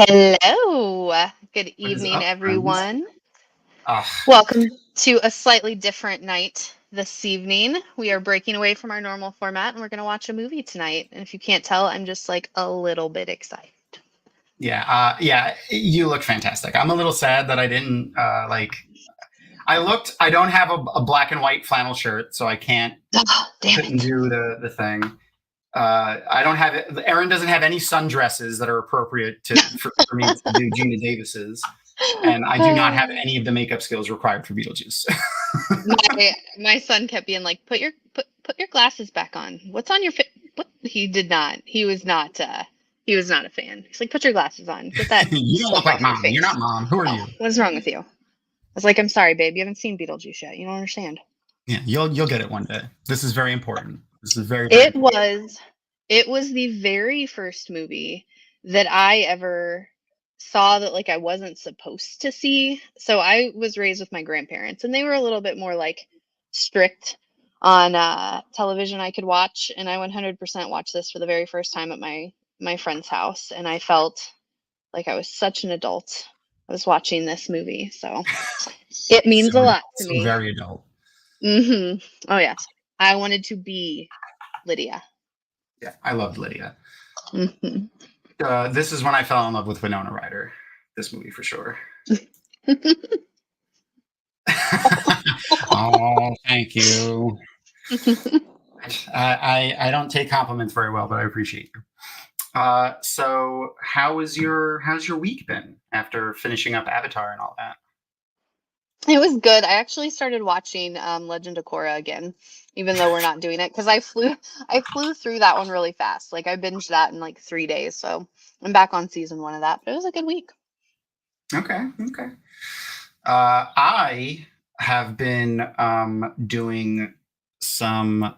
Hello. Good What is evening, up, friends? everyone. Ah, Welcome to a slightly different night this evening. We are breaking away from our normal format and we're going to watch a movie tonight. And if you can't tell, I'm just like a little bit excited. yeah, you look fantastic. I'm a little sad that I didn't like. I looked. I don't have a black and white flannel shirt, so I can't Oh, damn couldn't it. do the thing. I don't have it. Erin doesn't have any sundresses that are appropriate for me to do Gina Davis's, and I do not have any of the makeup skills required for Beetlejuice. my son kept being like, put your glasses back on. What's on your face? What? He did not. He was not a fan. He's like, put your glasses on. Get that You don't look stuff like off your mom. You're face. not mom. Who are you? What's wrong with you? I was like, I'm sorry, babe. You haven't seen Beetlejuice yet. You don't understand. Yeah, you'll get it one day. This is very important. This is very It important. was the very first movie that I ever saw that like I wasn't supposed to see. So I was raised with my grandparents and they were a little bit more like strict on television I could watch, and I 100% watched this for the very first time at my friend's house, and I felt like I was such an adult. I was watching this movie, so it means a lot to So me. very adult. Oh yes. I wanted to be Lydia. Yeah, I loved Lydia. hmm This is when I fell in love with Winona Ryder. This movie for sure. Oh, thank you. I don't take compliments very well, but I appreciate you. So how's your week been after finishing up Avatar and all that? It was good. I actually started watching Legend of Korra again, even though we're not doing it because I flew through that one really fast. Like I binged that in like 3 days, so I'm back on season 1 of that. But it was a good week. Okay. I have been doing some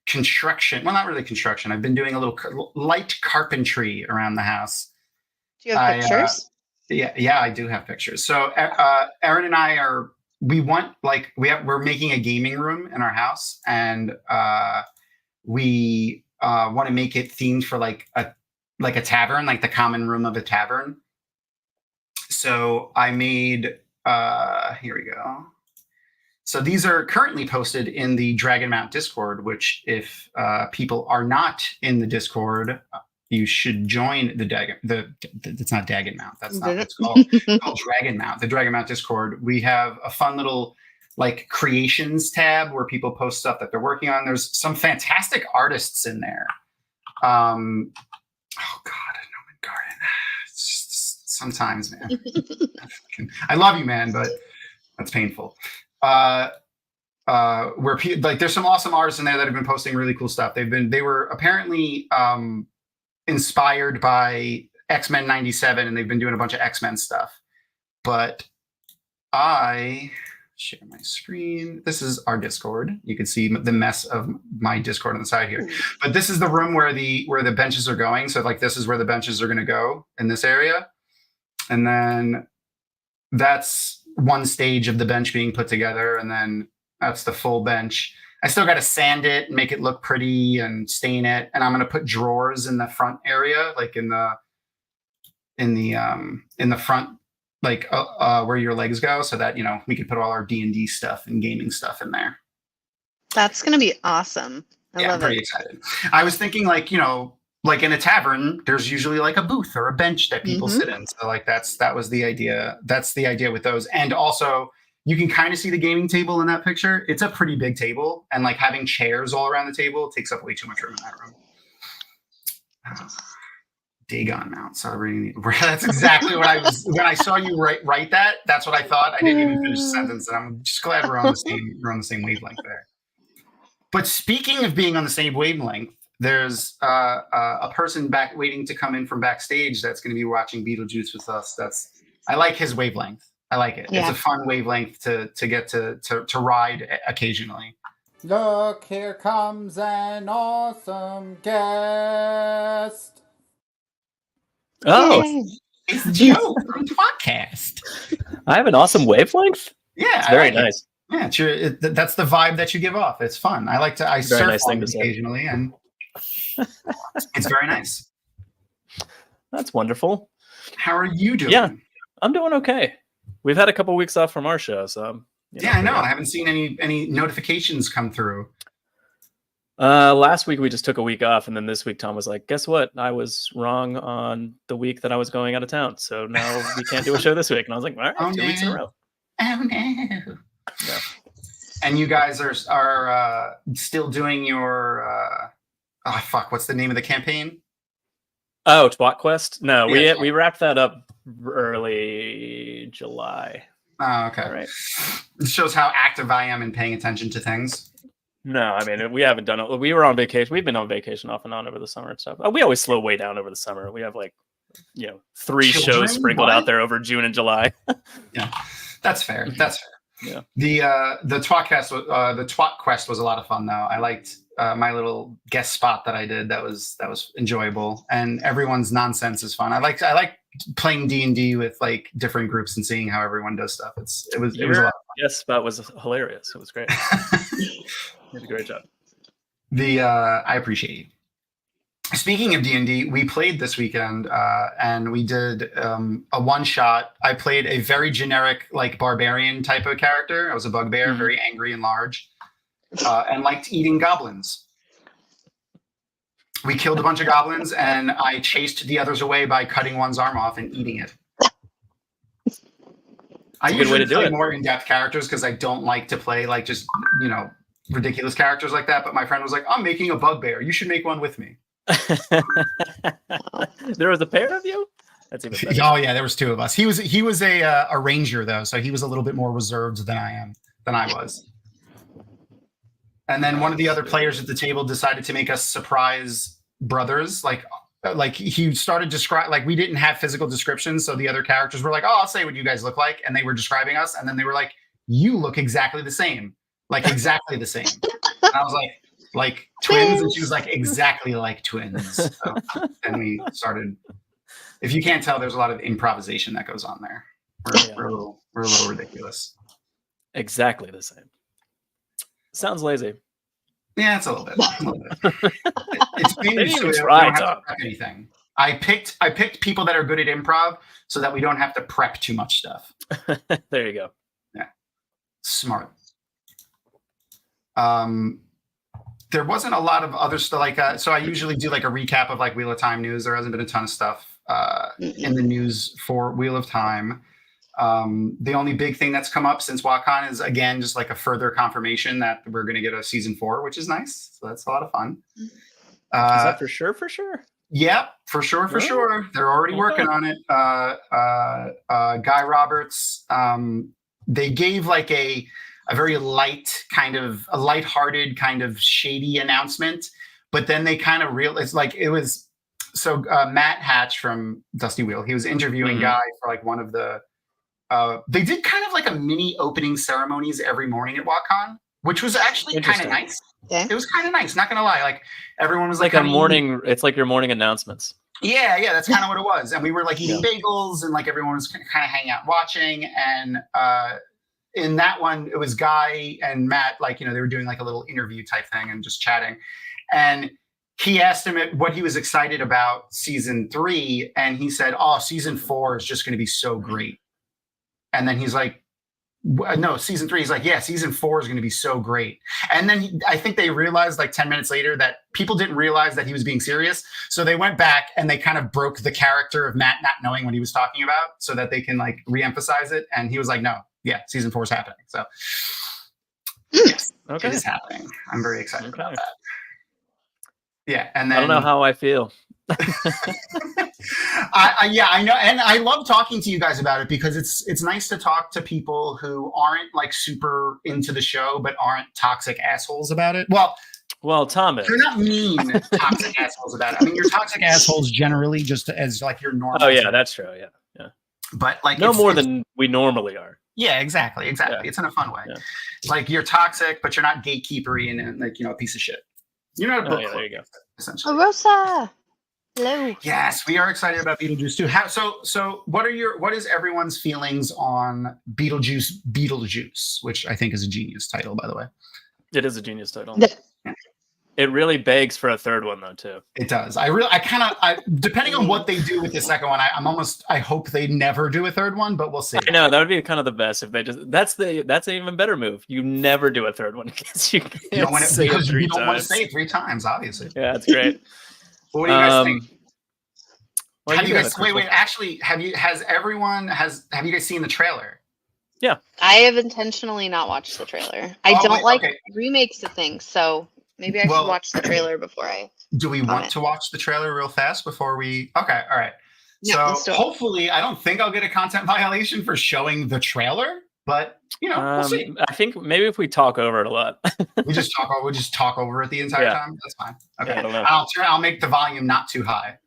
construction. Well, not really construction. I've been doing a little light carpentry around the house. Do you have pictures? Yeah, I do have pictures. So Erin and I we're making a gaming room in our house, and we want to make it themed for like a tavern, like the common room of a tavern. So I made here we go. So these are currently posted in the Dragon Mount Discord, which if people are not in the Discord, you should join it's not Dagon Mount. That's not what it's called. It's called Dragon Mount. The Dragon Mount Discord. We have a fun little like creations tab where people post stuff that they're working on. There's some fantastic artists in there. Oh God, Norman Garden. It's just, sometimes, man. I love you, man, but that's painful. Where like there's some awesome artists in there that have been posting really cool stuff. They were apparently inspired by X-Men 97, and they've been doing a bunch of X-Men stuff. But I share my screen. This is our Discord. You can see the mess of my Discord on the side here. But this is the room where the benches are going. So like this is where the benches are going to go in this area. And then that's one stage of the bench being put together, and then that's the full bench. I still got to sand it and make it look pretty and stain it. And I'm going to put drawers in the front area, like in the front, like where your legs go, so that we could put all our D&D stuff and gaming stuff in there. That's gonna be awesome. I'm pretty excited. I was thinking like in a tavern, there's usually like a booth or a bench that people sit in. So like that was the idea. That's the idea with those. And also you can kind of see the gaming table in that picture. It's a pretty big table, and like having chairs all around the table takes up way too much room in that room. Dagon Mount. So that's exactly what I was when I saw you write that. That's what I thought. I didn't even finish the sentence, and I'm just glad we're on the same wavelength there. But speaking of being on the same wavelength, there's a person waiting to come in from backstage that's going to be watching Beetlejuice with us. I like his wavelength. I like it. Yeah. It's a fun wavelength to get to ride occasionally. Look, here comes an awesome guest. Oh, it's Joe from the podcast. I have an awesome wavelength? Yeah. It's very nice. Yeah, that's the vibe that you give off. It's fun. I surf nice occasionally, and it's very nice. That's wonderful. How are you doing? Yeah, I'm doing okay. We've had a couple weeks off from our show, so I know. I haven't seen any notifications come through. Last week we just took a week off, and then this week Tom was like, "Guess what? I was wrong on the week that I was going out of town, so now we can't do a show this week." And I was like, "All right, 2 weeks in a row." Oh no! Yeah. And you guys are still doing your what's the name of the campaign? Oh, Twat Quest? No, Yeah, we wrapped that up early July. Oh, okay. All right. It shows how active I am in paying attention to things. No, I mean, we haven't done it. We were on vacation. We've been on vacation off and on over the summer and stuff. We always slow way down over the summer. We have 3 shows sprinkled out there over June and July. Yeah, that's fair. That's fair. Yeah. The Twat Quest was a lot of fun though. I liked my little guest spot that I did. That was enjoyable, and everyone's nonsense is fun. I like playing D&D with like different groups and seeing how everyone does stuff. It was a lot of fun. Yes, spot was hilarious. It was great. You did a great job. I appreciate you. Speaking of D&D, we played this weekend and we did a one-shot. I played a very generic, like, barbarian type of character. I was a bugbear, very angry and large, and liked eating goblins. We killed a bunch of goblins, and I chased the others away by cutting one's arm off and eating it. I usually play more in-depth characters because I don't like to play, like, just, ridiculous characters like that. But my friend was like, I'm making a bugbear. You should make one with me. There was a pair of you? That's even better. Oh yeah, there was 2 of us. He was a ranger though, so he was a little bit more reserved than I was. And then one of the other players at the table decided to make us surprise brothers. Like he started we didn't have physical descriptions, so the other characters were like, "Oh, I'll say what you guys look like," and they were describing us, and then they were like, "You look exactly the same, like exactly the same." And I was like twins, and she was like, exactly like twins. So, and we started. If you can't tell, there's a lot of improvisation that goes on there. We're a little ridiculous. Exactly the same. Sounds lazy. Yeah, it's a little bit. It's binge, so we don't have to prep anything. I picked people that are good at improv so that we don't have to prep too much stuff. There you go. Yeah, smart. There wasn't a lot of other stuff so I usually do like a recap of like Wheel of Time news. There hasn't been a ton of stuff in the news for Wheel of Time. The only big thing that's come up since WatCon is again just like a further confirmation that we're going to get a season 4, which is nice. So that's a lot of fun. Is that for sure? For sure. Yeah, for sure. They're already working on it. Guy Roberts. They gave like a very lighthearted kind of shady announcement, but then they kind of realized Matt Hatch from Dusty Wheel, he was interviewing Guy for like one of the they did kind of like a mini opening ceremonies every morning at WatCon, which was actually kind of nice. Yeah. It was kind of nice, not gonna lie. Like everyone was like it's like your morning announcements. Yeah, that's kind of what it was. And we were like eating bagels and like everyone was kind of hanging out watching. And in that one, it was Guy and Matt, they were doing like a little interview type thing and just chatting. And he asked him what he was excited about season 3. And he said, season 4 is just going to be so great. And then he's like, no, season 3. He's like, yeah, season 4 is going to be so great. And then I think they realized like 10 minutes later that people didn't realize that he was being serious. So they went back and they kind of broke the character of Matt not knowing what he was talking about so that they can like reemphasize it. And he was like, no, yeah, season 4 is happening. So yes, it is happening. I'm very excited about that. Yeah. And then I don't know how I feel. I know, and I love talking to you guys about it because it's nice to talk to people who aren't like super into the show but aren't toxic assholes about it. Well, Thomas, you're not mean toxic assholes about it. I mean, you're toxic assholes generally just as like your normal. Oh yeah, that's true. Yeah. But like no more than we normally are. Yeah, exactly. Yeah. It's in a fun way. Yeah. Like you're toxic, but you're not gatekeepery and like a piece of shit. You're not a book club, there you go. Essentially. Rosa. Hello. Yes, we are excited about Beetlejuice too. So what is everyone's feelings on Beetlejuice, which I think is a genius title, by the way. It is a genius title. Yeah. It really begs for a third one though too. It does. I depending on what they do with the second one, I hope they never do a third one, but we'll see. I know that would be kind of the best if they just. That's an even better move. You never do a third one because you don't want to say it 3 times, obviously. Yeah, that's great. What do you guys think? Well, have you guys wait? Actually, have you guys seen the trailer? Yeah, I have intentionally not watched the trailer. I don't like remakes of things, so maybe I should watch the trailer before I. Do we want to watch the trailer real fast before we? Okay, all right. Yeah, so hopefully, I don't think I'll get a content violation for showing the trailer, but we'll see. I think maybe if we talk over it a lot, we'll just talk over it the entire time. That's fine. Okay, yeah, I don't know. I'll make the volume not too high.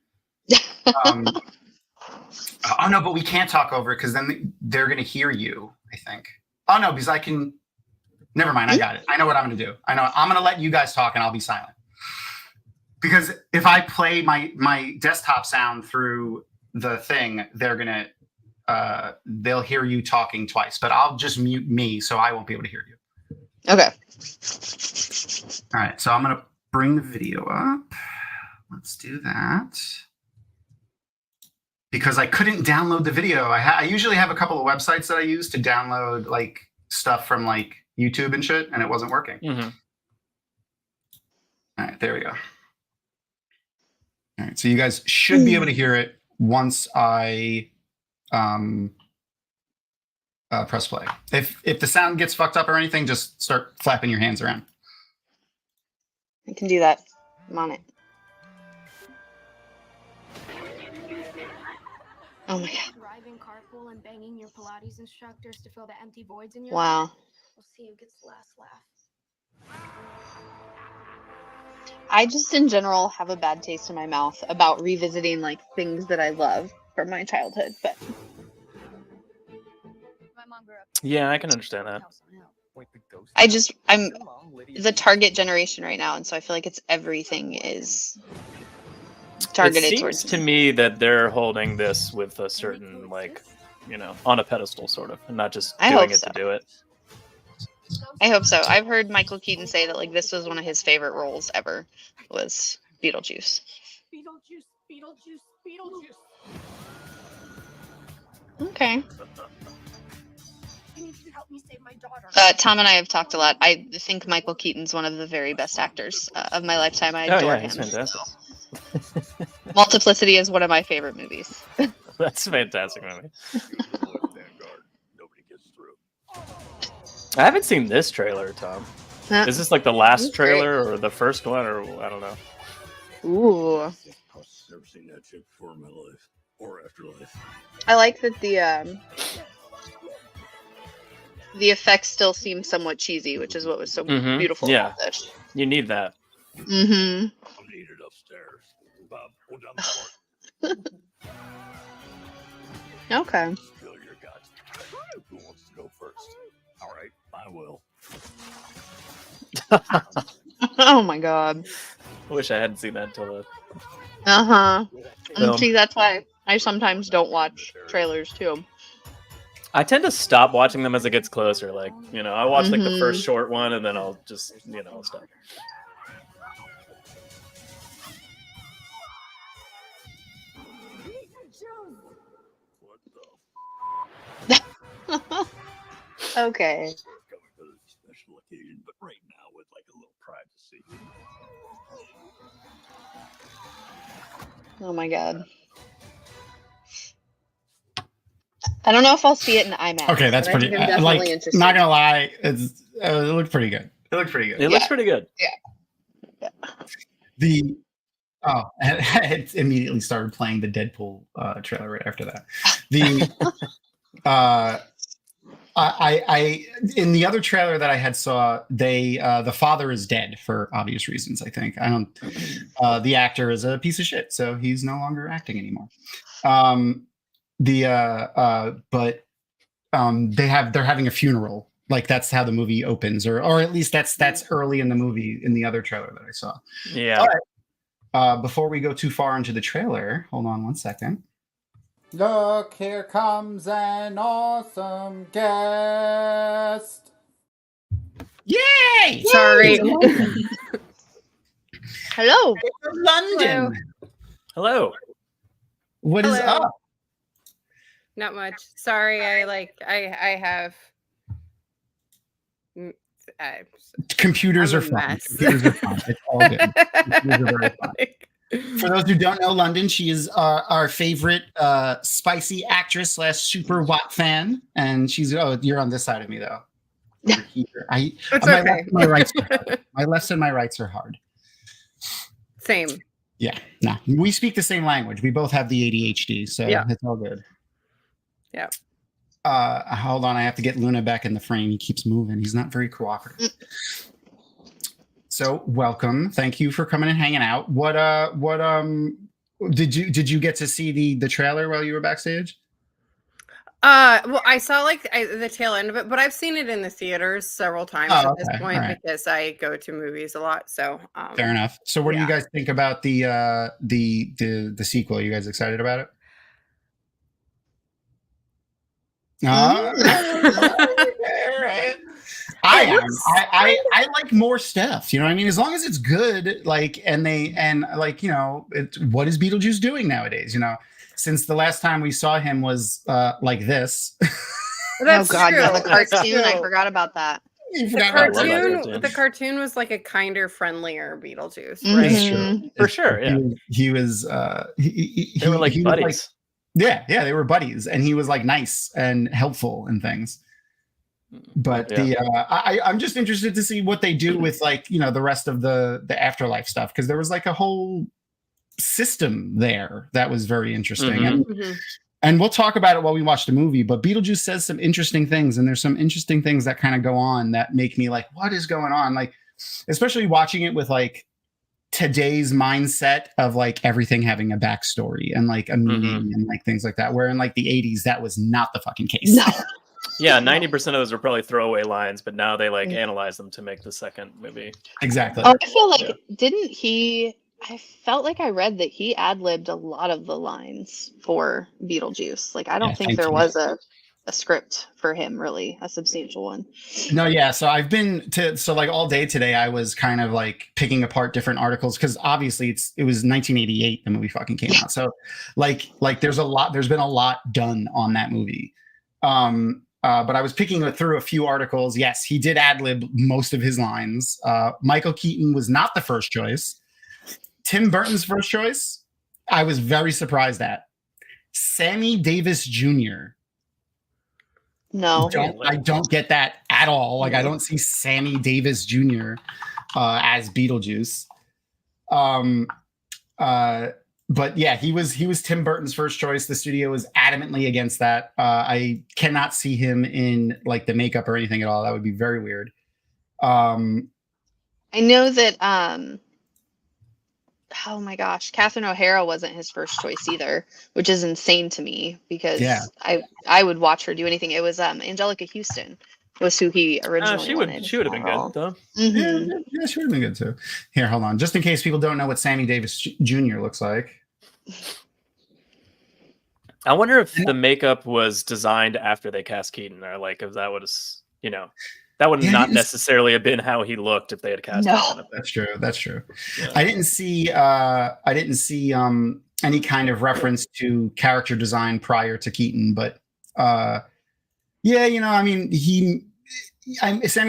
Oh no, but we can't talk over it because then they're gonna hear you, I think. Oh no, because I can. Never mind, I got it. I know what I'm gonna do. I know I'm gonna let you guys talk and I'll be silent. Because if I play my desktop sound through the thing, they'll hear you talking twice. But I'll just mute me, so I won't be able to hear you. Okay. All right, so I'm gonna bring the video up. Let's do that. Because I couldn't download the video. I usually have a couple of websites that I use to download like stuff from like YouTube and shit, and it wasn't working. Mm-hmm. All right, there we go. All right, so you guys should be able to hear it once I press play. If the sound gets fucked up or anything, just start flapping your hands around. I can do that. I'm on it. Oh my god. Driving carpool and banging your Pilates instructors to fill the empty voids in your life. We'll see who gets the last laugh. I just in general have a bad taste in my mouth about revisiting like things that I love from my childhood, but yeah, I can understand that. I'm the target generation right now, and so I feel like it's everything is targeted it towards seems to me that they're holding this with a certain on a pedestal sort of, and not just doing it to do it. I hope so. I've heard Michael Keaton say that like this was one of his favorite roles ever was Beetlejuice. Beetlejuice. Okay. I need you to help me save my daughter. Tom and I have talked a lot. I think Michael Keaton's one of the very best actors of my lifetime. I adore him. He's fantastic. Multiplicity is one of my favorite movies. That's a fantastic movie. I haven't seen this trailer, Tom. Is this like the last trailer or the first one, or I don't know? Ooh. Never seen that chick before in my life or afterlife. I like that the effects still seem somewhat cheesy, which is what was so beautiful about this. You need that. Mm-hmm. I'm needed upstairs. Bob, hold down the fort. Okay. Spill your guts. Who wants to go first? All right, I will. Oh my god. I wish I hadn't seen that until And see, that's why I sometimes don't watch trailers too. I tend to stop watching them as it gets closer. Like, I watch like the first short one and then I'll just, stop. Okay. Coming for this special occasion, but right now with like a little privacy. Oh my god. I don't know if I'll see it in IMAX. Okay, that's pretty. Interested. Not gonna lie, it looked pretty good. It looks pretty good. Yeah. It immediately started playing the Deadpool trailer right after that. I in the other trailer that I had saw, the father is dead for obvious reasons. I think the actor is a piece of shit, so he's no longer acting anymore. But they're having a funeral. Like that's how the movie opens, or at least that's early in the movie in the other trailer that I saw. Yeah. All right. Before we go too far into the trailer, hold on one second. Look, here comes an awesome guest. Yay! Sorry. Hello. London. Hello. What is Hello. up? Not much. Sorry, I have. Computers I'm are a fun. mess. Computers are fun. It's all good. Computers are very fun. For those who don't know London, she is our favorite spicy actress / super Watt fan, and she's you're on this side of me though. Over here. It's my okay. left and my rights are hard. My lefts and my rights are hard. Same. Yeah, no, we speak the same language. We both have the ADHD, so Yeah. it's all good. Yeah. Hold on, I have to get Luna back in the frame. He keeps moving. He's not very cooperative. So, welcome. Thank you for coming and hanging out. What did you get to see the trailer while you were backstage? Well, I saw the tail end of it, but I've seen it in the theaters several times at this point because I go to movies a lot. So fair enough. So what do you guys think about the sequel? Are you guys excited about it? I am. I like more stuff. You know what I mean? As long as it's good, what is Beetlejuice doing nowadays? You know, since the last time we saw him was like this. That's God, true. yeah, the cartoon. That's I true. forgot about that. The cartoon was like a kinder, friendlier Beetlejuice, right? Mm-hmm. For sure, yeah. He was. They were like buddies. They were buddies, and he was like nice and helpful and things. But I'm just interested to see what they do with the rest of the afterlife stuff, because there was like a whole system there that was very interesting. And we'll talk about it while we watch the movie, but Beetlejuice says some interesting things, and there's some interesting things that kind of go on that make me like, what is going on? Like, especially watching it with like today's mindset of like everything having a backstory and like a meaning and like things like that, where in like the 80s that was not the fucking case. No. Yeah, 90% of those were probably throwaway lines, but now they like analyze them to make the second movie. Exactly. Oh, I feel like didn't he? I felt like I read that he ad-libbed a lot of the lines for Beetlejuice. Like, I don't think there was a script for him, really, a substantial one. No, yeah. So I've been like all day today, I was kind of like picking apart different articles, because obviously it was 1988 the movie fucking came out. So like there's been a lot done on that movie. But I was picking through a few articles. Yes, he did ad-lib most of his lines. Michael Keaton was not the first choice. Tim Burton's first choice, I was very surprised at. Sammy Davis Jr. No. I don't get that at all. Like, I don't see Sammy Davis Jr. As Beetlejuice. But yeah, he was Tim Burton's first choice. The studio was adamantly against that. I cannot see him in like the makeup or anything at all. That would be very weird. I know that oh my gosh, Catherine O'Hara wasn't his first choice either, which is insane to me, because I would watch her do anything. It was Angelica Houston was who he originally wanted. She would have been good though. Yeah, she would have been good too. Here, hold on, just in case people don't know what Sammy Davis Jr. looks like. I wonder if the makeup was designed after they cast Keaton, or like if that was, that would not necessarily have been how he looked if they had cast him. That's true. That's true. Yeah. I didn't see any kind of reference to character design prior to Keaton, but Sammy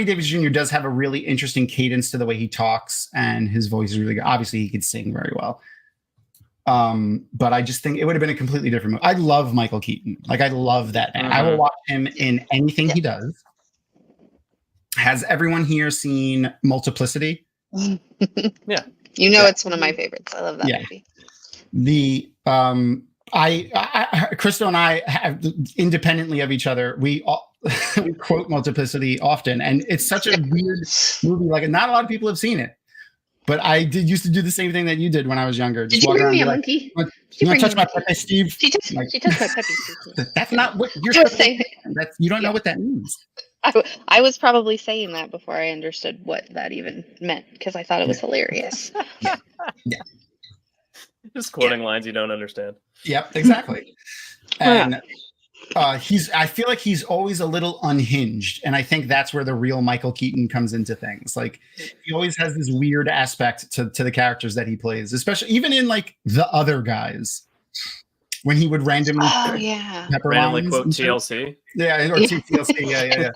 Davis Jr. does have a really interesting cadence to the way he talks, and his voice is really good. Obviously, he could sing very well. But I just think it would have been a completely different movie. I love Michael Keaton. Like, I love that man. I will watch him in anything he does. Has everyone here seen Multiplicity? Yeah. It's one of my favorites. I love that movie. Crystal and I have, independently of each other, we quote Multiplicity often, and it's such a weird movie. Like, not a lot of people have seen it, but I used to do the same thing that you did when I was younger. Did you bring me a monkey? You want to touch my Pepe, Steve? She touched my Pepe, Steve. That's not what you're saying. You don't know what that means. I was probably saying that before I understood what that even meant, because I thought it was hilarious. Yeah. Just quoting lines you don't understand. Yep, exactly. And I feel like he's always a little unhinged, and I think that's where the real Michael Keaton comes into things. Like, he always has this weird aspect to the characters that he plays, especially even in like The Other Guys, when he would randomly randomly quote TLC. Yeah, or TLC. Yeah.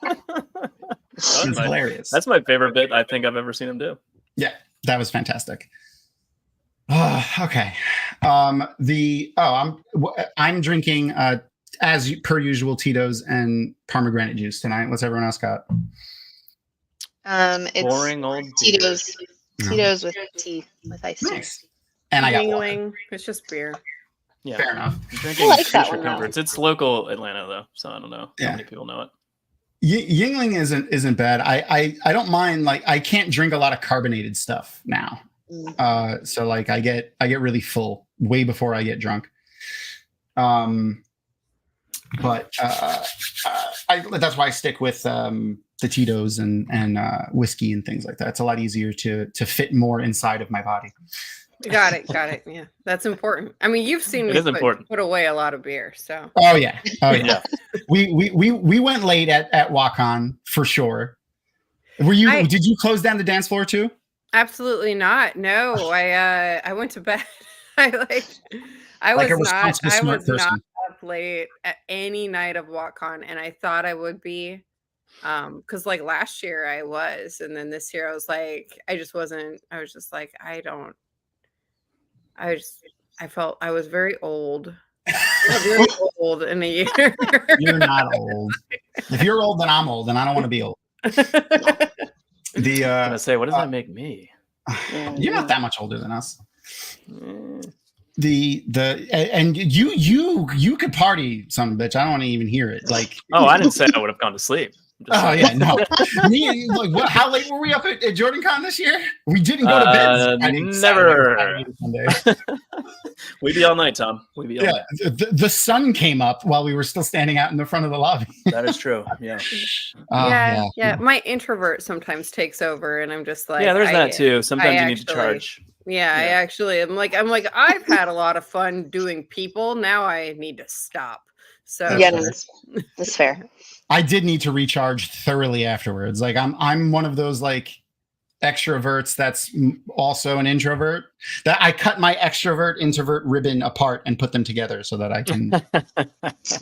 It's hilarious. That's my favorite bit I think I've ever seen him do. Yeah, that was fantastic. Okay. I'm drinking as per usual Tito's and pomegranate juice tonight. What's everyone else got? It's boring old Tito's. Tito's with tea with ice. Nice. And I got water. It's just beer. Yeah, fair enough. I'm drinking Future Comforts. It's local Atlanta though, so I don't know how many people know it. Yingling isn't bad. I don't mind. Like, I can't drink a lot of carbonated stuff now. So like I get really full way before I get drunk. But that's why I stick with the Tito's and whiskey and things like that. It's a lot easier to fit more inside of my body. Got it. Yeah, that's important. I mean, you've seen me put away a lot of beer, so. Oh yeah. We went late at WACON for sure. Did you close down the dance floor too? Absolutely not. No, I went to bed. I was not up late at any night of WACON, and I thought I would be, because like last year I was, and then this year I was like, I was just like, I felt I was very old. Really old in a year. You're not old. If you're old, then I'm old, and I don't want to be old. I'm gonna say, what does that make me? You're not that much older than us. And you could party, son of a bitch. I don't want to even hear it. Like, I didn't say I would have gone to sleep. Yeah, no. How late were we up at JordanCon this year? We didn't go to bed. Never. We'd be all night, Tom. We'd be all night. The sun came up while we were still standing out in the front of the lobby. That is true. Yeah. Yeah. My introvert sometimes takes over, and I'm just like, there's that too. Sometimes you need to charge. Yeah, I actually am like, I've had a lot of fun doing people. Now I need to stop. So that's fair. I did need to recharge thoroughly afterwards. Like, I'm one of those like extroverts that's also an introvert. That I cut my extrovert introvert ribbon apart and put them together so that I can. It's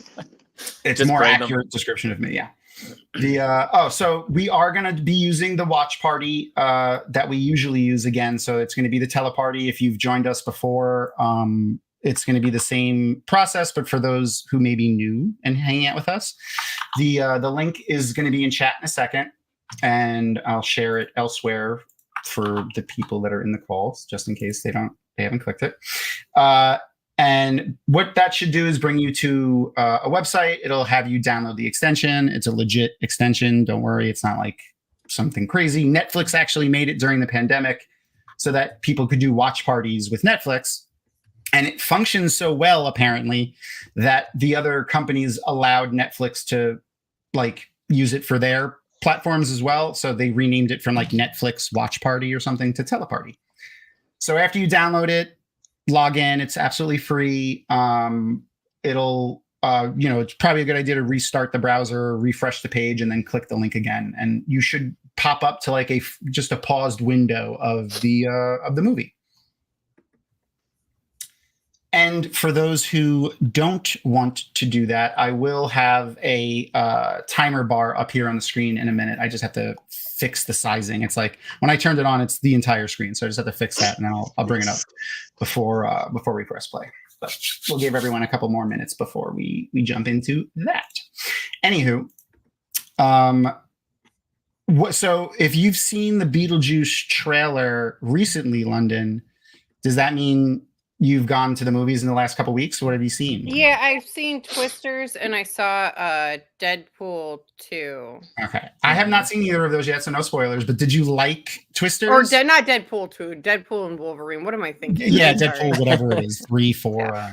just a more accurate description of me. Yeah. So we are going to be using the watch party that we usually use again. So it's going to be the teleparty. If you've joined us before, it's going to be the same process, but for those who may be new and hanging out with us, the link is going to be in chat in a second, and I'll share it elsewhere for the people that are in the calls, just in case they haven't clicked it. And what that should do is bring you to a website. It'll have you download the extension. It's a legit extension. Don't worry. It's not like something crazy. Netflix actually made it during the pandemic so that people could do watch parties with Netflix. And it functions so well, apparently, that the other companies allowed Netflix to like use it for their platforms as well. So they renamed it from like Netflix Watch Party or something to Teleparty. So after you download it, log in. It's absolutely free. It'll, it's probably a good idea to restart the browser, refresh the page, and then click the link again. And you should pop up to like just a paused window of the movie. And for those who don't want to do that, I will have a timer bar up here on the screen in a minute. I just have to fix the sizing. It's like when I turned it on, it's the entire screen. So I just have to fix that, and then I'll bring it up before we press play. But we'll give everyone a couple more minutes before we jump into that. Anywho, so if you've seen the Beetlejuice trailer recently, London, does that mean you've gone to the movies in the last couple weeks? What have you seen? Yeah, I've seen Twisters, and I saw Deadpool 2. Okay. I have not seen either of those yet, so no spoilers, but did you like Twisters? Or not Deadpool 2, Deadpool and Wolverine. What am I thinking? Yeah, Deadpool, whatever it is, 3, 4. Yeah.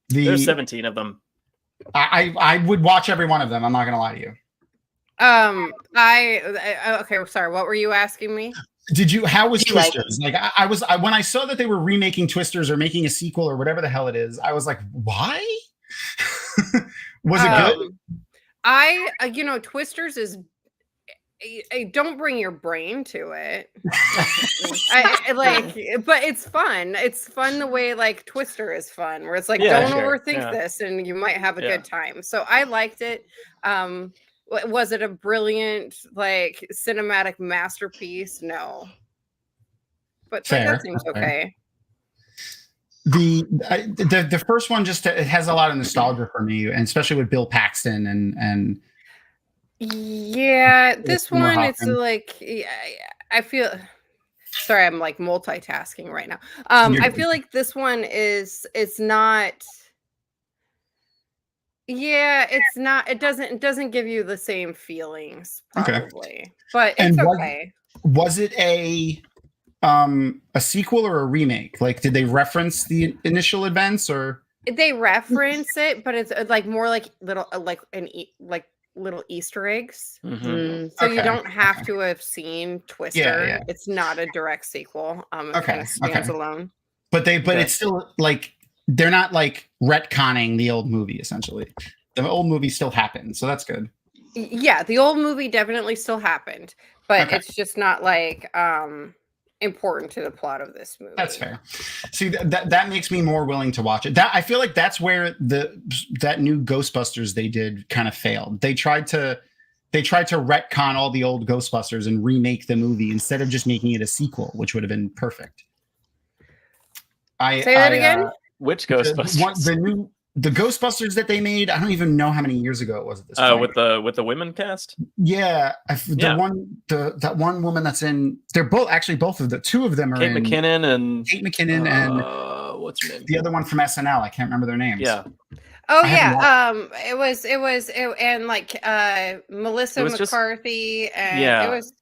There's 17 of them. I would watch every one of them. I'm not going to lie to you. Okay, sorry, what were you asking me? How was Twisters? Like I when I saw that they were remaking Twisters or making a sequel or whatever the hell it is, I was like, why? Was it good? Twisters is. Don't bring your brain to it. But it's fun. It's fun the way like Twister is fun, where it's like don't overthink this, and you might have a good time. So I liked it. Was it a brilliant like cinematic masterpiece? No, but that seems okay. The first one it has a lot of nostalgia for me, and especially with Bill Paxton and. Yeah, this one it's like I feel. Sorry, I'm like multitasking right now. I feel like this one it's not. Yeah, it's not. It doesn't give you the same feelings probably, but it's okay. Was it a sequel or a remake? Like, did they reference the initial events or? They reference it, but it's like more like little little Easter eggs. Mm-hmm. So you don't have to have seen Twister. Yeah. It's not a direct sequel. It kind of stands alone. But it's still like they're not like retconning the old movie essentially. The old movie still happened, so that's good. Yeah, the old movie definitely still happened, but it's just not like important to the plot of this movie. That's fair. See, that makes me more willing to watch it. I feel like that's where that new Ghostbusters they did kind of failed. They tried to retcon all the old Ghostbusters and remake the movie instead of just making it a sequel, which would have been perfect. Say that again? Which Ghostbusters? The Ghostbusters that they made, I don't even know how many years ago it was at this point. With the women cast? Yeah. That one woman that's in, they're both of the two of them are Kate McKinnon and what's her name? The other one from SNL. I can't remember their names. Yeah. Oh yeah. It was and like Melissa McCarthy and it was.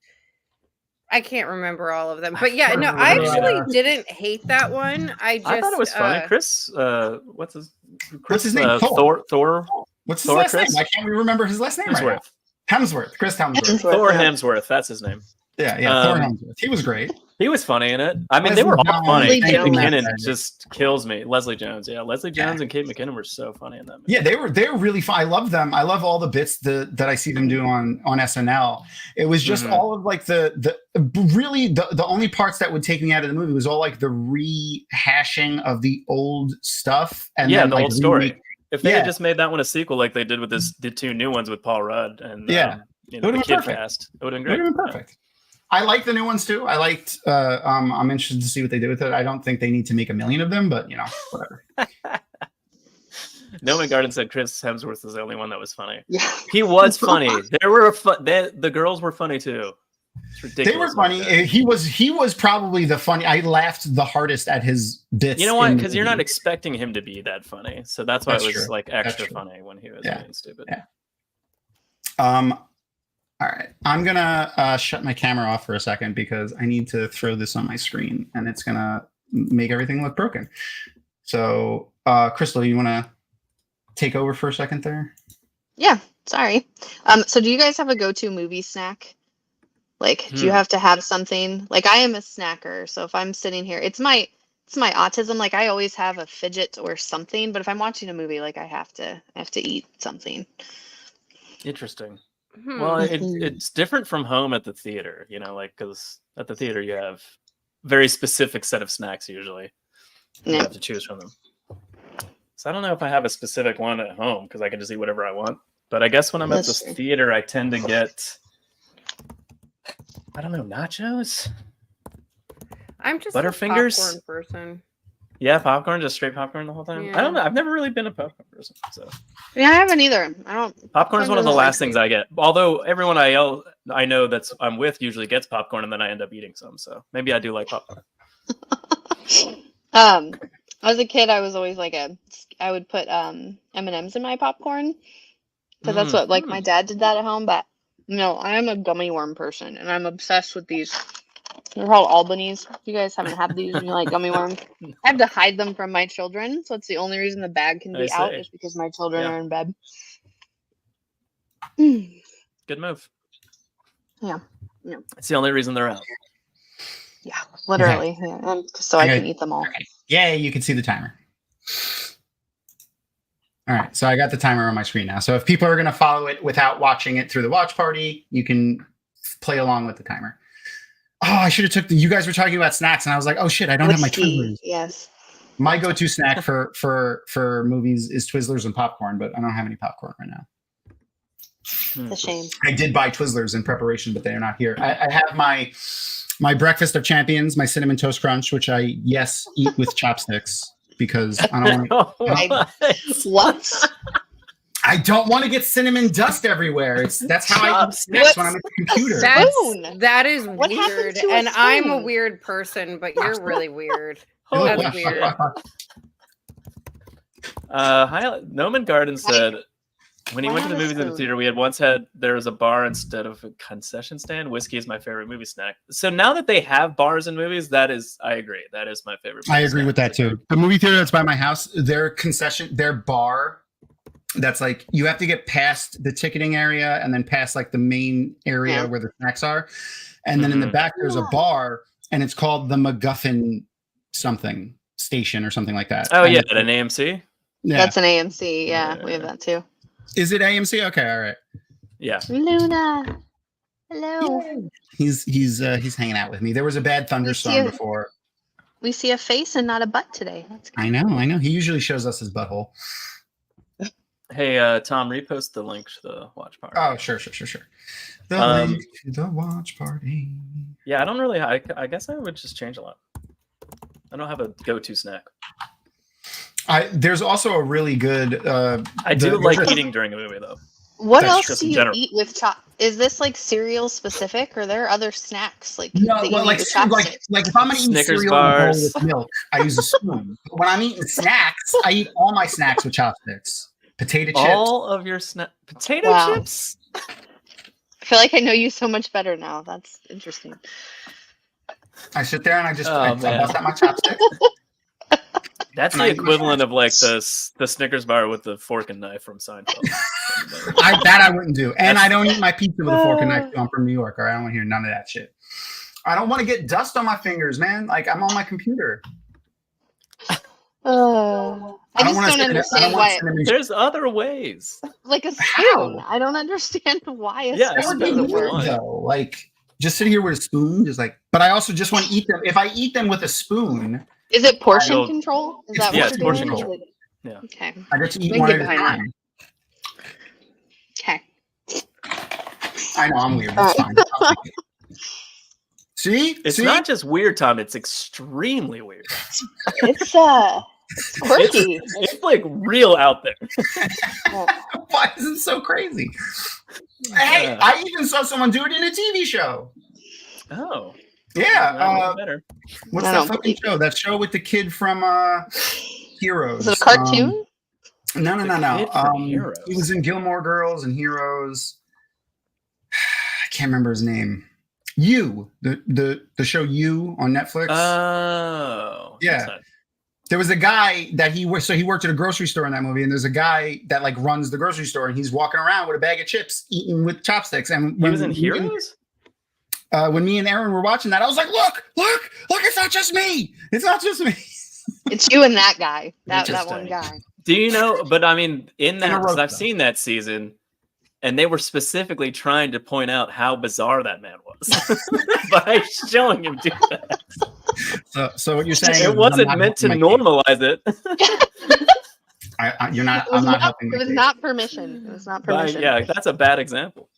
I can't remember all of them, but yeah, no, I actually didn't hate that one. I thought it was funny. Chris, what's his name? Thor. What's his last name? I can't remember his last name. Hemsworth. Chris Hemsworth. Thor Hemsworth. That's his name. Yeah. Thor Hemsworth. He was great. He was funny in it. I mean, they were all funny. Kate McKinnon just kills me. Leslie Jones. Yeah, Leslie Jones and Kate McKinnon were so funny in that movie. Yeah, they were really fun. I love them. I love all the bits that I see them do on SNL. It was just all of like the only parts that would take me out of the movie was all like the rehashing of the old stuff and the old story. If they had just made that one a sequel like they did with the two new ones with Paul Rudd and the kid cast, it would have been great. It would have been perfect. I like the new ones too. I liked. I'm interested to see what they do with it. I don't think they need to make a million of them, but whatever. Nolan Garden said Chris Hemsworth was the only one that was funny. Yeah, he was funny. There were the girls were funny too. It's ridiculous. They were funny. He was probably the funny. I laughed the hardest at his bits. You know why? Because you're not expecting him to be that funny, so that's why it was like extra funny when he was being stupid. Yeah. All right, I'm gonna shut my camera off for a second because I need to throw this on my screen and it's gonna make everything look broken. So, Crystal, you want to take over for a second there? Yeah, sorry. So do you guys have a go-to movie snack? Like, do you have to have something? Like, I am a snacker, so if I'm sitting here, it's my autism. Like, I always have a fidget or something, but if I'm watching a movie, like, I have to eat something. Interesting. Well, it's different from home at the theater, like because at the theater you have very specific set of snacks usually. You have to choose from them. So I don't know if I have a specific one at home because I can just eat whatever I want. But I guess when I'm at the theater, I tend to get, I don't know, nachos. I'm just Butterfingers? a popcorn person. Yeah, popcorn, just straight popcorn the whole time. Yeah. I don't know. I've never really been a popcorn person. So Yeah, I haven't either. popcorn is one of the last things I get. Although everyone I know I'm with usually gets popcorn, and then I end up eating some. So maybe I do like popcorn. As a kid, I was always like I would put M&Ms in my popcorn because that's what like my dad did that at home. But no, I am a gummy worm person, and I'm obsessed with these. They're called Albanese. You guys haven't had these and you like gummy worms. I have to hide them from my children, so it's the only reason the bag can be out is because my children are in bed. Good move. Yeah. It's the only reason th're out. Yeah, literally. Yeah. And so I can eat them all. Okay. Yay, you can see the timer. All right, so I got the timer on my screen now. So if people are going to follow it without watching it through the watch party, you can play along with the timer. Oh, I should have took you guys were talking about snacks, and I was like, oh shit, I don't have my Twizzlers. Yes. My go-to snack for movies is Twizzlers and popcorn, but I don't have any popcorn right now. It's a shame. I did buy Twizzlers in preparation, but they are not here. I have my breakfast of champions, my cinnamon toast crunch, which I eat with chopsticks because I don't want What? I don't want to get cinnamon dust everywhere. That's how I eat snacks when I'm at the computer. That is What weird. happened to a And I'm a spoon? weird person, but you're really weird. Oh, That's weird. Noman Garden said when he Why went to the not a movies in the spoon? theater, we had once had there was a bar instead of a concession stand. Whiskey is my favorite movie snack. So now that they have bars in movies, I agree. That is my favorite. I agree with that too. The movie theater that's by my house, their bar, that's like you have to get past the ticketing area and then past like the main area where the snacks are, and then in the back there's a bar and it's called the MacGuffin something station or something like that. Oh and yeah, at an AMC. Yeah. That's an AMC. Yeah, we have that too. Is it AMC? Okay, all right. Yeah. Luna, hello. He's hanging out with me. There was a bad thunderstorm before. We see a face and not a butt today. That's good. I know. He usually shows us his butthole. Hey, Tom, repost the link to the watch party. Oh, sure. The link to the watch party. Yeah, I don't really. I guess I would just change a lot. I don't have a go-to snack. There's also a really good. I do like eating during a movie, though. What That's else just do in you general. eat with chop? Is this like cereal specific, or there are other snacks like No, that you well, eat like with chopsticks? if I'm gonna eat Snickers cereal in a bowl bars. with milk, I use a spoon. But when I'm eating snacks, I eat all my snacks with chopsticks. Potato chips. All of your potato Wow. chips. I feel like I know you so much better now. That's interesting. I sit there and I just Oh, I man. bust out my chopsticks. That's the equivalent of like the Snickers bar with the fork and knife from Seinfeld. I wouldn't do. And I don't eat my pizza with a fork and knife. I'm from New York, or I don't want to hear none of that shit. I don't want to get dust on my fingers, man. Like I'm on my computer. I just don't understand why. There's other ways. Like a spoon. How? I don't understand why a Yeah, spoon That would be doesn't weird, work. though. Like just sit here with a spoon, just like. But I also just want to eat them. If I eat them with a spoon, Is it portion don't- control? Is It's- that yeah, what it's you're portion doing? control. Yeah. Okay. I get to eat We one can at a get behind time. Okay. I know I'm weird. That's fine. I'll take it. See, It's not just weird, Tom. It's extremely weird. It's quirky. It's like real out there. Why is it so crazy? Hey, I even saw someone do it in a TV show. Oh. Yeah. Better. What's I that don't fucking believe show? That show with the kid from Heroes. Is it a cartoon? No. kid from Heroes. He was in Gilmore Girls and Heroes. I can't remember his name. The show You on Netflix. Oh. Yeah. There was a guy that he worked at a grocery store in that movie, and there's a guy that like runs the grocery store, and he's walking around with a bag of chips, eating with chopsticks. And He was in Heroes? When me and Aaron were watching that, I was like, look, it's not just me. It's not just me. It's you and that guy. That one Interesting. guy. Do you know? But I mean, in that, In a row, because I've though. seen that season, and they were specifically trying to point out how bizarre that man was by showing him do that. So what you're saying? It is wasn't I'm not meant to helping my normalize it. case. You're not. I'm not helping. It my was case. not permission. It was not But, permission. yeah, that's a bad example.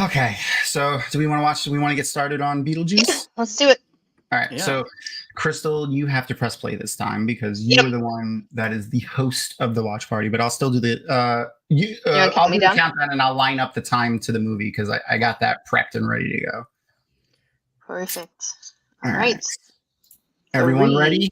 Okay. So do we want to watch? Do we want to get started on Beetlejuice? Let's do it. All right. Yeah. So, Crystal, you have to press play this time because you are the one that is the host of the watch party. But I'll still do the wanna count I'll me do the down? countdown and I'll line up the time to the movie because I got that prepped and ready to go. Perfect. All All right. Everyone 3. ready?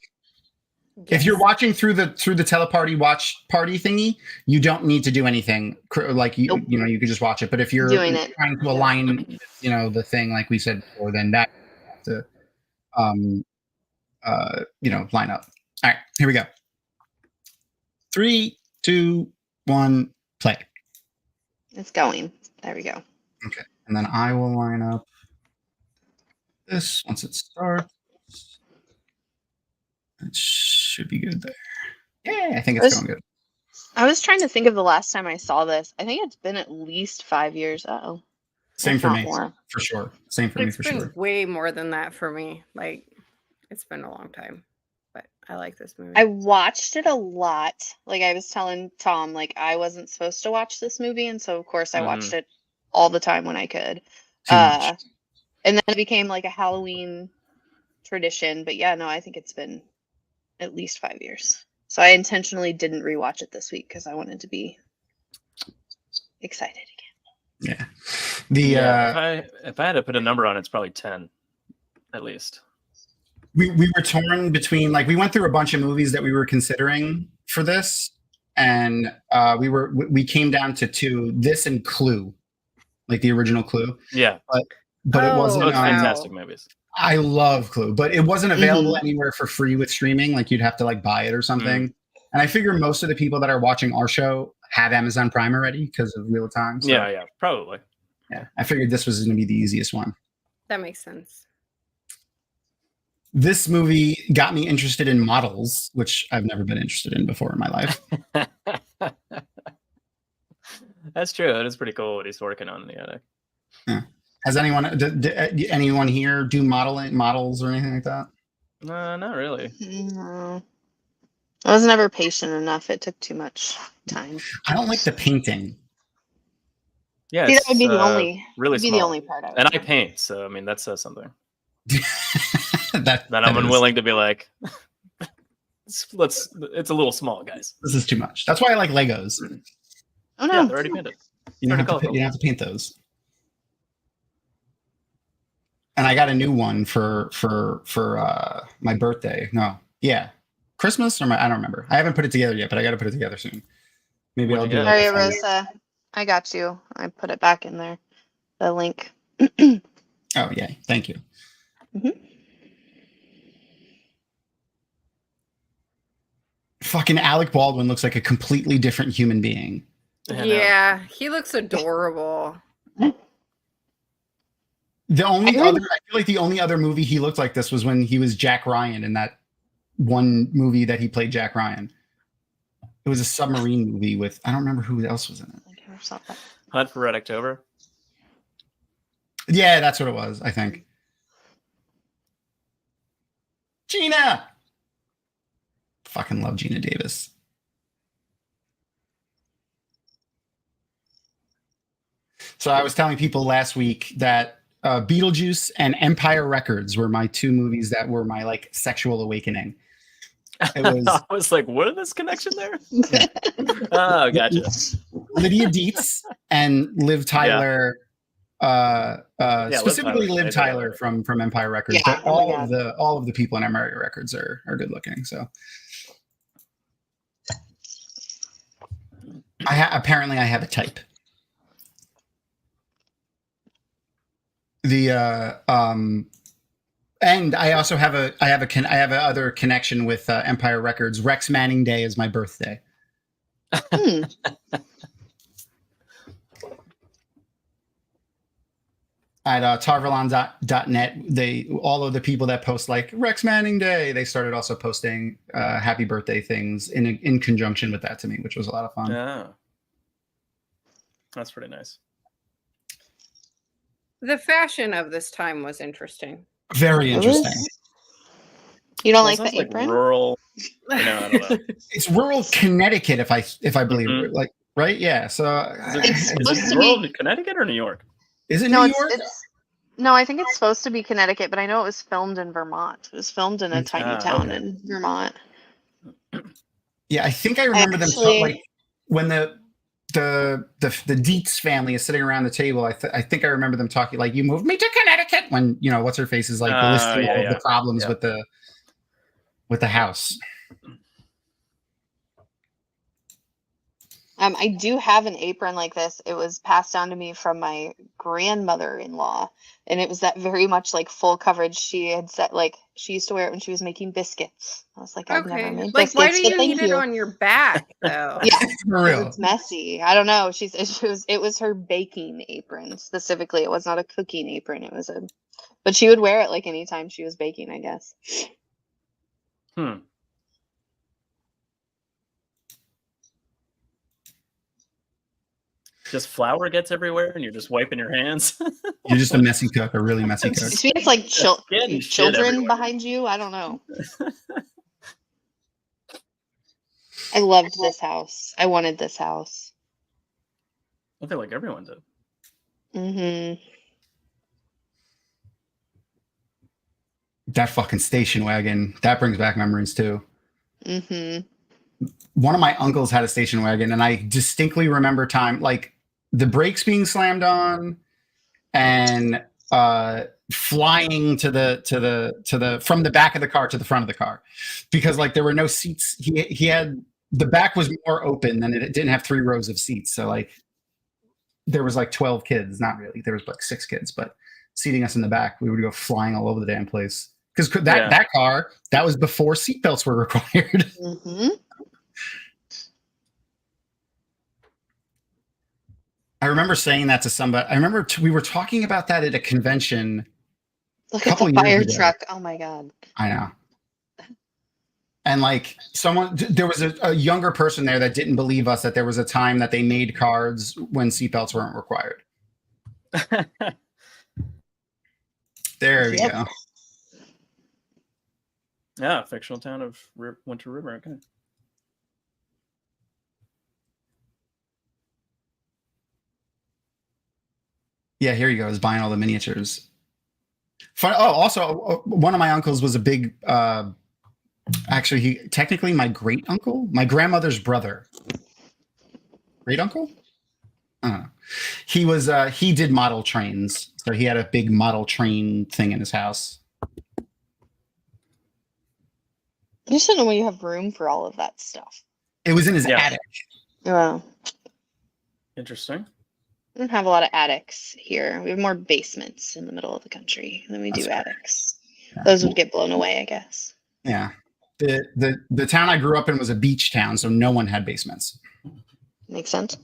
If you're watching through the teleparty watch party thingy, you don't need to do anything. Like you, Nope. you could just watch it. But if you're Doing it. trying to align, the thing like we said before, then that you have to, line up. All right, here we go. 3, 2, 1, play. It's going. There we go. Okay, and then I will line up this once it starts. It should be good there. Yeah, I think it's going good. I was trying to think of the last time I saw this. I think it's been at least 5 years. Uh-oh. Same for me, for sure. Same for me, for sure. It's been way more than that for me. Like, it's been a long time, but I like this movie. I watched it a lot. Like, I was telling Tom, like, I wasn't supposed to watch this movie, and so, of course, I watched it all the time when I could. And then it became, like, a Halloween tradition. But, yeah, no, I think it's been at least 5 years. So I intentionally didn't rewatch it this week because I wanted to be excited again. Yeah. If I had to put a number on it, it's probably 10, at least. We were torn between, like, we went through a bunch of movies that we were considering for this, and we came down to 2. This and Clue, like the original Clue. Yeah. But it wasn't. Those fantastic movies. I love Clue, but it wasn't available anywhere for free with streaming. Like, you'd have to like buy it or something. And I figure most of the people that are watching our show have Amazon Prime already because of Wheel of Time. So, yeah, probably. Yeah, I figured this was going to be the easiest one. That makes sense. This movie got me interested in models, which I've never been interested in before in my life. That's true. It is pretty cool what he's working on in the attic. Yeah. Has anyone here do models or anything like that? No, not really. No. I was never patient enough. It took too much time. I don't like the painting. Yeah, that would be the only really be small. the only part I would And I paint, so I mean that says something. that I'm unwilling to be like, it's a little small, guys. This is too much. That's why I like Legos. Oh no, yeah, they're already painted. You don't have to paint those. And I got a new one for my birthday. No, yeah, Christmas or I don't remember. I haven't put it together yet, but I got to put it together soon. Maybe I'll do it. All right, Rosa, I got you. I put it back in there. The link. Oh yeah, thank you. Fucking Alec Baldwin looks like a completely different human being. Yeah, he looks adorable. I feel like the only other movie he looked like this was when he was Jack Ryan in that one movie that he played Jack Ryan. It was a submarine movie with, I don't remember who else was in it. Hunt for Red October. Yeah, that's what it was, I think. Gina! Fucking love Gina Davis. So I was telling people last week that Beetlejuice and Empire Records were my 2 movies that were my like sexual awakening. I was like, what is this connection there? Yeah. Oh, gotcha. Lydia Dietz and Liv Tyler, specifically Liv Tyler from Empire Records. Yeah, but all of the people in Empire Records are good looking. So apparently I have a type. And I also have a other connection with Empire Records. Rex Manning Day is my birthday. At tarvalon.net, all of the people that post like Rex Manning Day, they started also posting happy birthday things in conjunction with that to me, which was a lot of fun. Yeah, that's pretty nice. The fashion of this time was interesting. Very interesting. You don't like the apron? Like rural. I don't know. It's rural Connecticut, if I believe it. Like, right? Yeah. So is it rural Connecticut or New York? Is it New York? No, I think it's supposed to be Connecticut, but I know it was filmed in Vermont. It was filmed in a tiny town in Vermont. Yeah, I think I remember them like when the Dietz family is sitting around the table. I think I remember them talking like, "You moved me to Connecticut," when what's her face is like listing all of the problems with the house. I do have an apron like this. It was passed down to me from my grandmother-in-law, and it was that very much like full coverage. She had said like she used to wear it when she was making biscuits. I was like, I've never made biscuits. Why do you need it on your back though? Yeah, for real. It's messy. I don't know. It was her baking apron specifically. It was not a cooking apron. But she would wear it like anytime she was baking, I guess. Just flour gets everywhere, and you're just wiping your hands. You're just a messy cook, a really messy cook. Maybe it's like Getting shit children everywhere. behind you. I don't know. I loved this house. I wanted this house. I feel like everyone did. Mm-hmm. That fucking station wagon, that brings back memories too. Mm-hmm. One of my uncles had a station wagon, and I distinctly remember time like the brakes being slammed on and flying to the from the back of the car to the front of the car, because like there were no seats. He had the back was more open and it didn't have 3 rows of seats, so like there was like 12 kids, not really, there was like 6 kids, but seating us in the back, we would go flying all over the damn place, because that car, that was before seatbelts were required. Mm-hmm. I remember saying that to somebody. I remember we were talking about that at a convention. Look at the fire truck. Oh my god. I know. And like there was a younger person there that didn't believe us that there was a time that they made cards when seatbelts weren't required. There we go. Yeah, fictional town of Winter River. Okay. Yeah, here you go. Is buying all the miniatures. Fun. Oh, also, one of my uncles was a big. Actually, he technically my great uncle, my grandmother's brother. Great uncle. I don't know. He was. He did model trains, so he had a big model train thing in his house. I just don't know where you have room for all of that stuff. It was in his attic. Wow. Interesting. We don't have a lot of attics here. We have more basements in the middle of the country than we do attics. Yeah. Those would get blown away, I guess. Yeah. The town I grew up in was a beach town, so no one had basements. Makes sense.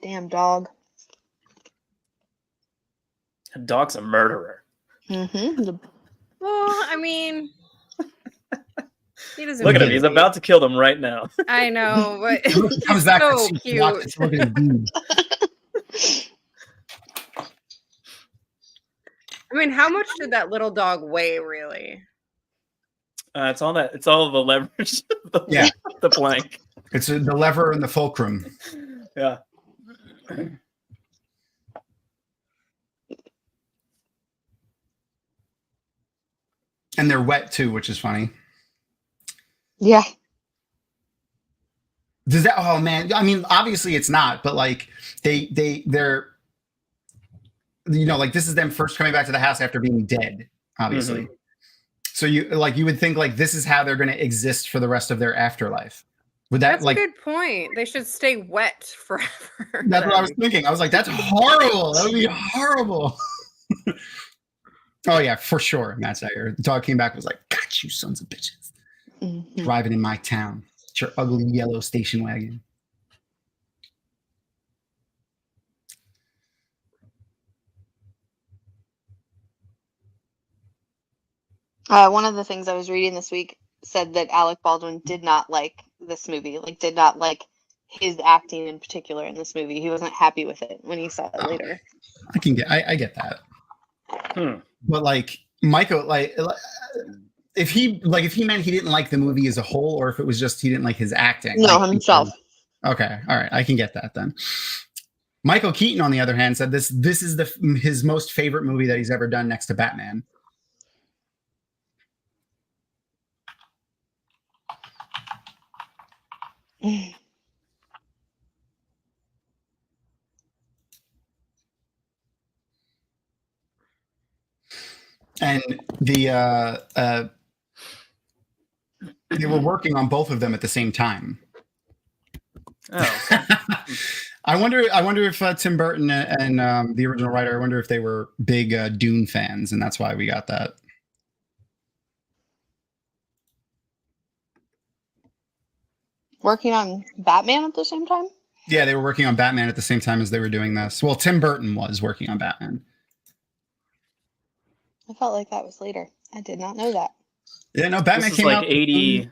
Damn dog. A dog's a murderer. Mm-hmm. Well, I mean, he doesn't. Look at him. He's about to kill them right now. I know, but it comes back so cute. I mean, how much did that little dog weigh, really? It's all the leverage. The plank. It's the lever and the fulcrum. Yeah. And they're wet too, which is funny. Yeah. Does that? Oh man! I mean, obviously it's not, but like they're, you know, like this is them first coming back to the house after being dead, obviously. Mm-hmm. So you would think like this is how they're going to exist for the rest of their afterlife. Would that that's like a good point? They should stay wet forever. That's what I was thinking. I was like, that's horrible. That would be horrible. Oh yeah, for sure. Matt Sager. The dog came back and was like, got you sons of bitches. Mm-hmm. Driving in my town. It's your ugly yellow station wagon. One of the things I was reading this week said that Alec Baldwin did not like this movie, like did not like his acting in particular in this movie. He wasn't happy with it when he saw it later. I get that. But like Michael, like if he meant he didn't like the movie as a whole, or if it was just he didn't like his acting. No, like, himself. Okay, all right, I can get that then. Michael Keaton, on the other hand, said this is his most favorite movie that he's ever done next to Batman. And they were working on both of them at the same time. Oh. I wonder if Tim Burton and the original writer, I wonder if they were big Dune fans, and that's why we got that. Working on Batman at the same time? Yeah, they were working on Batman at the same time as they were doing this. Well, Tim Burton was working on Batman. I felt like that was later. I did not know that. Yeah, no, Batman This is came like out 87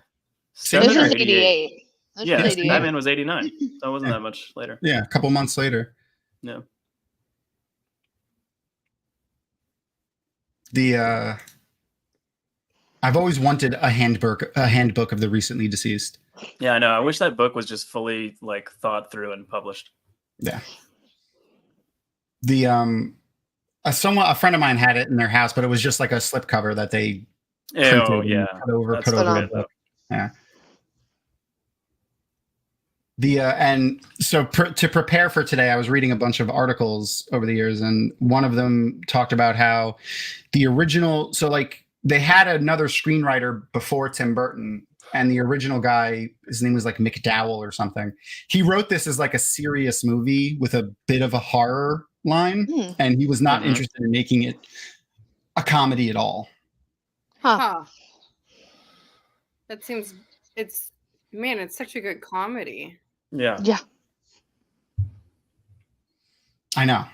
This or was 88. 88. This Yeah, was 88. Batman was 89. So it wasn't that much later. Yeah, a couple months later. No. I've always wanted a handbook of the recently deceased. Yeah, I know. I wish that book was just fully like thought through and published. Yeah. A friend of mine had it in their house, but it was just like a slipcover that they Oh yeah, put over That's the book. Yeah. And so to prepare for today, I was reading a bunch of articles over the years, and one of them talked about how the original, so like they had another screenwriter before Tim Burton, and the original guy, his name was like McDowell or something. He wrote this as like a serious movie with a bit of a horror line, and he was not interested in making it a comedy at all. Huh. That seems, it's such a good comedy. Yeah. Yeah. I know.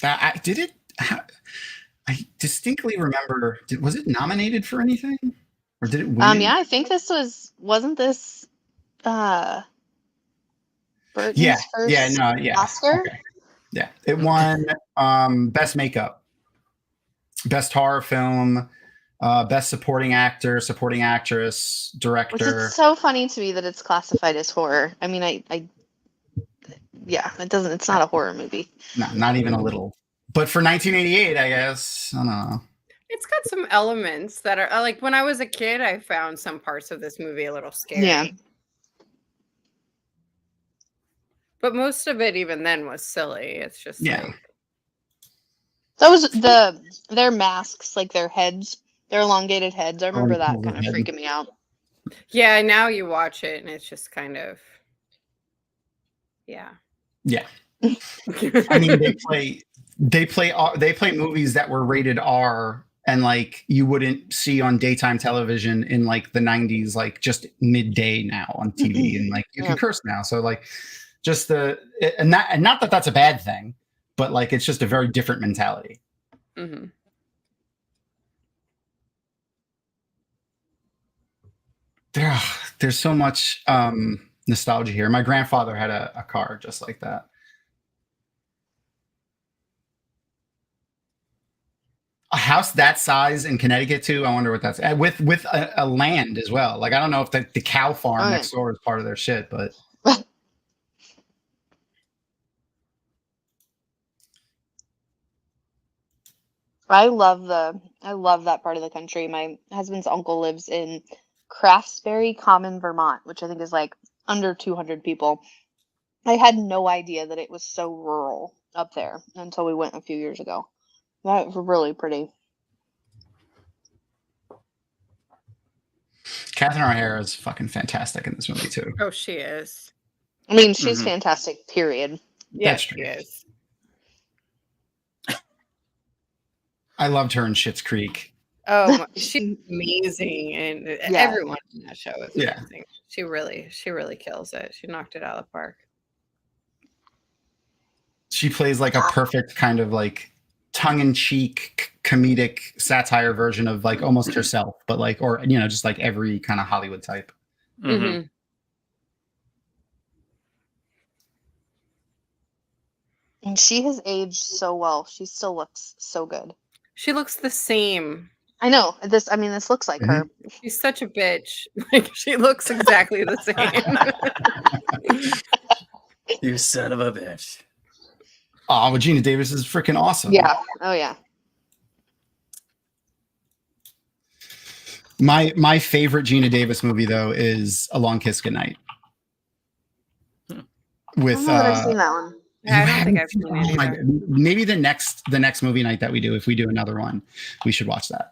I distinctly remember, was it nominated for anything? Or did it win? Yeah, I think this wasn't this Burton's first Oscar? Okay. Yeah. It won Best Makeup, Best Horror Film, Best Supporting Actor, Supporting Actress, Director. Which is so funny to me that it's classified as horror. I mean, it's not a horror movie. No, not even a little. But for 1988, I guess, I don't know. It's got some elements that are like, when I was a kid, I found some parts of this movie a little scary. Yeah. But most of it, even then, was silly. It's just like, their masks, like their heads, their elongated heads. I remember that kind of freaking me out. Yeah, now you watch it and it's just kind of, yeah. Yeah. I mean, they play movies that were rated R and like you wouldn't see on daytime television in like the 90s, like just midday now on TV, and like you can curse now. So like just and not that that's a bad thing, but like it's just a very different mentality. Mm-hmm. There's so much nostalgia here. My grandfather had a car just like that. A house that size in Connecticut too. I wonder what that's with a land as well. Like I don't know if the cow farm next door is part of their shit, but I love that part of the country. My husband's uncle lives in Craftsbury Common, Vermont, which I think is like under 200 people. I had no idea that it was so rural up there until we went a few years ago. That was really pretty. Catherine O'Hara is fucking fantastic in this movie too. Oh, she is. I mean, she's fantastic, period. Yes, she is. I loved her in Schitt's Creek. Oh, she's amazing, and everyone in that show is amazing. She really kills it. She knocked it out of the park. She plays like a perfect kind of like tongue-in-cheek comedic satire version of like almost herself, but like, or just like every kind of Hollywood type. Mm-hmm. And she has aged so well. She still looks so good. She looks the same. I know. This looks like her. She's such a bitch. Like she looks exactly the same. You son of a bitch. Oh, but Gina Davis is freaking awesome. Yeah. Oh yeah. My favorite Gina Davis movie though is A Long Kiss Goodnight. With I don't know that I've seen that one. I don't think I've seen it either. Maybe the next movie night that we do, if we do another one, we should watch that.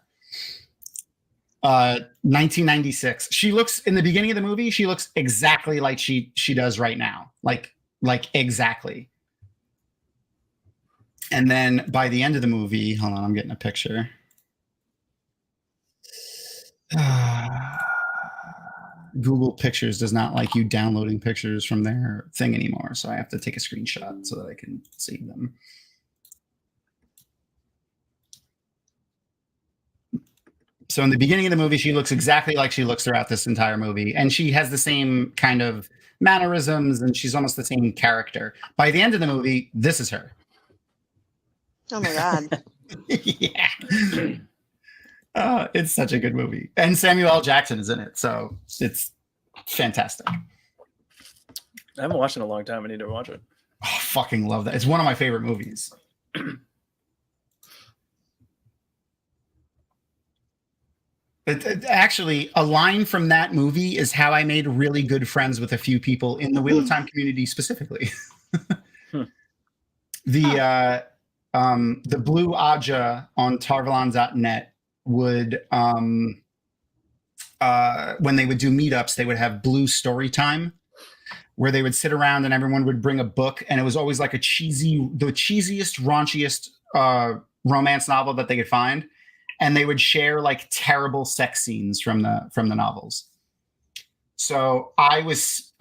1996. She looks in the beginning of the movie. She looks exactly like she does right now, like exactly. And then by the end of the movie, hold on, I'm getting a picture. Google Pictures does not like you downloading pictures from their thing anymore, so I have to take a screenshot so that I can save them. So in the beginning of the movie, she looks exactly like she looks throughout this entire movie. And she has the same kind of mannerisms, and she's almost the same character. By the end of the movie, this is her. Oh my God. Yeah. It's such a good movie. And Samuel L. Jackson is in it. So it's fantastic. I haven't watched it in a long time. I need to watch it. Oh, I fucking love that. It's one of my favorite movies. Actually, a line from that movie is how I made really good friends with a few people in the Wheel of Time community specifically. The Blue Aja on Tarvalon.net would, when they would do meetups, they would have Blue Story Time, where they would sit around and everyone would bring a book, and it was always like the cheesiest, raunchiest romance novel that they could find. And they would share like terrible sex scenes from the novels. So I was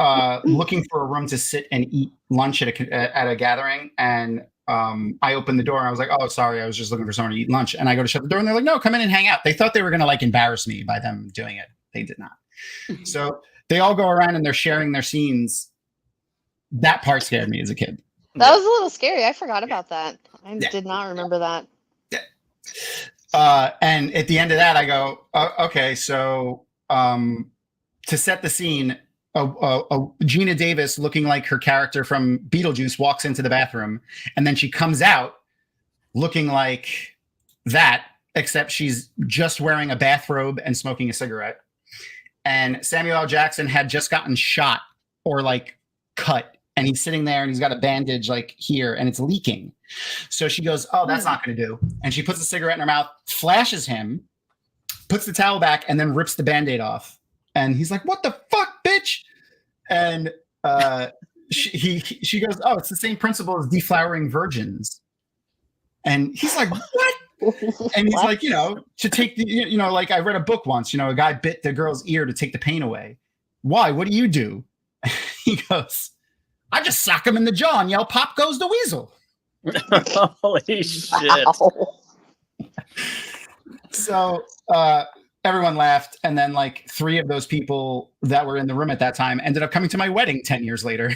looking for a room to sit and eat lunch at a gathering, and I opened the door and I was like, "Oh, sorry, I was just looking for someone to eat lunch." And I go to shut the door, and they're like, "No, come in and hang out." They thought they were gonna like embarrass me by them doing it. They did not. So they all go around and they're sharing their scenes. That part scared me as a kid. That was a little scary. I forgot about that. I did not remember that. And at the end of that, I go, okay, so to set the scene, Gina Davis, looking like her character from Beetlejuice, walks into the bathroom, and then she comes out looking like that, except she's just wearing a bathrobe and smoking a cigarette. And Samuel L. Jackson had just gotten shot or like cut, and he's sitting there and he's got a bandage like here and it's leaking. So she goes, "Oh, that's not going to do." And she puts the cigarette in her mouth, flashes him, puts the towel back, and then rips the Band-Aid off. And he's like, "What the fuck, bitch?" And she goes, "Oh, it's the same principle as deflowering virgins." And he's like, "What?" And he's like, to take the, like I read a book once, a guy bit the girl's ear to take the pain away. Why? What do you do? He goes, "I just sock him in the jaw and yell, 'Pop goes the weasel.'" Holy shit. Wow. So everyone laughed, and then like 3 of those people that were in the room at that time ended up coming to my wedding 10 years later.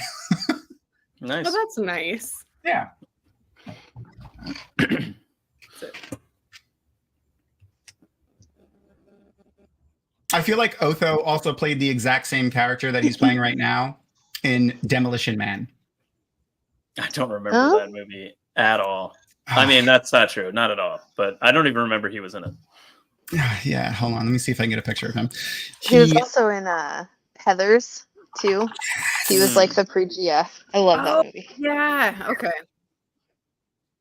Nice. Oh, that's nice. Yeah. I feel like Otho also played the exact same character that he's playing right now in Demolition Man. I don't remember that movie at all. I mean, that's not true. Not at all. But I don't even remember he was in it. Yeah, hold on. Let me see if I can get a picture of him. He was also in Heathers, too. He was like the preacher. Yeah, I love that movie. Yeah, okay.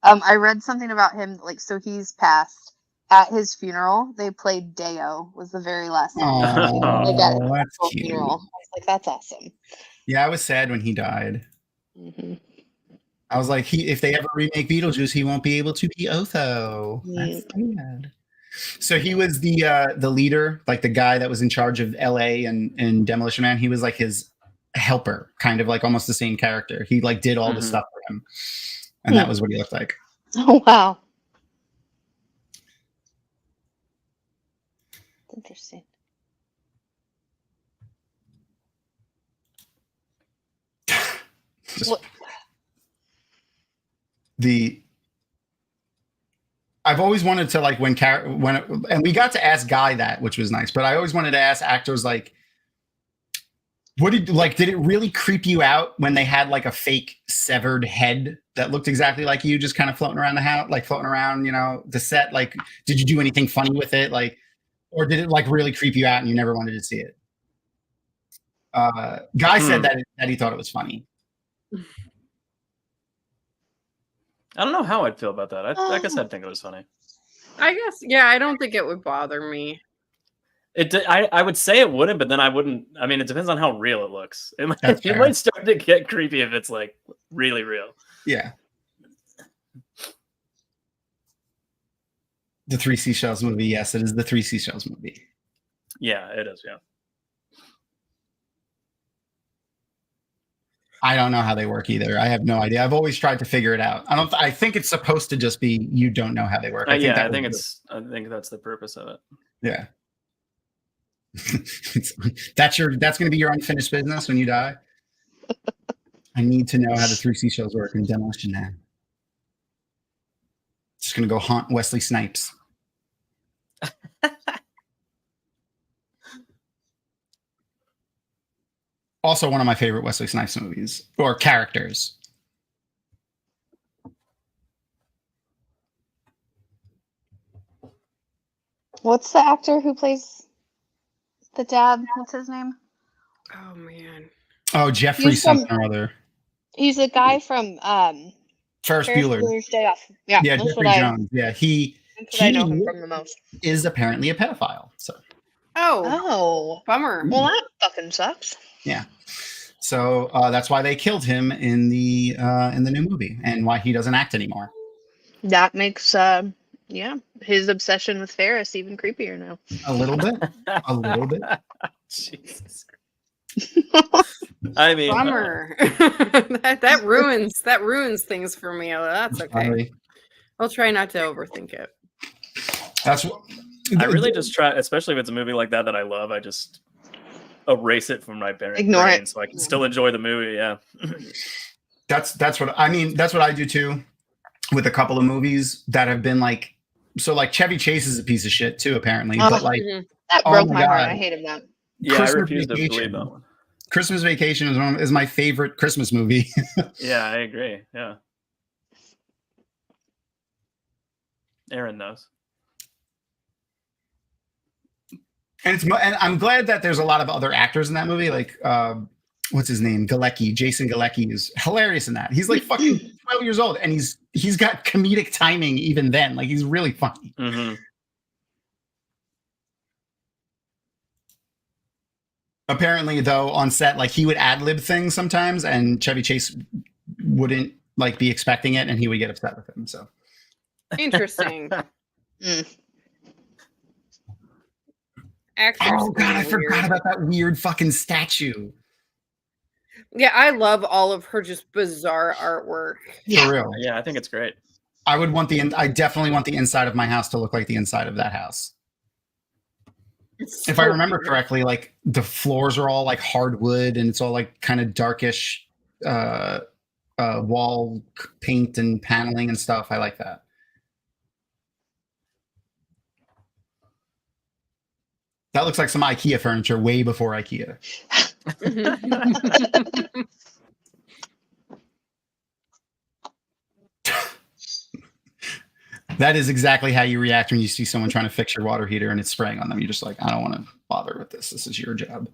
I read something about him, so he's passed. At his funeral, they played Deo, was the very last song. That's cute. Funeral. I was like, that's awesome. Yeah, I was sad when he died. Mm-hmm. I was like, if they ever remake Beetlejuice, he won't be able to be Otho. That's sad. So he was the leader, like the guy that was in charge of LA and Demolition Man. He was like his helper, kind of like almost the same character. He like did all the stuff for him. And that was what he looked like. Oh, wow. Interesting. I've always wanted to like and we got to ask Guy that, which was nice, but I always wanted to ask actors like, did it really creep you out when they had like a fake severed head that looked exactly like you, just kind of floating around the house, like floating around, the set? Like, did you do anything funny with it? Like, or did it like really creep you out and you never wanted to see it? Guy said that he thought it was funny. I don't know how I'd feel about that. I guess I'd think it was funny. I guess, yeah, I don't think it would bother me. I would say it wouldn't, but then I wouldn't. I mean, it depends on how real it looks. It might start to get creepy if it's like really real. Yeah. The Three Seashells movie. Yes, it is the Three Seashells movie. Yeah, it is. Yeah. I don't know how they work either. I have no idea. I've always tried to figure it out. I think it's supposed to just be you don't know how they work. I think that's the purpose of it. Yeah. That's going to be your unfinished business when you die. I need to know how the 3 seashells work in Demolition Man. Just going to go haunt Wesley Snipes. Also, one of my favorite Wesley Snipes movies or characters. What's the actor who plays the dad? What's his name? Oh man. Oh, Jeffrey something or other. He's a guy from Ferris Bueller's Day Off. Yeah, Jeffrey Jones. Yeah, he I know him from the most. Is apparently a pedophile. So. Oh, bummer. Well, that fucking sucks. Yeah. So that's why they killed him in the new movie, and why he doesn't act anymore. That makes his obsession with Ferris even creepier now. A little bit. Jesus. I mean, bummer. that ruins things for me. That's okay. Sorry. I'll try not to overthink it. That's what I really just try, especially if it's a movie like that I love. I just erase it from my brain, ignore it, so I can still enjoy the movie. Yeah, that's what I mean. That's what I do too, with a couple of movies that have been like. So like Chevy Chase is a piece of shit too, apparently. But like that broke my heart. I hated that. Yeah, I refuse to believe that one. Christmas Vacation is my favorite Christmas movie. Yeah, I agree. Yeah, Aaron knows. And I'm glad that there's a lot of other actors in that movie. Like, what's his name? Jason Galecki is hilarious in that. He's like fucking 12 years old, and he's got comedic timing even then. Like, he's really funny. Mm-hmm. Apparently, though, on set, like he would ad-lib things sometimes, and Chevy Chase wouldn't like be expecting it, and he would get upset with him. So interesting. Oh god, I forgot about that weird fucking statue. Yeah, I love all of her just bizarre artwork. For real. Yeah, I think it's great. I definitely want the inside of my house to look like the inside of that house. If I remember correctly, like the floors are all like hardwood, and it's all like kind of darkish wall paint and paneling and stuff. I like that. That looks like some IKEA furniture way before IKEA. That is exactly how you react when you see someone trying to fix your water heater and it's spraying on them. You're just like, I don't want to bother with this. This is your job.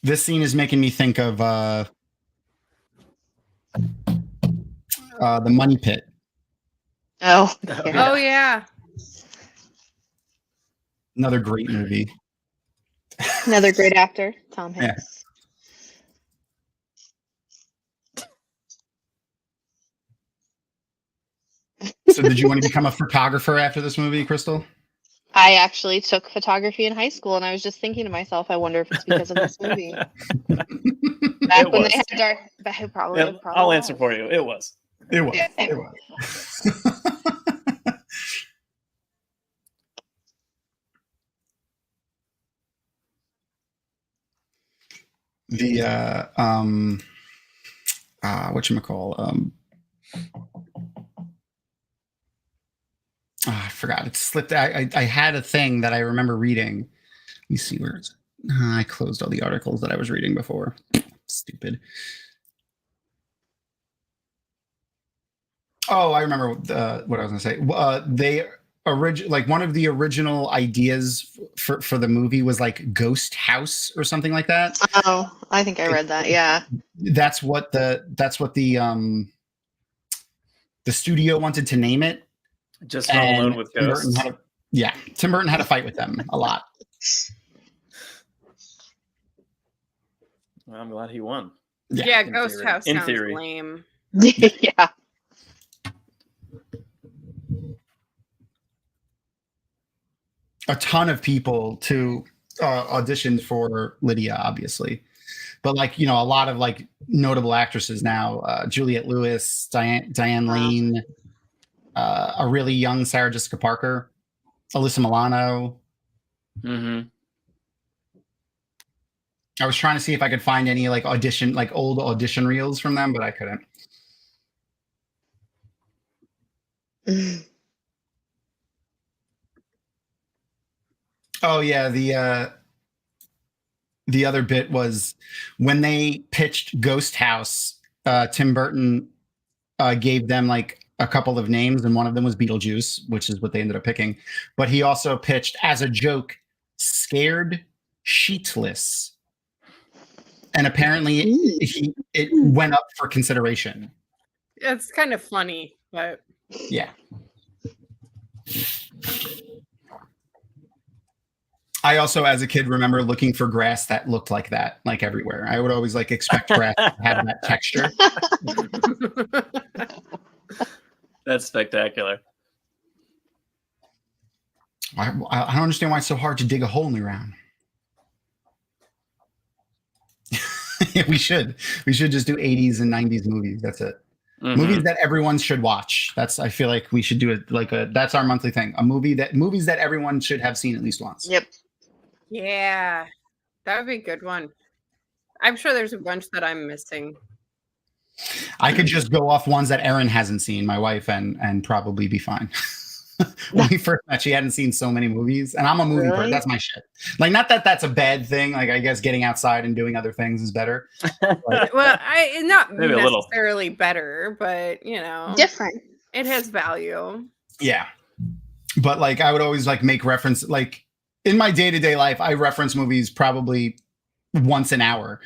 This scene is making me think of the Money Pit. Oh yeah. Another great movie. Another great actor, Tom Hanks. Yeah. So did you want to become a photographer after this movie, Crystal? I actually took photography in high school, and I was just thinking to myself, I wonder if it's because of this movie. Back when they had dark, probably. I'll answer for you. It was. It was. Yeah. It was. The whatchamacall, I forgot. It slipped. I had a thing that I remember reading. Let me see where it's. I closed all the articles that I was reading before. Stupid. Oh, I remember what I was going to say. One of the original ideas for the movie was like Ghost House or something like that. Oh, I think I read that. Yeah. That's what the studio wanted to name it. Just Home Alone with Ghosts. Tim Burton had a fight with them a lot. Well, I'm glad he won. Yeah, Ghost House sounds theory. lame. Yeah. A ton of people auditioned for Lydia, obviously, but like a lot of like notable actresses now: Juliette Lewis, Diane Lane, a really young Sarah Jessica Parker, Alyssa Milano. Mm-hmm. I was trying to see if I could find any like old audition reels from them, but I couldn't. Oh yeah, the other bit was when they pitched Ghost House. Tim Burton gave them like a couple of names, and one of them was Beetlejuice, which is what they ended up picking. But he also pitched as a joke, Scared Sheetless. And apparently it went up for consideration. It's kind of funny, but yeah. I also, as a kid, remember looking for grass that looked like that, like everywhere. I would always like expect grass to have that texture. That's spectacular. I don't understand why it's so hard to dig a hole in the ground. Yeah, we should just do 80s and 90s movies. That's it. Mm-hmm. Movies that everyone should watch. I feel like we should do it that's our monthly thing. Movies that everyone should have seen at least once. Yep. Yeah, that would be a good one. I'm sure there's a bunch that I'm missing. I could just go off ones that Erin hasn't seen, my wife, and probably be fine. When we first met, she hadn't seen so many movies, and I'm a movie person. That's my shit. Like, not that that's a bad thing. Like, I guess getting outside and doing other things is better. But, well, not maybe necessarily better, but different. It has value. Yeah, but like I would always like make reference, like in my day-to-day life, I reference movies probably once an hour.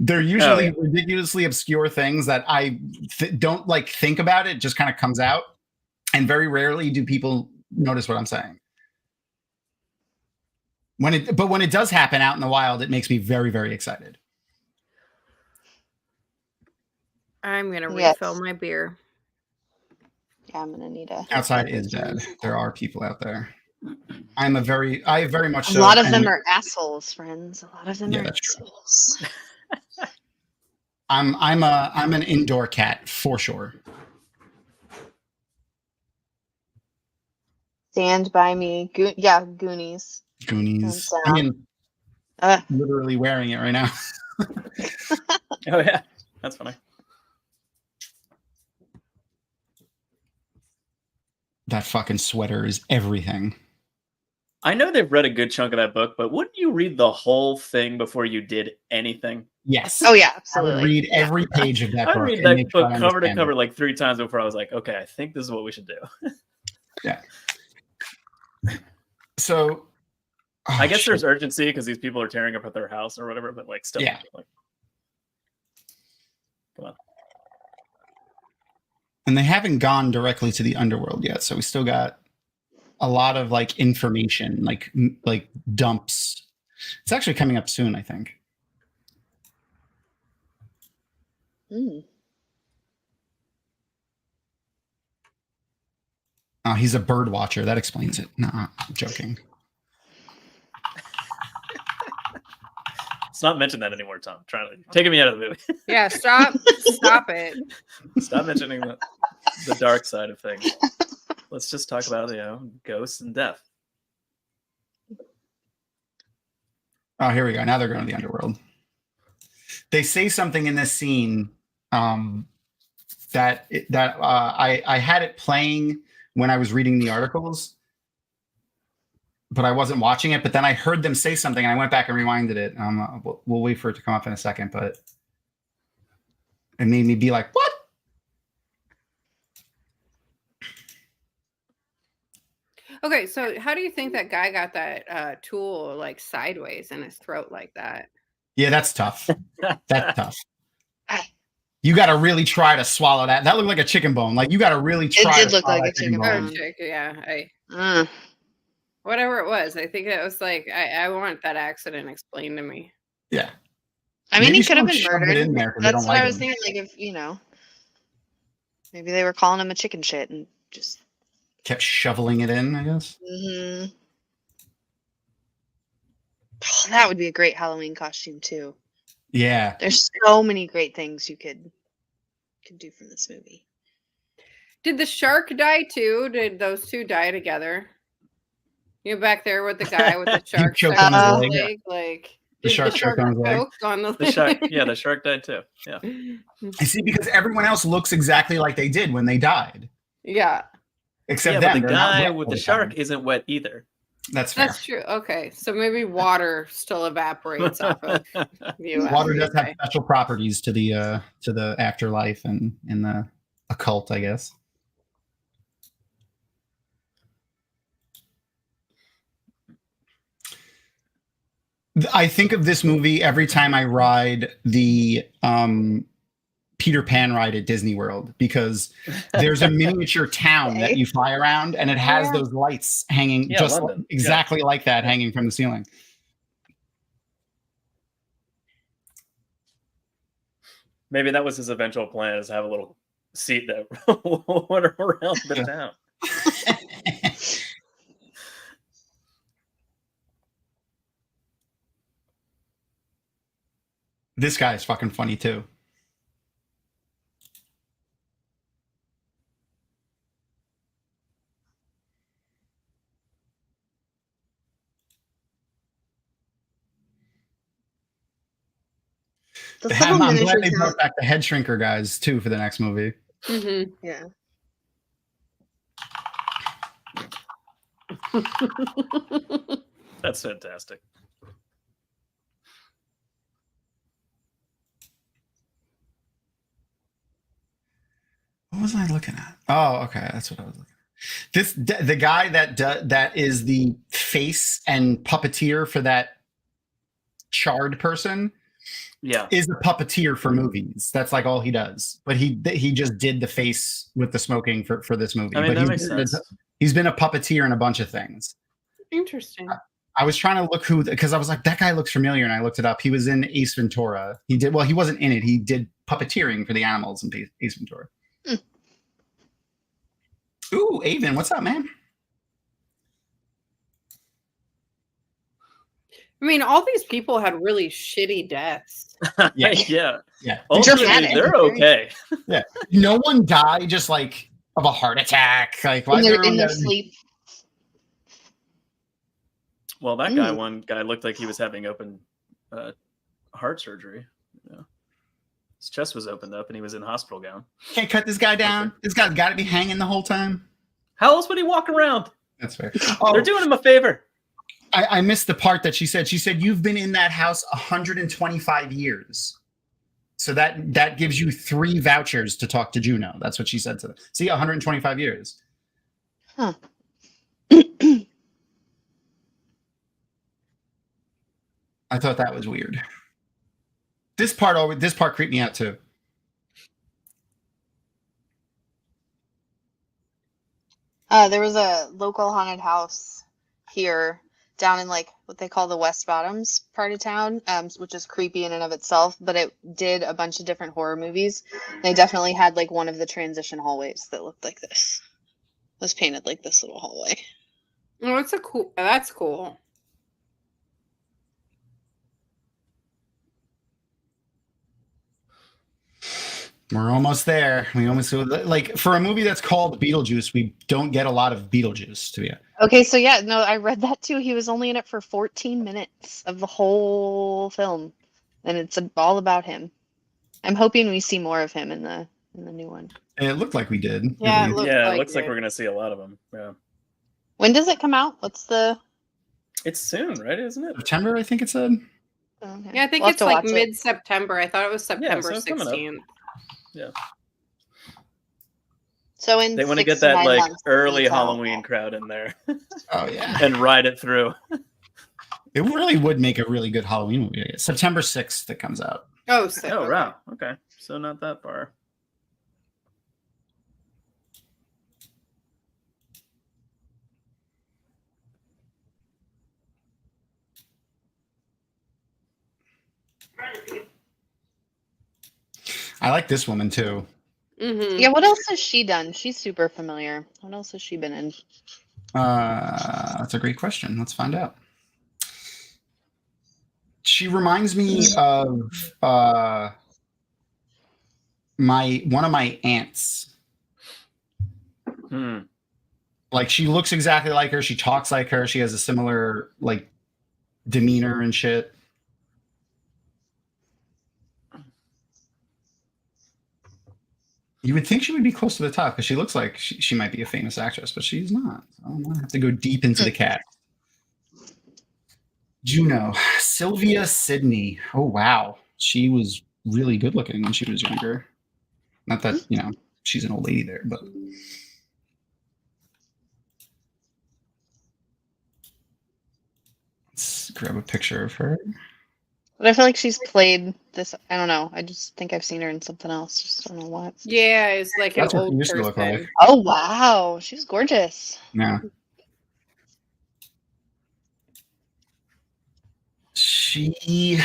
They're usually ridiculously obscure things that I don't like think about. It just kind of comes out. And very rarely do people notice what I'm saying. When it does happen out in the wild, it makes me very, very excited. I'm gonna refill my beer. Yeah, I'm gonna need a. Outside is bad. There are people out there. I very much so. A lot of them are assholes, friends. A lot of them are assholes. I'm an indoor cat for sure. Stand by Me. Goonies. Goonies. I mean, literally wearing it right now. Oh yeah, that's funny. That fucking sweater is everything. I know they've read a good chunk of that book, but wouldn't you read the whole thing before you did anything? Yes. Oh yeah, absolutely. I would read every page of that book. I read that book cover to cover like 3 times before I was like, okay, I think this is what we should do. Yeah. So I guess there's urgency because these people are tearing up at their house or whatever, but like still, like, come on. And they haven't gone directly to the underworld yet, so we still got a lot of like information, like dumps. It's actually coming up soon, I think. Oh, he's a bird watcher. That explains it. No, I'm joking. Let's not mention that anymore, Tom. Taking me out of the movie. Yeah, stop it. Stop mentioning the dark side of things. Let's just talk about ghosts and death. Oh, here we go. Now they're going to the underworld. They say something in this scene that I had it playing when I was reading the articles, but I wasn't watching it. But then I heard them say something, and I went back and rewinded it. We'll wait for it to come up in a second, but it made me be like, "What?" Okay, so how do you think that guy got that tool like sideways in his throat like that? Yeah, that's tough. That's tough. You got to really try to swallow that. That looked like a chicken bone. Like you got to really try. It did look like a chicken bone. Yeah, whatever it was. I think it was like I want that accident explained to me. Yeah. I mean, he could have been murdered. That's what I was thinking. Like if maybe they were calling him a chicken shit and just kept shoveling it in, I guess. Mm-hmm. Oh, that would be a great Halloween costume too. Yeah. There's so many great things you could do from this movie. Did the shark die too? Did those two die together? You back there with the guy with the shark choked stuck on in his his leg. leg? Like The did shark choked on his leg. choke on the The shark, yeah, the shark died too. Yeah. I see, because everyone else looks exactly like they did when they died. Yeah. Except Yeah, them. but the They're not guy wet with all the the shark time. isn't wet either. That's fair. That's true. Okay. So maybe water still evaporates off of you. Water does have special properties to the afterlife and in the occult, I guess. I think of this movie every time I ride the Peter Pan ride at Disney World, because there's a miniature town that you fly around and it has those lights hanging just exactly like that, hanging from the ceiling. Maybe that was his eventual plan, is to have a little seat that went around the town. This guy is fucking funny too. I'm glad they brought back the head shrinker guys too for the next movie. Mm-hmm. Yeah. That's fantastic. What was I looking at? Oh, okay, that's what I was looking at. The guy that is the face and puppeteer for that charred person. Yeah, is a puppeteer for movies. That's like all he does. But he just did the face with the smoking for this movie. I mean, but that makes sense. He's been a puppeteer in a bunch of things. Interesting. I was trying to look who, because I was like, that guy looks familiar, and I looked it up. He was in Ace Ventura. He wasn't in it. He did puppeteering for the animals in Ace Ventura. Ooh, Avon, what's up, man? I mean, all these people had really shitty deaths. Yeah. Ultimately, they're okay. Yeah. No one died just like of a heart attack. Like in their sleep. Well, that one guy looked like he was having open heart surgery. Yeah. His chest was opened up and he was in hospital gown. Can't cut this guy down. This guy's got to be hanging the whole time. How else would he walk around? That's fair. They're doing him a favor. I missed the part that she said. She said, you've been in that house 125 years. So that gives you 3 vouchers to talk to Juno. That's what she said to them. See, 125 years. Huh. I thought that was weird. This part creeped me out too. There was a local haunted house here down in like what they call the West Bottoms part of town, which is creepy in and of itself, but it did a bunch of different horror movies. They definitely had like one of the transition hallways that looked like this. It was painted like this little hallway. Oh, that's cool. We're almost there. We almost, like, for a movie that's called Beetlejuice, we don't get a lot of Beetlejuice to be. Okay, so yeah, no, I read that too. He was only in it for 14 minutes of the whole film, and it's all about him. I'm hoping we see more of him in the new one. And it looked like we did. Yeah, it looks like we're gonna see a lot of them. Yeah. When does it come out? It's soon, right? Isn't it? September, I think it said. Okay. Yeah, I think it's like mid-September. I thought it was September 16th. Yeah. So they want to get that like early Halloween crowd in there. Oh yeah. And ride it through. It really would make a really good Halloween movie. I guess. September 6th it comes out. Oh, so, okay. Wow. Okay. So not that far. I like this woman too. Mm-hmm. Yeah, what else has she done? She's super familiar. What else has she been in? That's a great question. Let's find out. She reminds me of one of my aunts. Like she looks exactly like her. She talks like her. She has a similar like demeanor and shit. You would think she would be close to the top because she looks like she might be a famous actress, but she's not. So I'm gonna have to go deep into the cat. Juno, Sylvia Sidney. Oh wow, she was really good looking when she was younger. Not that she's an old lady there, but. Let's grab a picture of her. But I feel like she's played this. I don't know. I just think I've seen her in something else. Just don't know what. Yeah, it's like That's an what she old used to person. look like. Oh wow, she's gorgeous. Yeah. She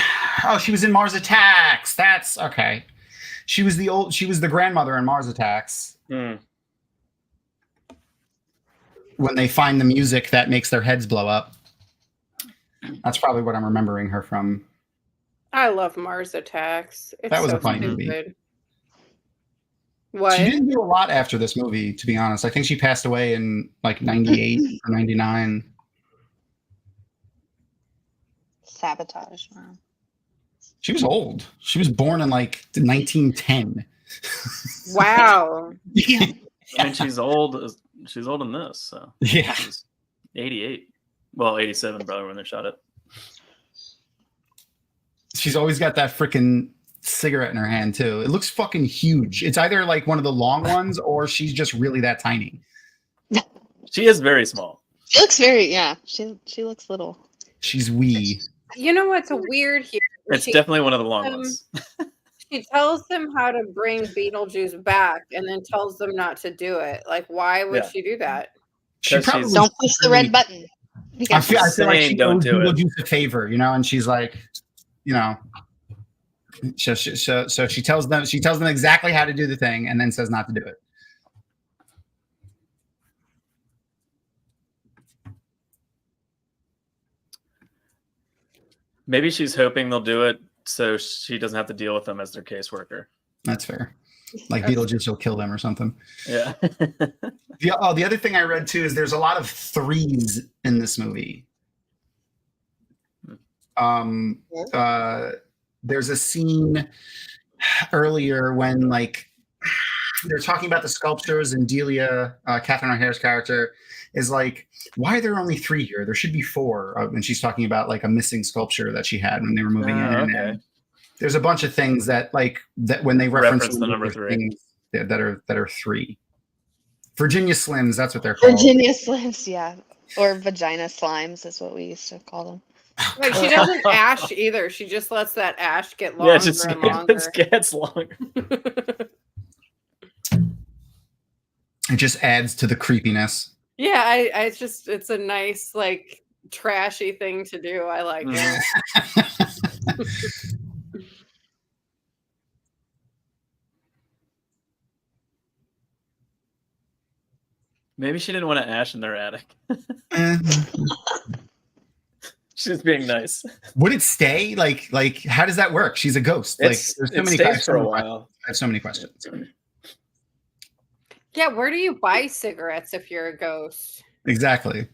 was in Mars Attacks. That's okay. She was the grandmother in Mars Attacks. When they find the music that makes their heads blow up. That's probably what I'm remembering her from. I love Mars Attacks. It's that was so a funny stupid. movie. What? She didn't do a lot after this movie, to be honest. I think she passed away in like 98 or 99. Sabotage. Wow. She was old. She was born in like 1910. Wow. Yeah. I mean, she's old. She's old in this. So Yeah. She's 88. Well, 87 probably when they shot it. She's always got that freaking cigarette in her hand too. It looks fucking huge. It's either like one of the long ones or she's just really that tiny. She is very small. She looks she looks little. She's wee. You know what's weird here? It's definitely one of the long ones. She tells them how to bring Beetlejuice back and then tells them not to do it. Like, why would she do that? She probably Don't push the red button. I feel like she don't owes do it. Beetlejuice a favor, and she's like, so she tells them exactly how to do the thing and then says not to do it. Maybe she's hoping they'll do it so she doesn't have to deal with them as their caseworker. That's fair. Like Beetlejuice will kill them or something. Yeah. The other thing I read too is there's a lot of threes in this movie. There's a scene earlier when like they're talking about the sculptures and Delia, Catherine O'Hare's character, is like, why are there only 3 here? There should be 4. And she's talking about like a missing sculpture that she had when they were moving in. Okay. And there's a bunch of things that when they reference the number 3 that are 3. Virginia Slims, that's what they're called. Virginia Slims, yeah. Or vagina slimes is what we used to call them. Like, she doesn't ash either. She just lets that ash get longer and longer. It gets longer. It just adds to the creepiness. Yeah, it's a nice, like, trashy thing to do. I like it. Maybe she didn't want to ash in their attic. She's being nice. Would it stay? Like, how does that work? She's a ghost. There's so many questions for a while. I have so many questions. Yeah, where do you buy cigarettes if you're a ghost? Exactly.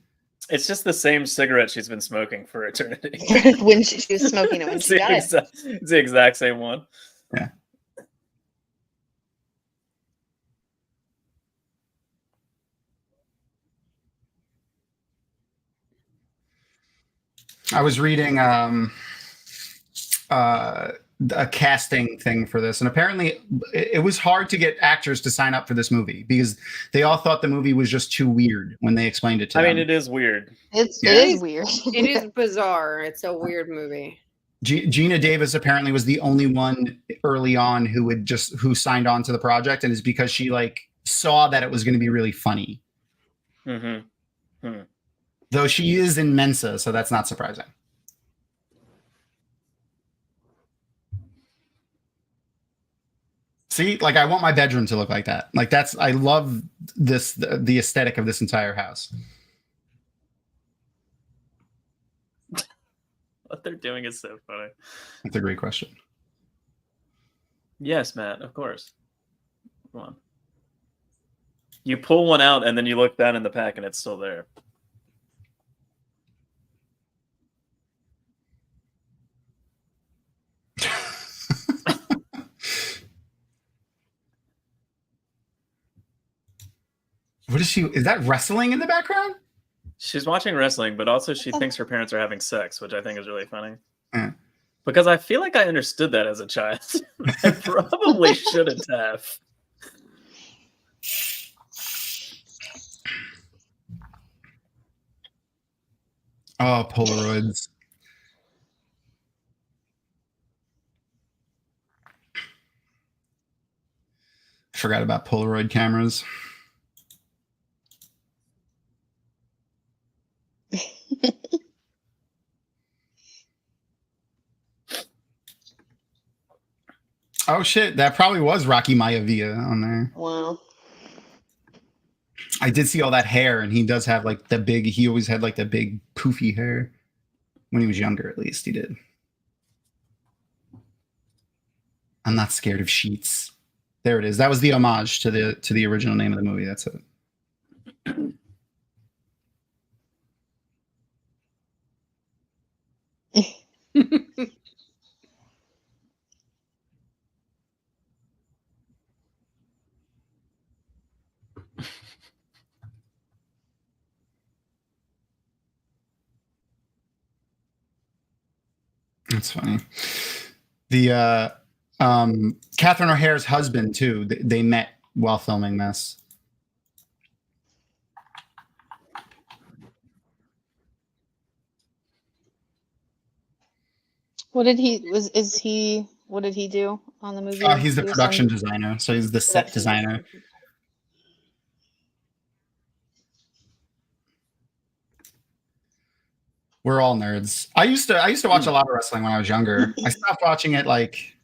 It's just the same cigarette she's been smoking for eternity. When she was smoking it when she died. It's the exact same one. Yeah. I was reading a casting thing for this, and apparently it was hard to get actors to sign up for this movie because they all thought the movie was just too weird when they explained it to them. I mean, it is weird. It is weird. It is bizarre. It's a weird movie. Gina Davis apparently was the only one early on who signed on to the project, and it's because she like saw that it was going to be really funny. Though she is in Mensa, so that's not surprising. See, like I want my bedroom to look like that. Like I love the aesthetic of this entire house. What they're doing is so funny. That's a great question. Yes, Matt, of course. Come on. You pull one out and then you look down in the pack and it's still there. What is she? Is that wrestling in the background? She's watching wrestling, but also she thinks her parents are having sex, which I think is really funny. Yeah. Because I feel like I understood that as a child. I probably shouldn't have. Oh, Polaroids. Forgot about Polaroid cameras. Oh shit, that probably was Rocky Maivia on there. Wow. I did see all that hair, and he does have like the big, he always had like the big poofy hair. When he was younger, at least, he did. I'm not scared of sheets. There it is. That was the homage to the original name of the movie. That's it. That's funny. The Catherine O'Hare's husband too. They met while filming this. What did he what did he do on the movie? He's the production designer, so he's the set designer. We're all nerds. I used to watch a lot of wrestling when I was younger. I stopped watching it like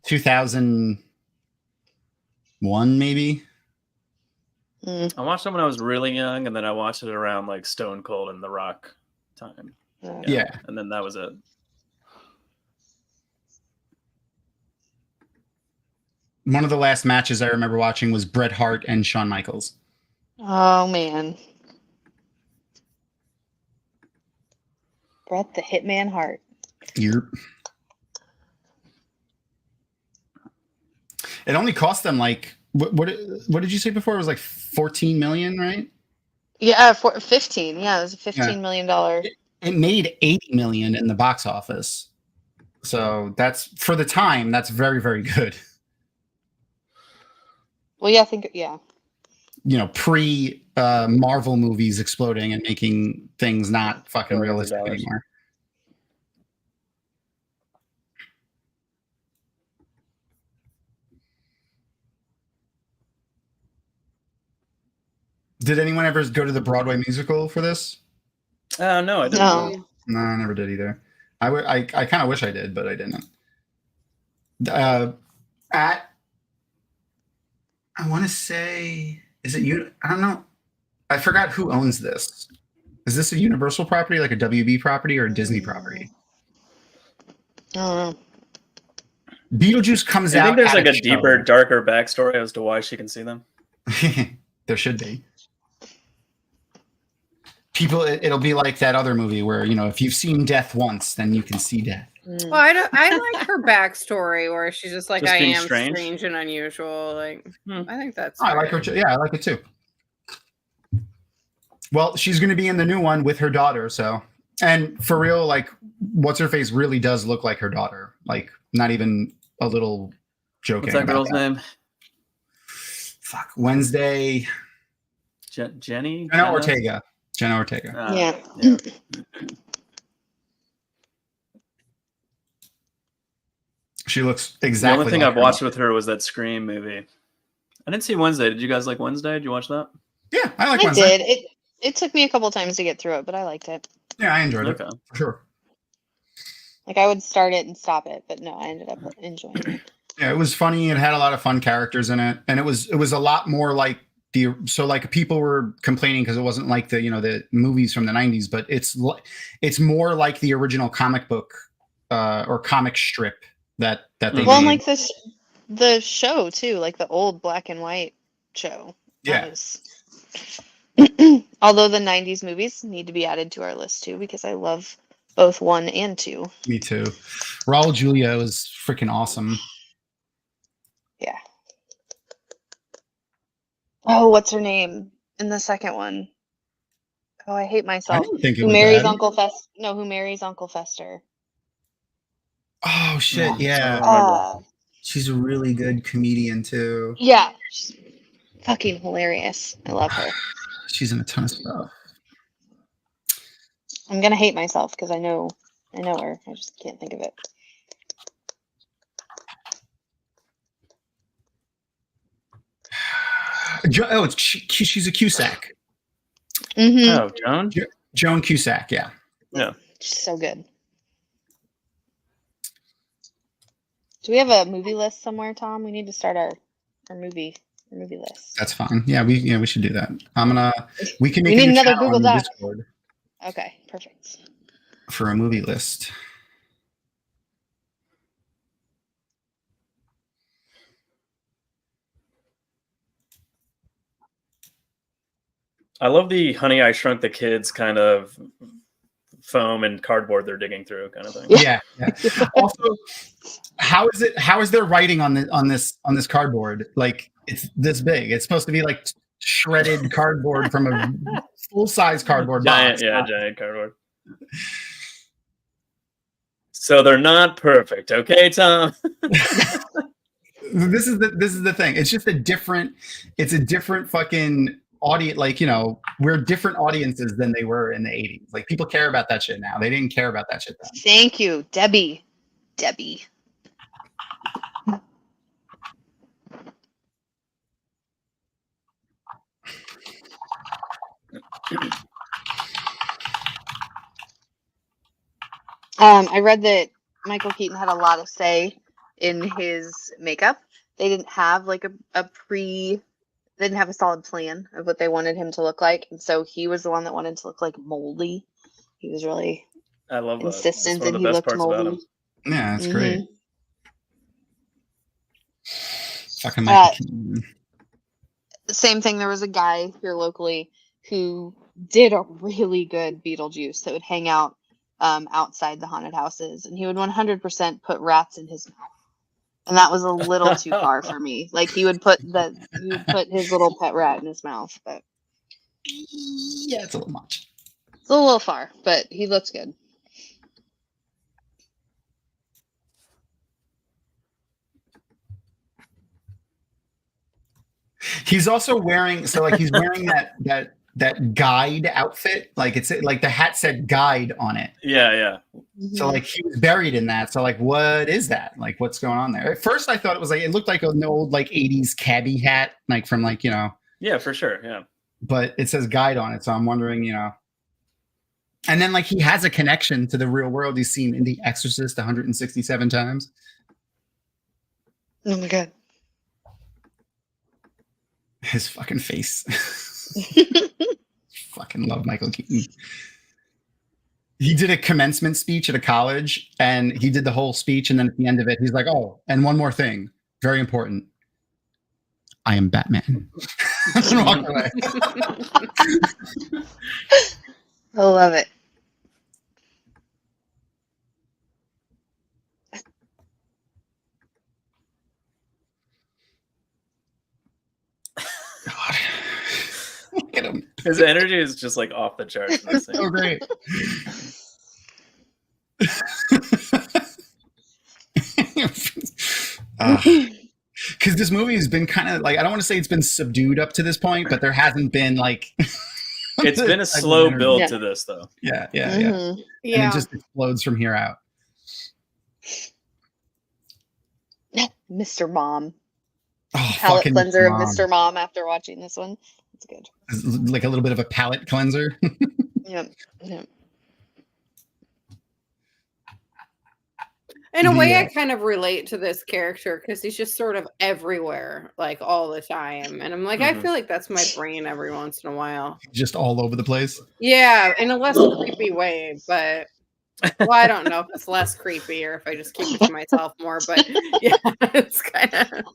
2001 maybe. I watched it when I was really young, and then I watched it around like Stone Cold and The Rock time. Yeah. And then that was it. One of the last matches I remember watching was Bret Hart and Shawn Michaels. Oh man. Bret the Hitman Hart. Yep. It only cost them like what did you say before? It was like 14 million, right? Yeah, 15. Yeah, it was a $15 million. It made 80 million in the box office. So that's, for the time, that's very, very good. Well, yeah, I think, yeah. You know, pre Marvel movies exploding and making things not fucking realistic anymore. Did anyone ever go to the Broadway musical for this? No, I didn't. No, I never did either. I kind of wish I did, but I didn't. I want to say, is it you? I don't know. I forgot who owns this. Is this a Universal property, like a WB property, or a Disney property? I don't know. Beetlejuice comes out. I think there's like a deeper, darker backstory as to why she can see them. There should be. People, it'll be like that other movie where, you know, if you've seen death once, then you can see death. Well, I like her backstory where she's just like, Just I being am strange? strange and unusual. Like, I think that's. I like her. Yeah, I like it too. Well, she's going to be in the new one with her daughter. So, and for real, like, what's her face really does look like her daughter. Like, not even a little joking. What's that about girl's that. name? Fuck, Wednesday. Jenny? Jenna Ortega. Jenna Ortega. Yeah. She looks The exactly. only thing like I've her. watched with her was that Scream movie. I didn't see Wednesday. Did you guys like Wednesday? Did you watch that? Yeah, I like I Wednesday. did. It took me a couple times to get through it, but I liked it. Yeah, I enjoyed it. Okay. For sure. Like, I would start it and stop it, but no, I ended up enjoying it. Yeah, it was funny. It had a lot of fun characters in it, and it was a lot more like so like people were complaining because it wasn't like the the movies from the 90s, but it's more like the original comic book or comic strip that they Well, and made. like the show too, like the old black and white show. Yeah. Although the 90s movies need to be added to our list too, because I love both 1 and 2. Me too. Raul Julia was freaking awesome. Yeah. Oh, what's her name in the second one? Oh, I hate myself. I didn't think it Who was marries bad. Uncle Fester? No, who marries Uncle Fester? Oh shit! Yeah, she's a really good comedian too. Yeah, she's fucking hilarious. I love her. She's in a ton of stuff. I'm gonna hate myself because I know her. I just can't think of it. Oh, she's a Cusack. Mm-hmm. Oh, Joan? Joan Cusack, yeah. Yeah. She's so good. Do we have a movie list somewhere, Tom? We need to start our movie list. That's fine. Yeah, we should do that. We can make need another channel Google on Doc. Discord Okay, perfect. for a movie list. I love the Honey, I Shrunk the Kids kind of foam and cardboard they're digging through kind of thing. Yeah. Also, how is there writing on this cardboard? Like it's this big. It's supposed to be like shredded cardboard from a full-size cardboard box. Giant cardboard. So they're not perfect, okay, Tom? This is the thing. It's just a different fucking audience. Like, we're different audiences than they were in the 80s. Like, people care about that shit now. They didn't care about that shit then. Thank you, Debbie. I read that Michael Keaton had a lot of say in his makeup. They didn't have like they didn't have a solid plan of what they wanted him to look like, and so he was the one that wanted to look like moldy. He was really insistent that he looked moldy. Yeah, that's great. Fucking Michael Keaton. Same thing. There was a guy here locally who did a really good Beetlejuice that would hang out outside the haunted houses, and he would 100% put rats in his mouth, and that was a little too far for me. Like he would put his little pet rat in his mouth, but yeah, it's a little much. It's a little far, but he looks good. He's also wearing that guide outfit. Like it's like the hat said guide on it. Yeah. So like he was buried in that. So like, what is that? Like, what's going on there? At first I thought it looked like an old like 80s cabbie hat, like from like, Yeah, for sure. Yeah. But it says guide on it. So I'm wondering, and then like he has a connection to the real world. He's seen in The Exorcist 167 times. Oh my God. His fucking face. Fucking love Michael Keaton. He did a commencement speech at a college, and he did the whole speech, and then at the end of it, he's like, "Oh, and one more thing, very important. I am Batman." And walked away. I love it. God. Look at him. His energy is just like off the charts. That's so great. Because this movie has been kind of like, I don't want to say it's been subdued up to this point, but there hasn't been like it's been a slow build to this though. Yeah. Yeah. And it just explodes from here out. Mr. Mom. Oh, Palette fucking cleanser of Mom. Mr. Mom after watching this one. It's good. Like a little bit of a palette cleanser. Yep. In a way, I kind of relate to this character because he's just sort of everywhere, like all the time. And I'm like, I feel like that's my brain every once in a while. Just all over the place. Yeah, in a less creepy way, but well, I don't know if it's less creepy or if I just keep it to myself more, but yeah, it's kind of.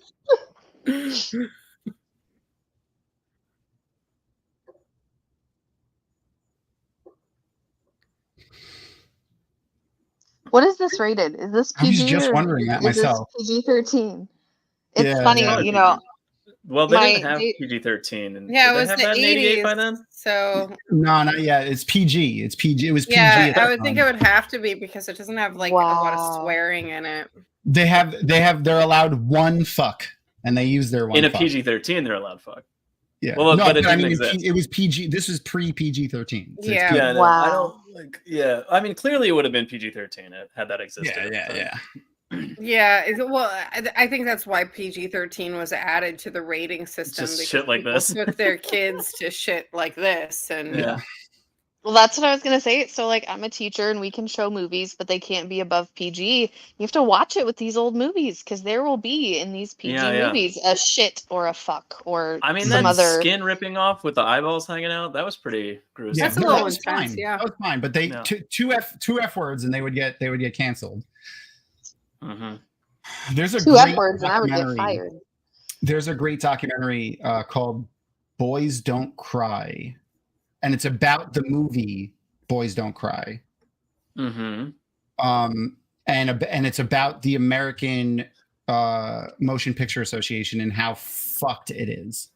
What is this rated? Is this PG? I was just wondering that myself. PG-13. It's funny, you know. Well, they didn't have PG-13, and yeah, it was have the that in 88 by 80s. then. So no, not yet. It's PG. It's PG. It was PG. Yeah, I would think it would have to be because it doesn't have like a lot of Wow. swearing in it. They're allowed one fuck, and they use their one. In a fuck. PG-13, they're allowed fuck. Yeah, well, no, but it I didn't mean, exist. it was PG. This was pre PG-13. So Yeah. Yeah, no, Wow. I don't like. Yeah, I mean, clearly it would have been PG-13 had that existed. Yeah. Yeah, well, I think that's why PG-13 was added to the rating system. Just because shit like people this. took their kids to shit like this, and Yeah. Well, that's what I was gonna say. So, like, I'm a teacher, and we can show movies, but they can't be above PG. You have to watch it with these old movies because there will be in these PG movies a shit or a fuck or I mean, some that other skin ripping off with the eyeballs hanging out, that was pretty gruesome. That's a no, little that was intense, fine. yeah. That was fine. But they two F words, and they would get canceled. Mm-hmm. There's a two great F words, and I would get documentary. fired. There's a great documentary called "Boys Don't Cry," and it's about the movie Boys Don't Cry. Mm-hmm. And it's about the American Motion Picture Association and how fucked it is.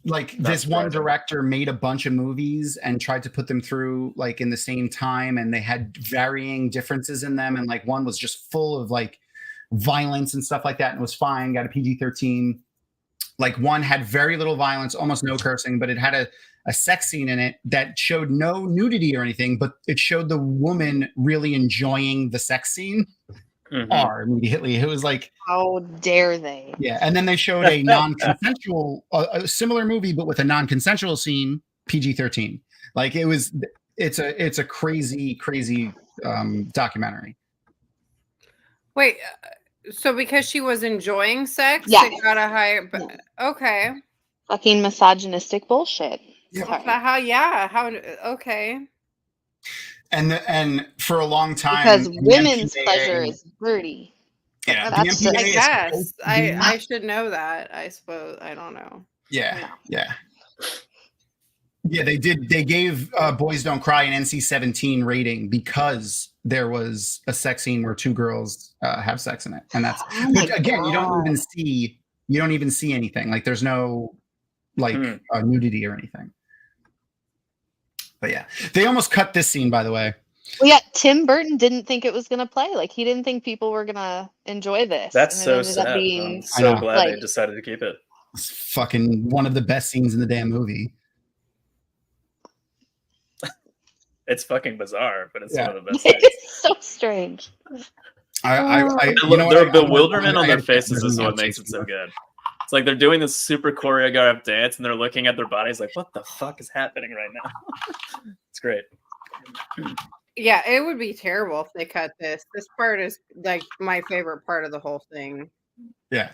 Like this one director made a bunch of movies and tried to put them through like in the same time, and they had varying differences in them. And like one was just full of like violence and stuff like that, and it was fine, got a PG-13. Like one had very little violence, almost no cursing, but it had a sex scene in it that showed no nudity or anything, but it showed the woman really enjoying the sex scene. Immediately. It was like, how dare they? Yeah, and then they showed a non-consensual, a similar movie, but with a non-consensual scene, PG-13. Like it's a crazy documentary. Wait, so because she was enjoying sex, Yeah. it got a higher. Okay. Fucking misogynistic bullshit. How? Okay. And for a long time, Because the women's MPAA pleasure is dirty. Yeah, That's the just, MPAA I is guess supposed to be- I should know that. I suppose I don't know. Yeah. They did. They gave Boys Don't Cry an NC-17 rating because there was a sex scene where two girls have sex in it, and that's. But again, you don't even see anything. Like there's no like nudity or anything. But yeah, they almost cut this scene, by the way. well, yeah, Tim Burton didn't think it was gonna play. Like he didn't think people were gonna enjoy this. That's and it so ended up sad. being I'm so glad like, they decided to keep it. It's fucking one of the best scenes in the damn movie. It's fucking bizarre, but it's one of the best. it's so strange. Their bewilderment on their faces is what makes it so good. It's like they're doing this super choreographed dance and they're looking at their bodies like, what the fuck is happening right now? It's great. Yeah, it would be terrible if they cut this. This part is like my favorite part of the whole thing. Yeah.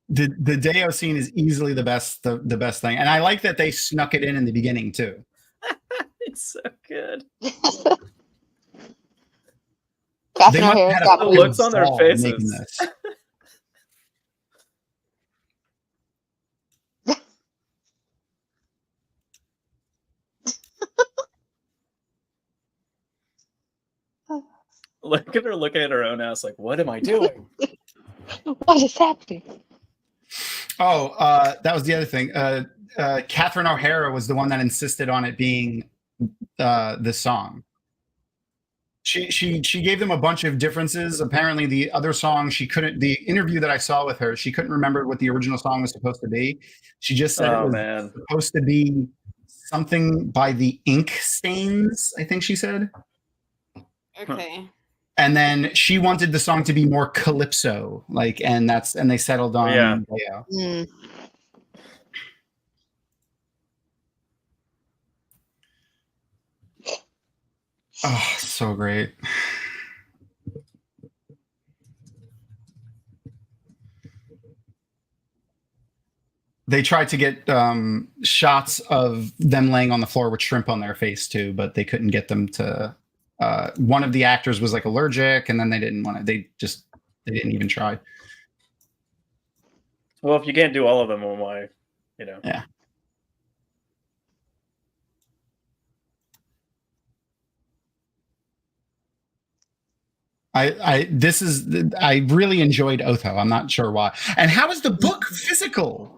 The Deo scene is easily the best thing. And I like that they snuck it in the beginning too. It's so good. Catherine O'Hara got the looks on their faces. Look at her looking at her own ass like, what am I doing? What is happening? Oh, that was the other thing. Catherine O'Hara was the one that insisted on it being the song. She gave them a bunch of differences. Apparently, the other song she couldn't. The interview that I saw with her, she couldn't remember what the original song was supposed to be. She just said it was supposed to be something by the Ink Stains. I think she said. Okay. And then she wanted the song to be more calypso, like, and they settled on Deo. Oh, so great. They tried to get shots of them laying on the floor with shrimp on their face too, but they couldn't get them to. One of the actors was like allergic, and then they didn't want to. They didn't even try. Well, if you can't do all of them, then why? Yeah. I really enjoyed Otho. I'm not sure why. And how is the book physical?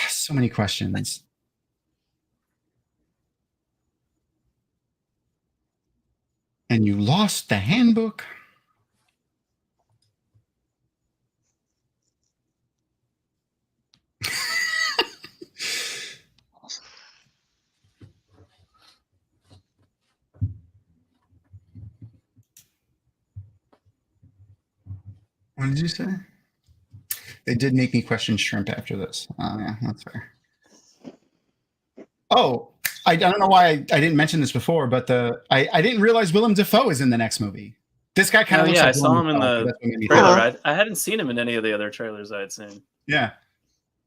So many questions. And you lost the handbook? What did you say? They did make me question shrimp after this. Oh, yeah, that's fair. Oh, I don't know why I didn't mention this before, but I didn't realize Willem Dafoe is in the next movie. This guy kind of looks like I saw him in Dafoe, the trailer. I hadn't seen him in any of the other trailers I had seen. Yeah.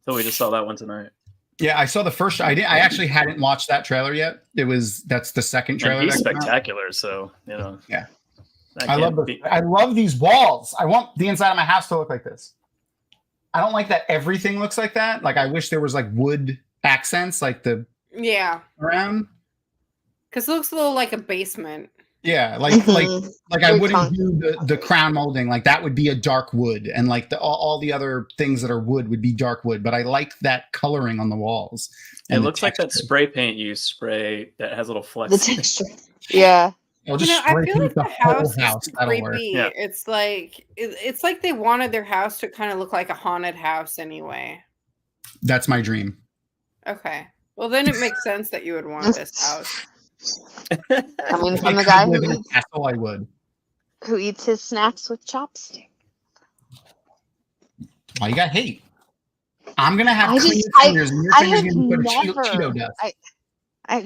So we just saw that one tonight. Yeah, I saw the first. I actually hadn't watched that trailer yet. That's the second trailer. And he's spectacular. So Yeah. I love these walls. I want the inside of my house to look like this. I don't like that everything looks like that. Like, I wish there was like wood accents, like the around. Because it looks a little like a basement. Yeah, like I wouldn't do the crown molding. Like, that would be a dark wood, and like all the other things that are wood would be dark wood. But I like that coloring on the walls. It looks like that spray paint you spray that has little flecks. The texture. Yeah. I feel like the house is creepy. Yeah. It's like they wanted their house to kind of look like a haunted house anyway. That's my dream. Okay. Well, then it makes sense that you would want this house. I mean, from the guy who eats his snacks with chopsticks. Why you got hate? I'm gonna have clean fingers, and your fingers gonna put Cheeto dust.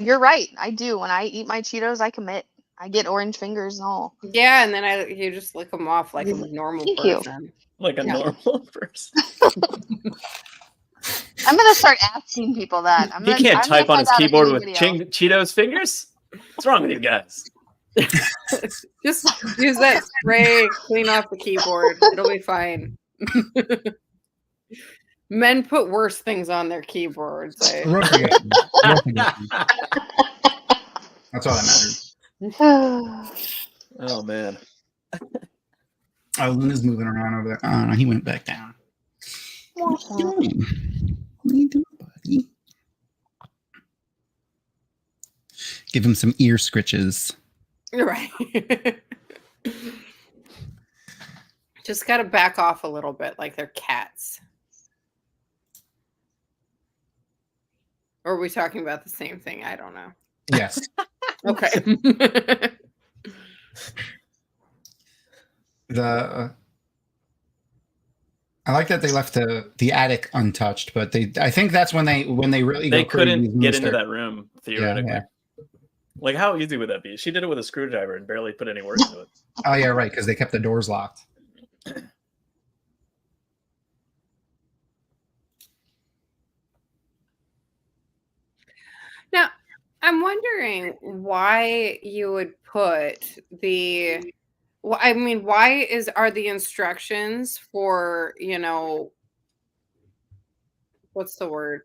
You're right. I do. When I eat my Cheetos, I commit. I get orange fingers and all. Yeah, and then you just lick them off like a normal person. Like a normal person. I'm gonna start asking people that. He can't type on his keyboard with Cheetos fingers. What's wrong with you guys? Just use that spray, clean off the keyboard. It'll be fine. Men put worse things on their keyboards. That's all that matters. Oh man. Oh, Luna's moving around over there. Oh no, he went back down. What are you doing? What are you doing, buddy? Give him some ear scritches. Right. Just gotta back off a little bit like they're cats. Or are we talking about the same thing? I don't know. Yes. Okay. I like that they left the attic untouched, but I think that's when they really couldn't get into that room theoretically. Yeah. Like, how easy would that be? She did it with a screwdriver and barely put any work to it. Oh yeah, right, because they kept the doors locked. Now, I'm wondering why you would put why are the instructions for, what's the word?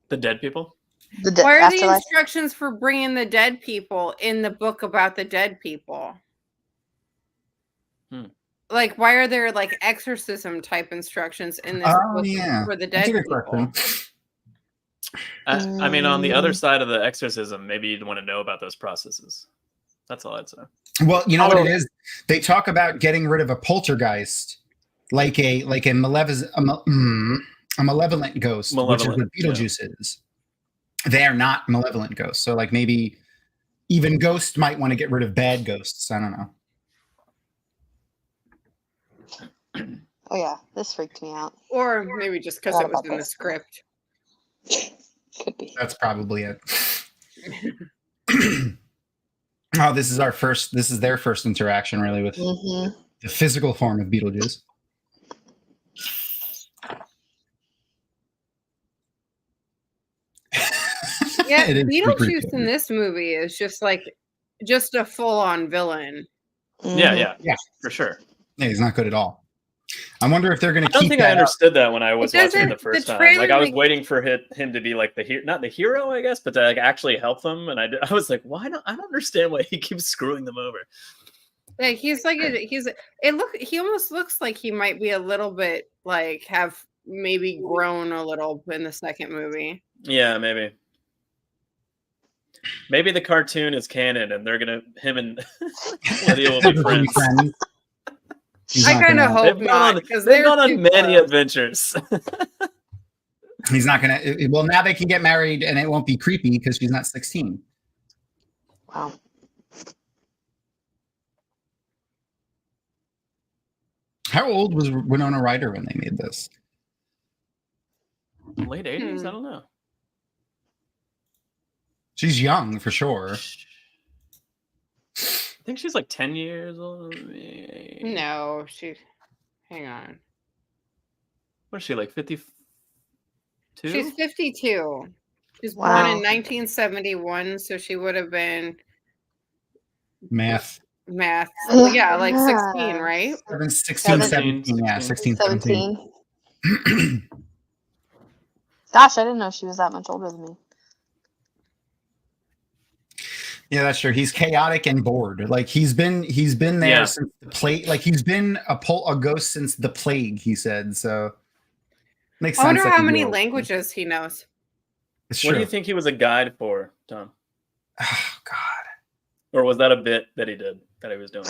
The dead people? Why are the instructions for bringing the dead people in the book about the dead people? Like, why are there like exorcism type instructions in this book for the dead people? I mean, on the other side of the exorcism, maybe you'd want to know about those processes. That's all I'd say. Well, you know what it is? They talk about getting rid of a poltergeist, like a malevolent ghost, which is what Beetlejuice is. They are not malevolent ghosts. So, like, maybe even ghosts might want to get rid of bad ghosts. I don't know. Oh yeah, this freaked me out. Or maybe just because it was in the script. Could be. That's probably it. Oh, this is their first interaction really with the physical form of Beetlejuice. Yeah, It is pretty Beetlejuice in this movie is just a full-on villain. Yeah, Yeah. for sure. Yeah, he's not good at all. I wonder if they're going to I don't keep think that I understood that when I was watching it the doesn't- first the time. Like, I was trailer waiting for him to be like not the hero, I guess, but to like actually help them. And I was like, why not? I don't understand why he keeps screwing them over. Like he almost looks like he might be a little bit like have maybe grown a little in the second movie. Yeah, maybe. Maybe the cartoon is canon, and they're gonna him and Lydia will be friends. I kind of hope not, because they've gone on many adventures. He's not going to. Well, now they can get married, and it won't be creepy because she's not 16. Wow. How old was Winona Ryder when they made this? Late 80s? I don't know. She's young for sure. I think she's like 10 years old. No, hang on. What is she, like 52? She's 52. She's Wow. born in 1971, so she would have been Math. Yeah, like 16, right? 16, 17. Yeah, 16, 17. 17. Gosh, I didn't know she was that much older than me. Yeah, that's true. He's chaotic and bored. Like he's been there since the plague. Like he's been a ghost since the plague. He said so. Makes sense. I wonder how many languages he knows. What do you think he was a guide for, Tom? Oh God! Or was that a bit that he did that he was doing?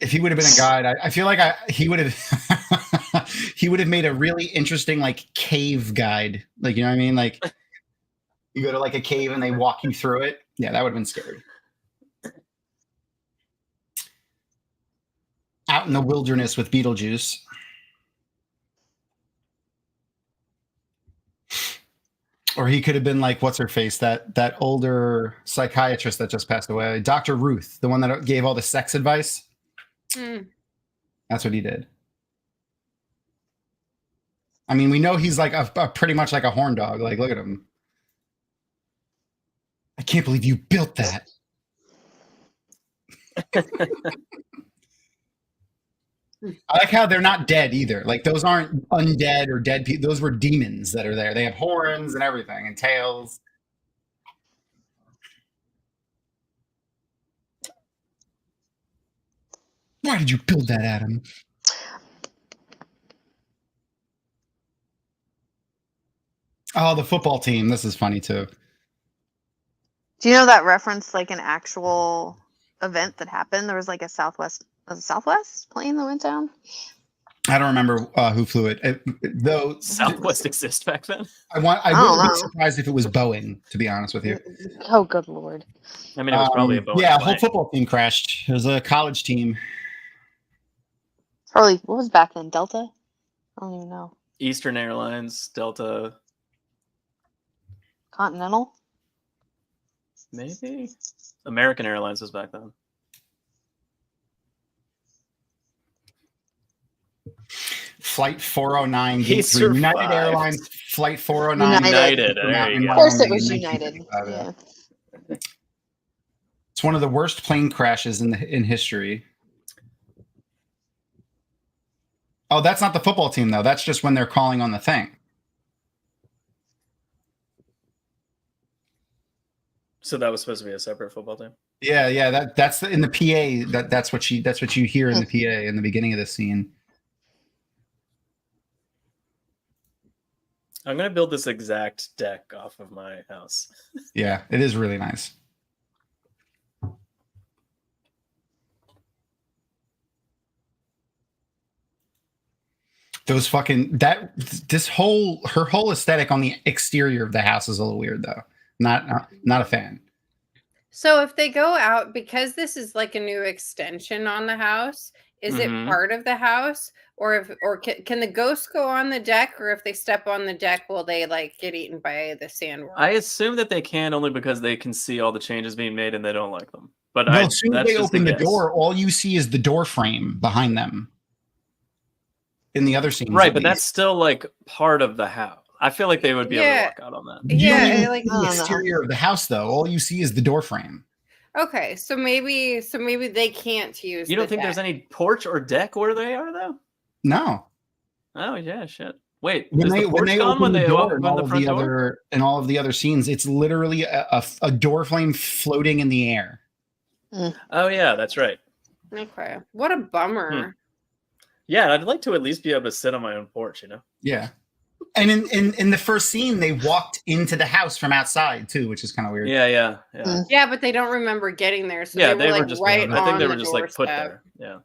If he would have been a guide, I feel like he would have he would have made a really interesting like cave guide. Like you know what I mean? Like you go to like a cave and they walk you through it. Yeah, that would have been scary. Out in the wilderness with Beetlejuice. Or he could have been like, what's her face? That older psychiatrist that just passed away. Dr. Ruth, the one that gave all the sex advice. That's what he did. I mean, we know he's like a pretty much like a horn dog. Like, look at him. I can't believe you built that. I like how they're not dead either. Like those aren't undead or dead people. Those were demons that are there. They have horns and everything and tails. Why did you build that, Adam? Oh, the football team. This is funny too. Do you know that referenced like an actual event that happened? There was like a Southwest plane that went down. I don't remember who flew it. Though Southwest exist back then. I wouldn't be surprised if it was Boeing, to be honest with you. Oh, good Lord. I mean, it was probably a Boeing. Yeah, a whole football team crashed. It was a college team. Probably, what was back then? Delta? I don't even know. Eastern Airlines, Delta. Continental? Maybe. American Airlines was back then. Flight 409. He survived. United Airlines Flight 409. United. There you go. Of course it was United. Yeah. It's one of the worst plane crashes in history. Oh, that's not the football team though. That's just when they're calling on the thing. So that was supposed to be a separate football team. Yeah. That's in the PA. That's what you hear in the PA in the beginning of the scene. I'm gonna build this exact deck off of my house. Yeah, it is really nice. Those fucking her whole aesthetic on the exterior of the house is a little weird though. Not a fan. So if they go out, because this is like a new extension on the house, is it part of the house, or can the ghosts go on the deck, or if they step on the deck, will they like get eaten by the sandworm? I assume that they can, only because they can see all the changes being made and they don't like them. But no, as soon as they open the door, all you see is the door frame behind them. In the other scenes, right? But that's still like part of the house. I feel like they would be able to walk out on that. You don't Yeah, even like see the exterior of the house, though. All you see is the door frame. okay, so maybe they can't use. You don't think there's any porch or deck where they are though? No. Oh yeah, shit. Wait, When is they the porch open gone when the they door open and the front door? in all of the other scenes, it's literally a door flame floating in the air. Oh yeah, that's right. Okay, what a bummer. Yeah, I'd like to at least be able to sit on my own porch, you know? Yeah. And in the first scene, they walked into the house from outside too, which is kind of weird. Yeah. Yeah, but they don't remember getting there, so Yeah, they were like just right I think on they were the just like put doorstep. there. Yeah.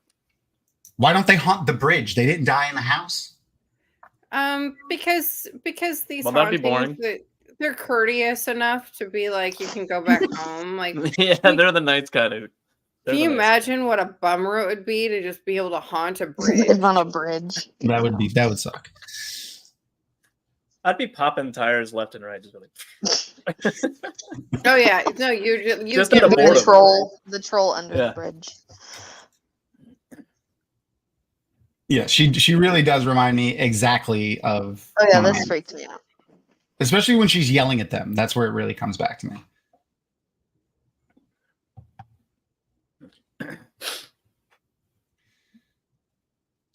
Why don't they haunt the bridge? They didn't die in the house. Because these Well, that'd be hauntings, boring. they're courteous enough to be like, you can go back home. Like, Yeah, they're the nice kind of. can you imagine what a bummer it would be to just be able to haunt a bridge? Live on a bridge. That would suck. I'd be popping tires left and right, just like. Oh yeah, no, you Just get at a rid of boredom. The troll under Yeah. the bridge. Yeah, she really does remind me exactly of. Oh yeah, my this mom. freaked me out. Especially when she's yelling at them. That's where it really comes back to me.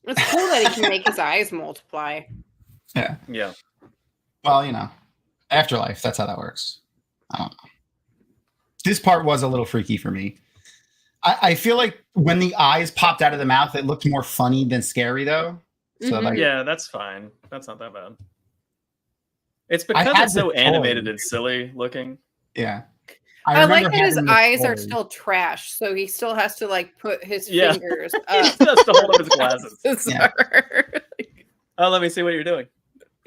It's cool that he can make his eyes multiply. Yeah. Yeah. Well, you know, afterlife. That's how that works. I don't know. This part was a little freaky for me. I feel like when the eyes popped out of the mouth, it looked more funny than scary, though. So like, Yeah, that's fine. That's not that bad. It's I because had it's so the animated toy. and silly looking. Yeah. I like remember that his having the eyes are toy. still trash, so he still has to like put his Yeah. fingers He up. just has to hold up his glasses. Yeah. Oh, let me see what you're doing.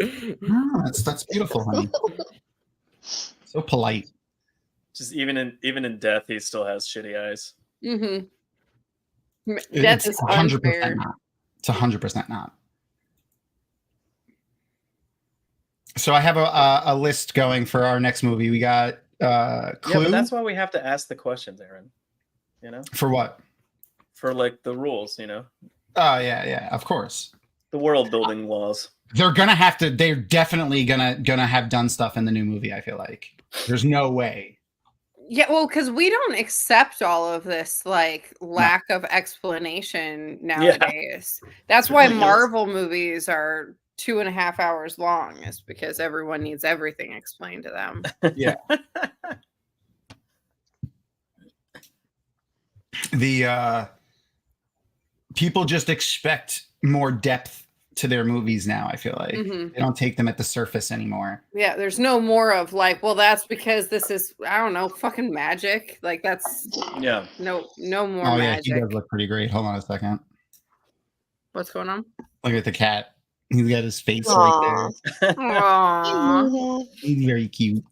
Oh, that's beautiful, honey. So polite. Just even in death, he still has shitty eyes. Death It's is 100% unfair. not. It's 100% not. So I have a list going for our next movie. We got Clue. Yeah, but that's why we have to ask the questions, Aaron. You know, For what? for like the rules. You know, Oh yeah, of course. the world building laws. They're definitely gonna have done stuff in the new movie, I feel like. There's no way. Yeah, well, because we don't accept all of this like lack of explanation nowadays. That's why Marvel movies are 2.5 hours long, is because everyone needs everything explained to them. Yeah. The people just expect more depth to their movies now, I feel like. They don't take them at the surface anymore. Yeah, there's no more of like, well, that's because this is, I don't know, fucking magic. Like that's Yeah. no more Oh yeah, magic. he does look pretty great. Hold on a second. What's going on? Look at the cat. He's got his face right there. Aww. He's very cute.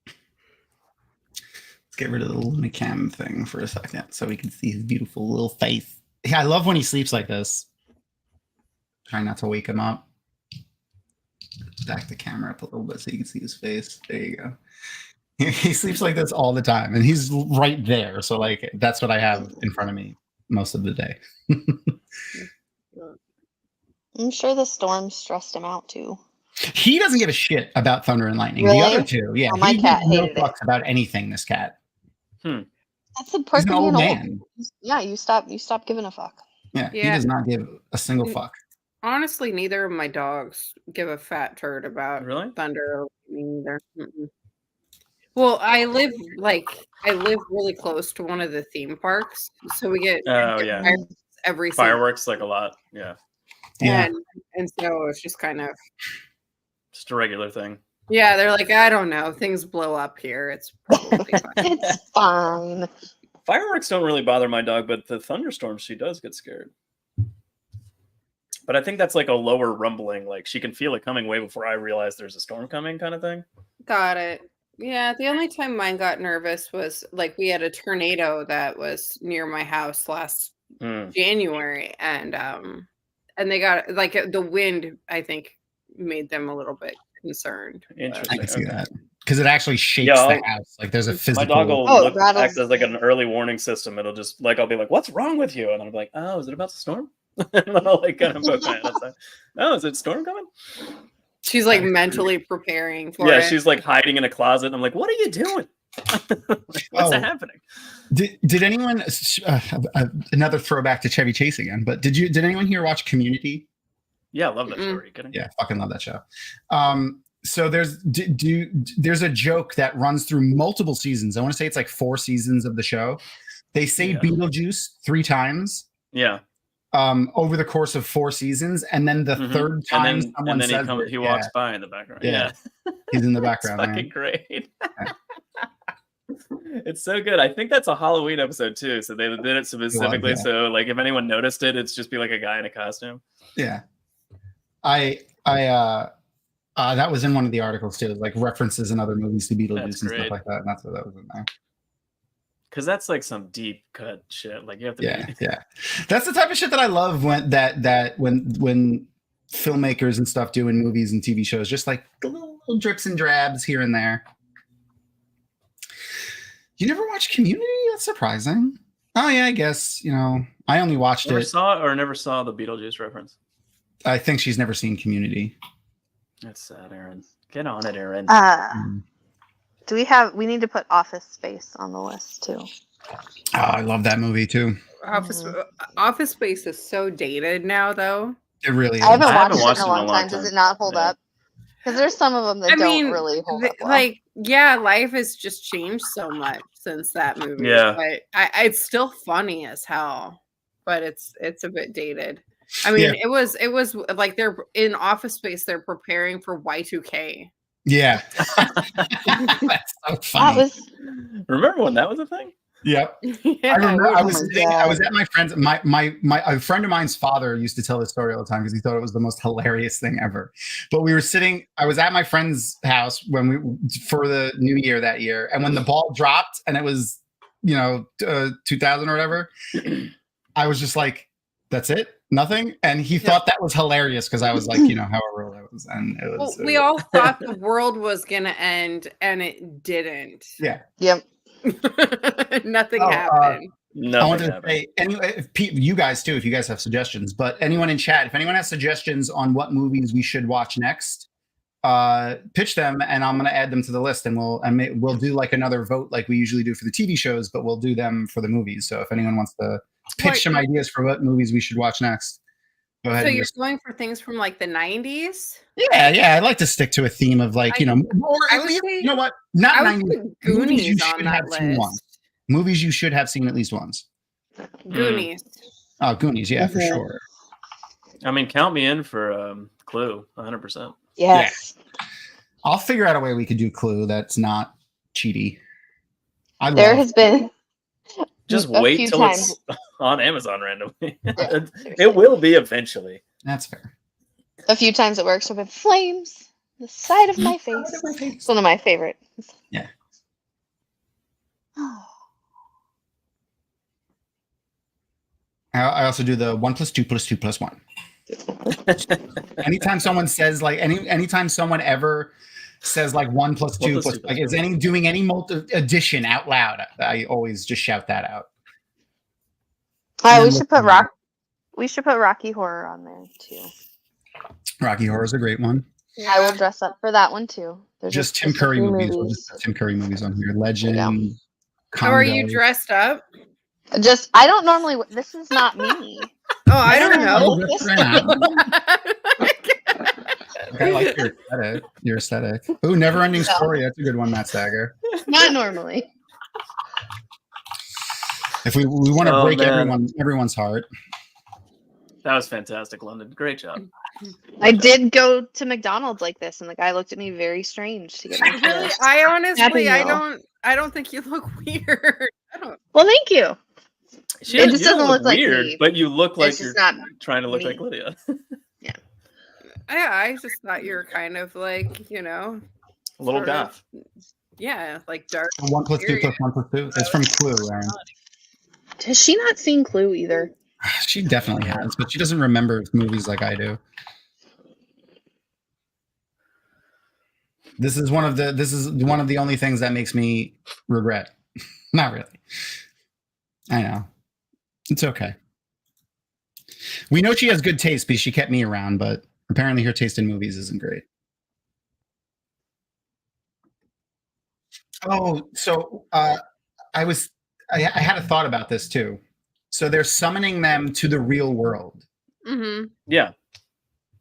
Let's get rid of the Lunacam thing for a second so we can see his beautiful little face. Yeah, I love when he sleeps like this. Try not to wake him up. Back the camera up a little bit so you can see his face. There you go. He sleeps like this all the time, and he's right there. So, like, that's what I have in front of me most of the day. I'm sure the storm stressed him out too. He doesn't give a shit about thunder and lightning. Really? The other two, yeah, Oh, my he cat gives no hated it. fucks about anything. This cat, That's the he's perk an of being old old. man. Yeah, you stop giving a fuck. Yeah, he Yeah. does not give a single fuck. Honestly, neither of my dogs give a fat turd about Really? thunder or lightning either. Well, I live really close to one of the theme parks, so we get Oh yeah. fireworks every single Fireworks like a lot. Yeah. Yeah, and so it's just kind of Just a regular thing. yeah. They're like, I don't know, things blow up here. It's probably fine. It's fine. Fireworks don't really bother my dog, but the thunderstorms, she does get scared. But I think that's like a lower rumbling. Like she can feel it coming way before I realize there's a storm coming, kind of thing. Got it. Yeah, the only time mine got nervous was like we had a tornado that was near my house last January, and they got like the wind, I think, made them a little bit concerned. I Interesting. can see Okay. that because it actually shakes Yeah, the house. Like there's a My physical. dog will Oh, it rattles act as like an early warning system. It'll just like I'll be like, "What's wrong with you?" And I'll be like, "Oh, is it about to storm?" And I'll like kind of poke my head outside. Oh, is it storm coming? She's like mentally preparing for it. Yeah, she's like hiding in a closet. And I'm like, what are you doing? What's happening? Did anyone another throwback to Chevy Chase again? But did anyone here watch Community? Yeah, I love that show. Are you kidding? Yeah, fucking love that show. So there's a joke that runs through multiple seasons. I want to say it's like 4 seasons of the show. They say Beetlejuice 3 times. Yeah. Over the course of 4 seasons, and then the third time someone says he walks by in the background. Yeah. He's in the background. It's fucking great. It's so good. I think that's a Halloween episode too. So they did it specifically. So like if anyone noticed it, it's just be like a guy in a costume. Yeah. That was in one of the articles too, like references in other movies to Beetlejuice and stuff like that. And that's what that was in there. Because that's like some deep cut shit. Like you have to. Yeah. That's the type of shit that I love when filmmakers and stuff do in movies and TV shows, just like the little drips and drabs here and there. You never watched Community? That's surprising. Oh yeah, I guess I only watched never saw the Beetlejuice reference. I think she's never seen Community. That's sad, Aaron. Get on it, Aaron. We need to put Office Space on the list too. Oh, I love that movie too. Office Space is so dated now, though. It really is. I haven't watched it in a long time. Does it not hold up? Because there's some of them that don't really hold up well. Like, yeah, life has just changed so much since that movie. Yeah. But it's still funny as hell, but it's a bit dated. I mean, it was like they're in Office Space. They're preparing for Y2K. Yeah, that's so funny. Remember when that was a thing? Yep. Yeah, I remember. I was at my friend's. A friend of mine's father used to tell this story all the time because he thought it was the most hilarious thing ever. But we were sitting. I was at my friend's house for the New Year that year, and when the ball dropped and it was 2000 or whatever, I was just like, "That's it." Nothing, and he thought that was hilarious because I was like, however old I was, and it was. Well, we all thought the world was gonna end, and it didn't. Yeah. Yep. Nothing happened. I want to say, anyway, you guys too, if you guys have suggestions, but anyone in chat, if anyone has suggestions on what movies we should watch next, pitch them, and I'm going to add them to the list, and we'll do like another vote like we usually do for the TV shows, but we'll do them for the movies. So if anyone wants to pitch some ideas for what movies we should watch next, go ahead. So you're going for things from like the 90s? Yeah. I'd like to stick to a theme of like, or at least, you know what? Not 90s. Goonies you should have seen once. Movies you should have seen at least once. Goonies. Oh, Goonies, yeah, for sure. I mean, count me in for Clue, 100%. Yes. Yeah. I'll figure out a way we could do Clue that's not cheaty. There has been just wait till it's on Amazon randomly. Yeah, it will be eventually. That's fair. A few times it works with flames. The side of my face. It's one of my favorites. Yeah. I also do the 1 + 2 + 2 + 1. Anytime someone says like anytime someone ever says like 1 + 2 + like is doing any addition out loud, I always just shout that out. We should put Rocky Horror on there too. Rocky Horror is a great one. Yeah. I will dress up for that one too. There's just Tim Curry movies. We'll just put Tim Curry movies on here. Legend. How are you dressed up? I don't normally. This is not me. Oh, I don't know. I like your aesthetic. Ooh, Never Ending Story. That's a good one, Matt Stagger. Not normally. If we want to break everyone's heart. That was fantastic, London. Great job. I did go to McDonald's like this, and the guy looked at me very strange to get me. Really, I honestly, I don't think you look weird. Well, thank you. It just doesn't look weird, like but you look like you're trying to look like Lydia. Yeah. I just thought you were kind of like, a little goth. Yeah, like dark. 1 + 2 + 1 + 2. It's from Clue, Aaron. Has she not seen Clue either? She definitely has, but she doesn't remember movies like I do. This is one of the only things that makes me regret. Not really. I know. It's okay. We know she has good taste because she kept me around, but apparently her taste in movies isn't great. Oh, so I had a thought about this too. So they're summoning them to the real world. Mm-hmm. Yeah.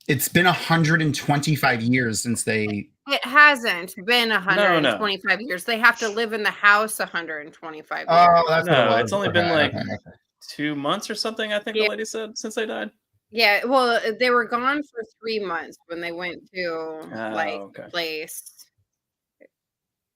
It's been 125 years since they. It hasn't been 125 years. They have to live in the house 125 years. Oh, that's what it No, was. it's only Okay, been like okay. 2 months or something, I think Yeah. the lady said, since they died. Yeah, well, they were gone for 3 months when they went to okay. the place.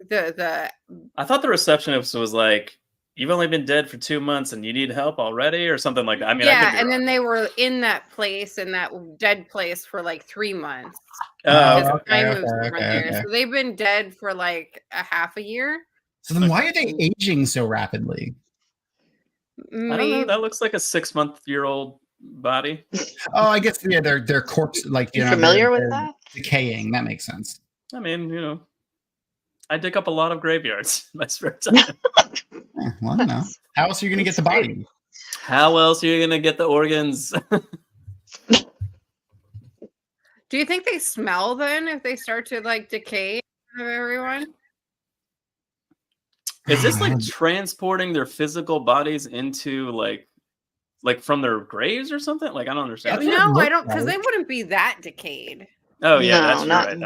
The I thought the receptionist was like, "You've only been dead for 2 months and you need help already," or something like that. I mean, I could yeah, be and wrong. then they were in that place, in that dead place, for like 3 months. Oh, Because okay, time moves okay, weren't there. okay. So they've been dead for like a half a year. So then, why are they aging so rapidly? I don't know. Maybe. That looks like a 6-month-year-old body. Oh, I guess yeah, their corpse, like You know, familiar with they're that? decaying. That makes sense. I mean, I dig up a lot of graveyards in my spare time. Well, I don't know. How else are you going to get the body? How else are you gonna get the organs? Do you think they smell then if they start to like decay of everyone? Is this like transporting their physical bodies into like from their graves or something? Like I don't understand. That's what it No, I looks don't, because like. they wouldn't be that decayed. Oh yeah, No, that's not- right.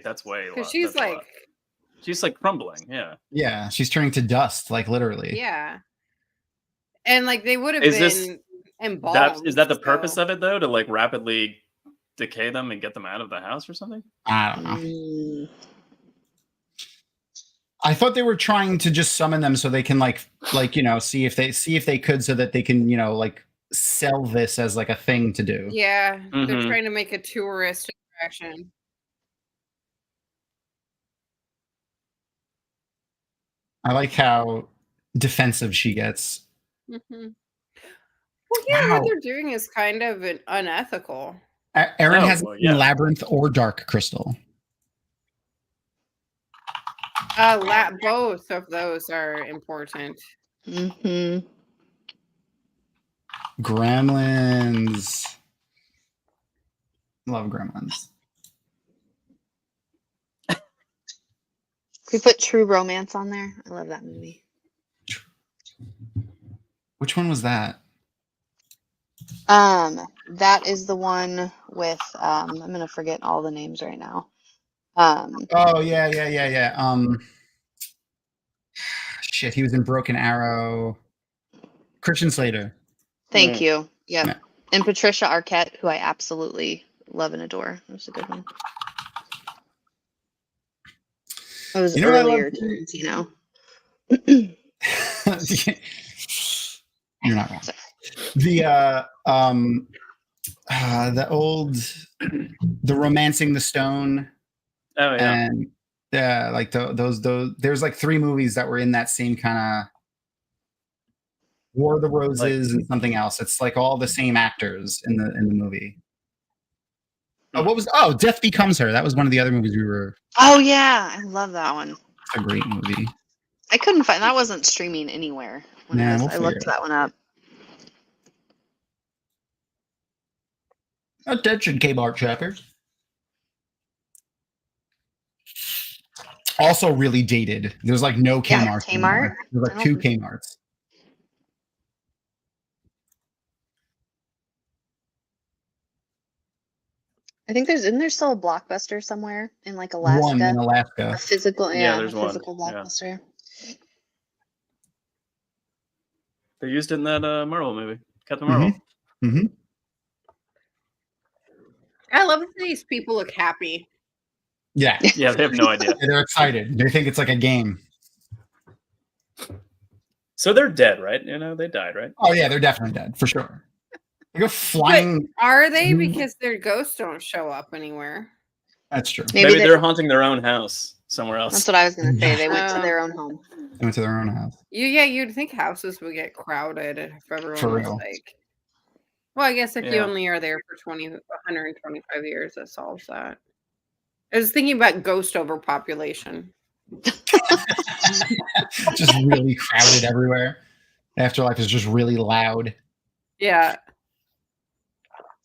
That's way. Because she's like, she's like crumbling. Yeah. Yeah, she's turning to dust, like literally. yeah, and like they would have Is this- been embalmed. Is that the purpose of it though? To like rapidly decay them and get them out of the house or something? I don't know. Mm. I thought they were trying to just summon them so they can see if they could, so that they can like sell this as like a thing to do. Yeah, they're Mhm. trying to make a tourist attraction. I like how defensive she gets. Hmm. Well, yeah, Wow. what they're doing is kind of unethical. Aaron Oh, has well, yeah. Labyrinth or Dark Crystal. Both of those are important. Mhm. Gremlins. Love Gremlins. We put True Romance on there. I love that movie. Which one was that? That is the one with I'm gonna forget all the names right now. Oh yeah. Shit, he was in Broken Arrow. Christian Slater. Thank Mm. you. Yep. Yeah. And Patricia Arquette, who I absolutely love and adore. That was a good one. It was You know what I earlier love? Tarantino. You're not wrong. The Romancing the Stone, Oh yeah. and like those there's like 3 movies that were in that same kind of War of the Roses and something else. It's like all the same actors in the movie. Death Becomes Her. That was one of the other movies we were. Oh yeah, I love that one. It's a great movie. I couldn't find that wasn't streaming anywhere. When Yeah, we'll I figure looked it that one up. Attention, Kmart shoppers. Also really dated. There's like no Yeah, Kmart. Kmart. anymore. There's like I 2 don't- Kmarts. I think isn't there still a Blockbuster somewhere in like Alaska? One in A Alaska. physical, Yeah, a there's one. physical Yeah. Blockbuster. They used it in that Marvel movie, Captain Marvel. Mm-hmm. I love that these people look happy. Yeah. Yeah, they have no idea. They're excited. They think it's like a game. So they're dead, right? They died, right? Oh yeah, they're definitely dead for sure. They go flying. Are they? Mm. Because their ghosts don't show up anywhere. That's true. Maybe they're haunting their own house somewhere else. That's what I was gonna say. They went to Oh. their own home. They went to their own house. You'd think houses would get crowded if everyone For was real. like. Well, I guess if you Yeah. only are there for 125 years, that solves that. I was thinking about ghost overpopulation. Just really crowded everywhere. Afterlife is just really loud. Yeah.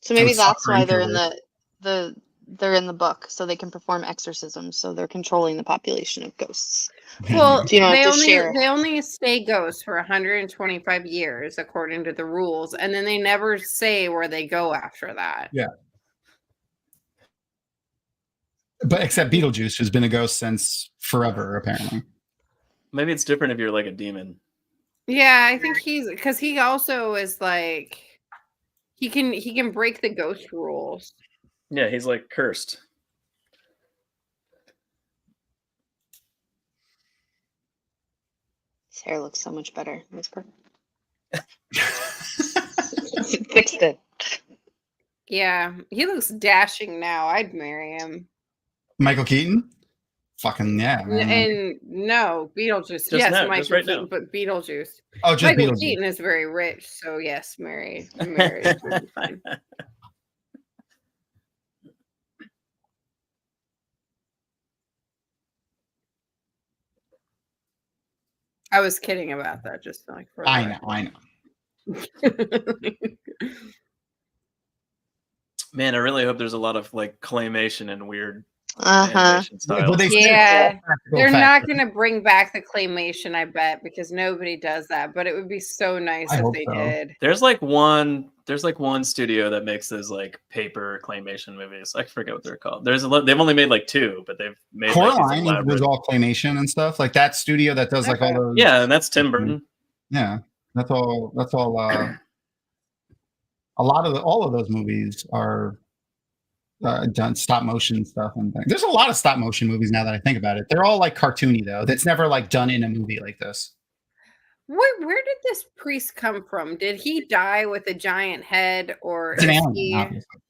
So maybe was that's super why they're in introvert. they're in the book, so they can perform exorcisms. So they're controlling the population of ghosts. Well, So you don't they have to share. only stay ghosts for 125 years according to the rules, and then they never say where they go after that. Yeah. But except Beetlejuice, who's been a ghost since forever, apparently. Maybe it's different if you're like a demon. Yeah, I think because he also is like he can break the ghost rules. Yeah, he's like cursed. His hair looks so much better. It's perfect. Fixed it. Yeah, he looks dashing now. I'd marry him. Michael Keaton? Fucking yeah, man. And no, Beetlejuice. Just yes, now, Michael just right Keaton, now. but Beetlejuice. Oh, just Michael Beetlejuice. Keaton is very rich, so yes, married. Marriage would be fine. I was kidding about that, just like for the I know. record. Man, I really hope there's a lot of like claymation and weird Uh-huh. animation styles. But they still Yeah, have practical they're not effects. going to bring back the claymation, I bet, because nobody does that. But it would be so nice I if hope they so. did. There's like one studio that makes those like paper claymation movies. I forget what they're called. They've only made like 2, but they've made like, these Coraline was elaborate. all claymation and stuff. Like that studio that does like all those. Yeah, and that's Tim Burton. Yeah, that's all. A lot of all of those movies are done stop motion stuff and things. There's a lot of stop motion movies now that I think about it. They're all like cartoony though. That's never like done in a movie like this. Where did this priest come from? Did he die with a giant head, or It's an is alien, he? obviously.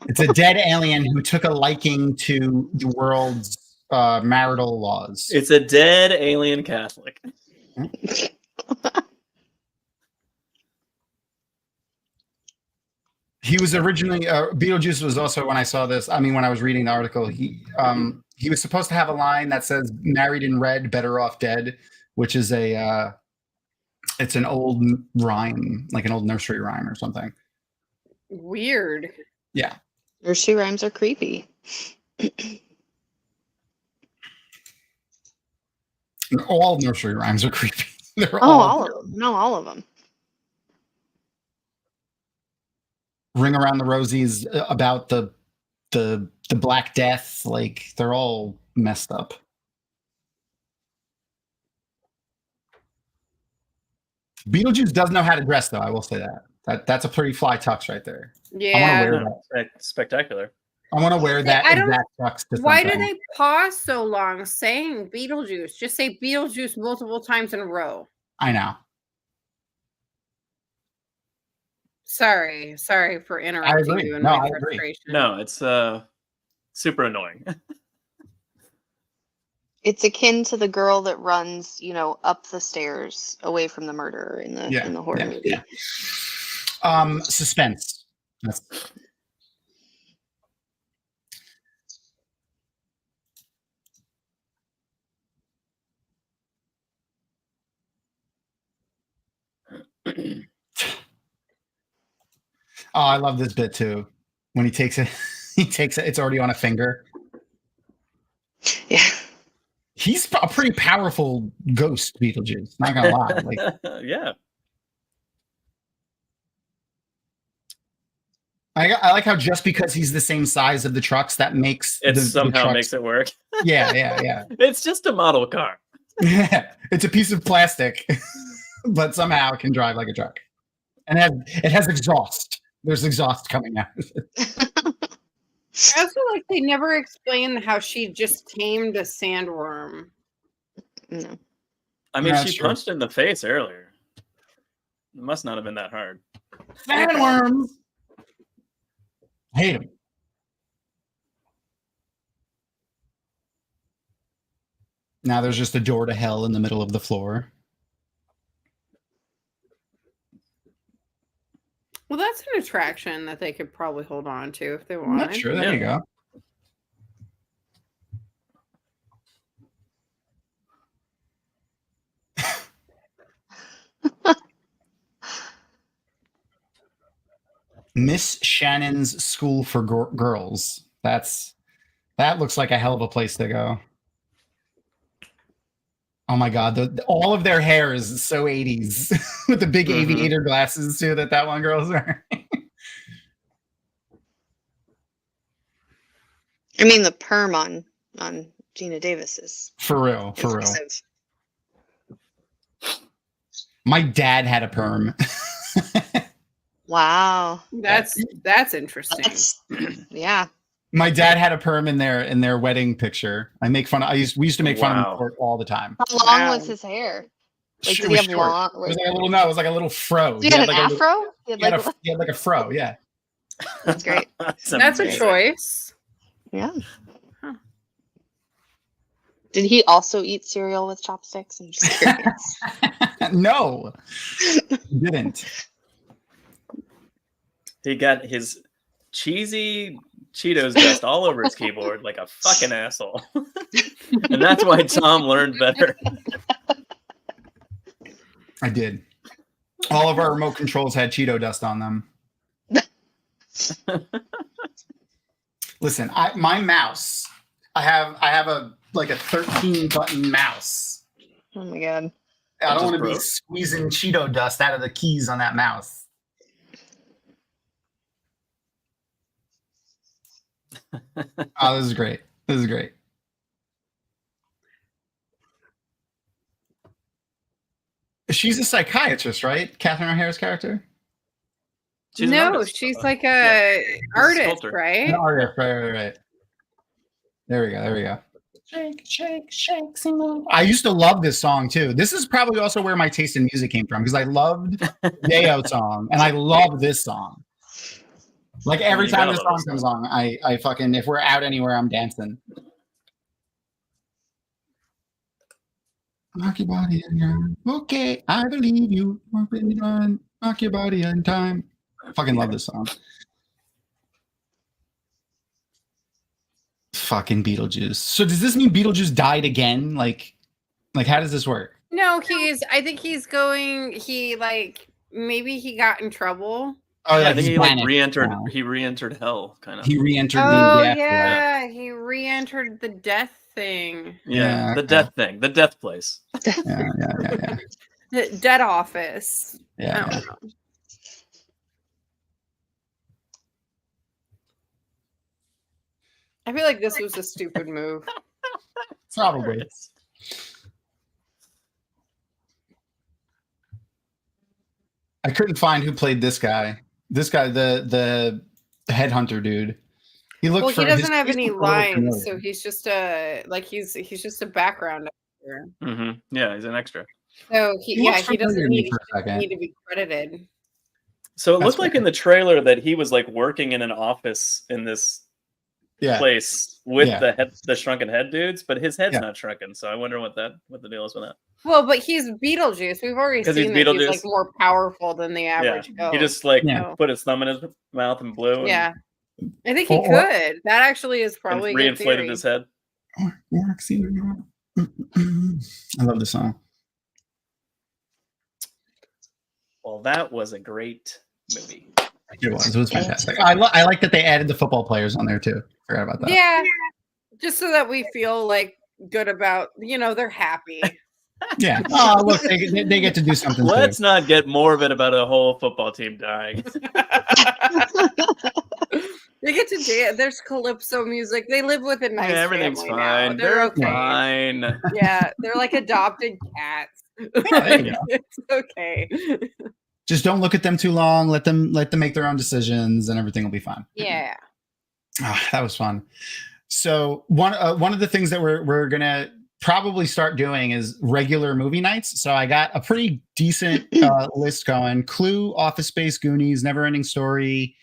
It's a dead alien who took a liking to the world's marital laws. It's a dead alien Catholic. He was originally Beetlejuice was also, when I saw this, I mean, when I was reading the article, he was supposed to have a line that says "married in red, better off dead," which is it's an old rhyme, like an old nursery rhyme or something. Weird. Yeah, Nursery rhymes are creepy. all nursery rhymes are creepy. They're all of them. No, all of them. Ring Around the Rosies about the Black Death, like they're all messed up. Beetlejuice does know how to dress, though. I will say that's a pretty fly tux right there. Yeah. I want to wear that. Spectacular. I want to wear that exact tux. Why do they pause so long saying Beetlejuice? Just say Beetlejuice multiple times in a row. I know. Sorry for interrupting you in my frustration. No, it's super annoying. It's akin to the girl that runs, up the stairs away from the murderer in the horror movie. Yeah. Suspense. Oh, I love this bit too. When he takes it, it's already on a finger. Yeah. He's a pretty powerful ghost, Beetlejuice. Not gonna lie. Like, yeah. I like how just because he's the same size of the trucks, that makes it somehow trucks, makes it work. Yeah. It's just a model car. Yeah, it's a piece of plastic, but somehow it can drive like a truck, and it has exhaust. There's exhaust coming out. I also like they never explained how she just tamed a sandworm. No. I mean, she punched in the face earlier. It must not have been that hard. Sandworms. Hate them. Now there's just a door to hell in the middle of the floor. Well, that's an attraction that they could probably hold on to if they wanted. Not sure. There you go. Miss Shannon's School for Girls. That looks like a hell of a place to go. Oh my God, all of their hair is so 80s with the big aviator glasses too that one girl's wearing. I mean, the perm on Gina Davis is for real. impressive. My dad had a perm. Wow. That's interesting. Yeah. My dad had a perm in their wedding picture. We used to make fun of him for it all the time. How long was his hair? Like, did he have long? It was like a little fro. He had an afro? He had like a fro, yeah. That's great. That's a choice. Yeah. Huh. Did he also eat cereal with chopsticks? I'm just curious. No, he didn't. He got his cheesy Cheetos dust all over his keyboard like a fucking asshole. And that's why Tom learned better. I did. All of our remote controls had Cheeto dust on them. Listen, my mouse, I have a 13 button mouse. Oh my God. I don't want to be squeezing Cheeto dust out of the keys on that mouse. Oh, this is great. She's a psychiatrist, right? Catherine O'Hara's character? She's like a artist, right? An artist, right. There we go. Shake, sing. I used to love this song too. This is probably also where my taste in music came from, because I loved Day Out song and I love this song. Like every time this song comes on, I fucking, if we're out anywhere, I'm dancing. Rock your body in time. Okay, I believe you. Rock your body in time. I fucking love this song. Fucking Beetlejuice. So does this mean Beetlejuice died again? Like how does this work? No, I think maybe he got in trouble. Oh yeah, I think he re-entered. Now. He re-entered hell, kind of. He re-entered. He re-entered the death thing. Yeah, the death thing, the death place. Yeah. The dead office. Yeah. I don't know. I feel like this was a stupid move. Probably. I couldn't find who played this guy. This guy, the headhunter dude. He looked. Well, he doesn't have any lines, so he's just he's just a background actor. Mm-hmm. Yeah, he's an extra. So he doesn't need to be credited. So it looked like in the trailer that he was like working in an office in this place with the shrunken head dudes, but his head's not shrunken. So I wonder what the deal is with that. Well, but he's Beetlejuice. We've already seen that he's like more powerful than the average ghost. He just put his thumb in his mouth and blew. Yeah, I think he could. That actually is probably a good reinflated theory. his head. I love the song. Well, that was a great movie. It was fantastic. I like that they added the football players on there too. Forgot about that. Yeah, just so that we feel like good about, they're happy. Yeah. Oh, look, they get to do something. Let's not get morbid about a whole football team dying. They get to dance. There's calypso music. They live with a nice everything's family fine. Now. They're okay. Fine. Yeah, they're like adopted cats. There you go. It's okay. Just don't look at them too long. Let them make their own decisions, and everything will be fine. Yeah. That was fun. So one of the things that we're gonna probably start doing is regular movie nights. So I got a pretty decent list going: Clue, Office Space, Goonies, Neverending Story,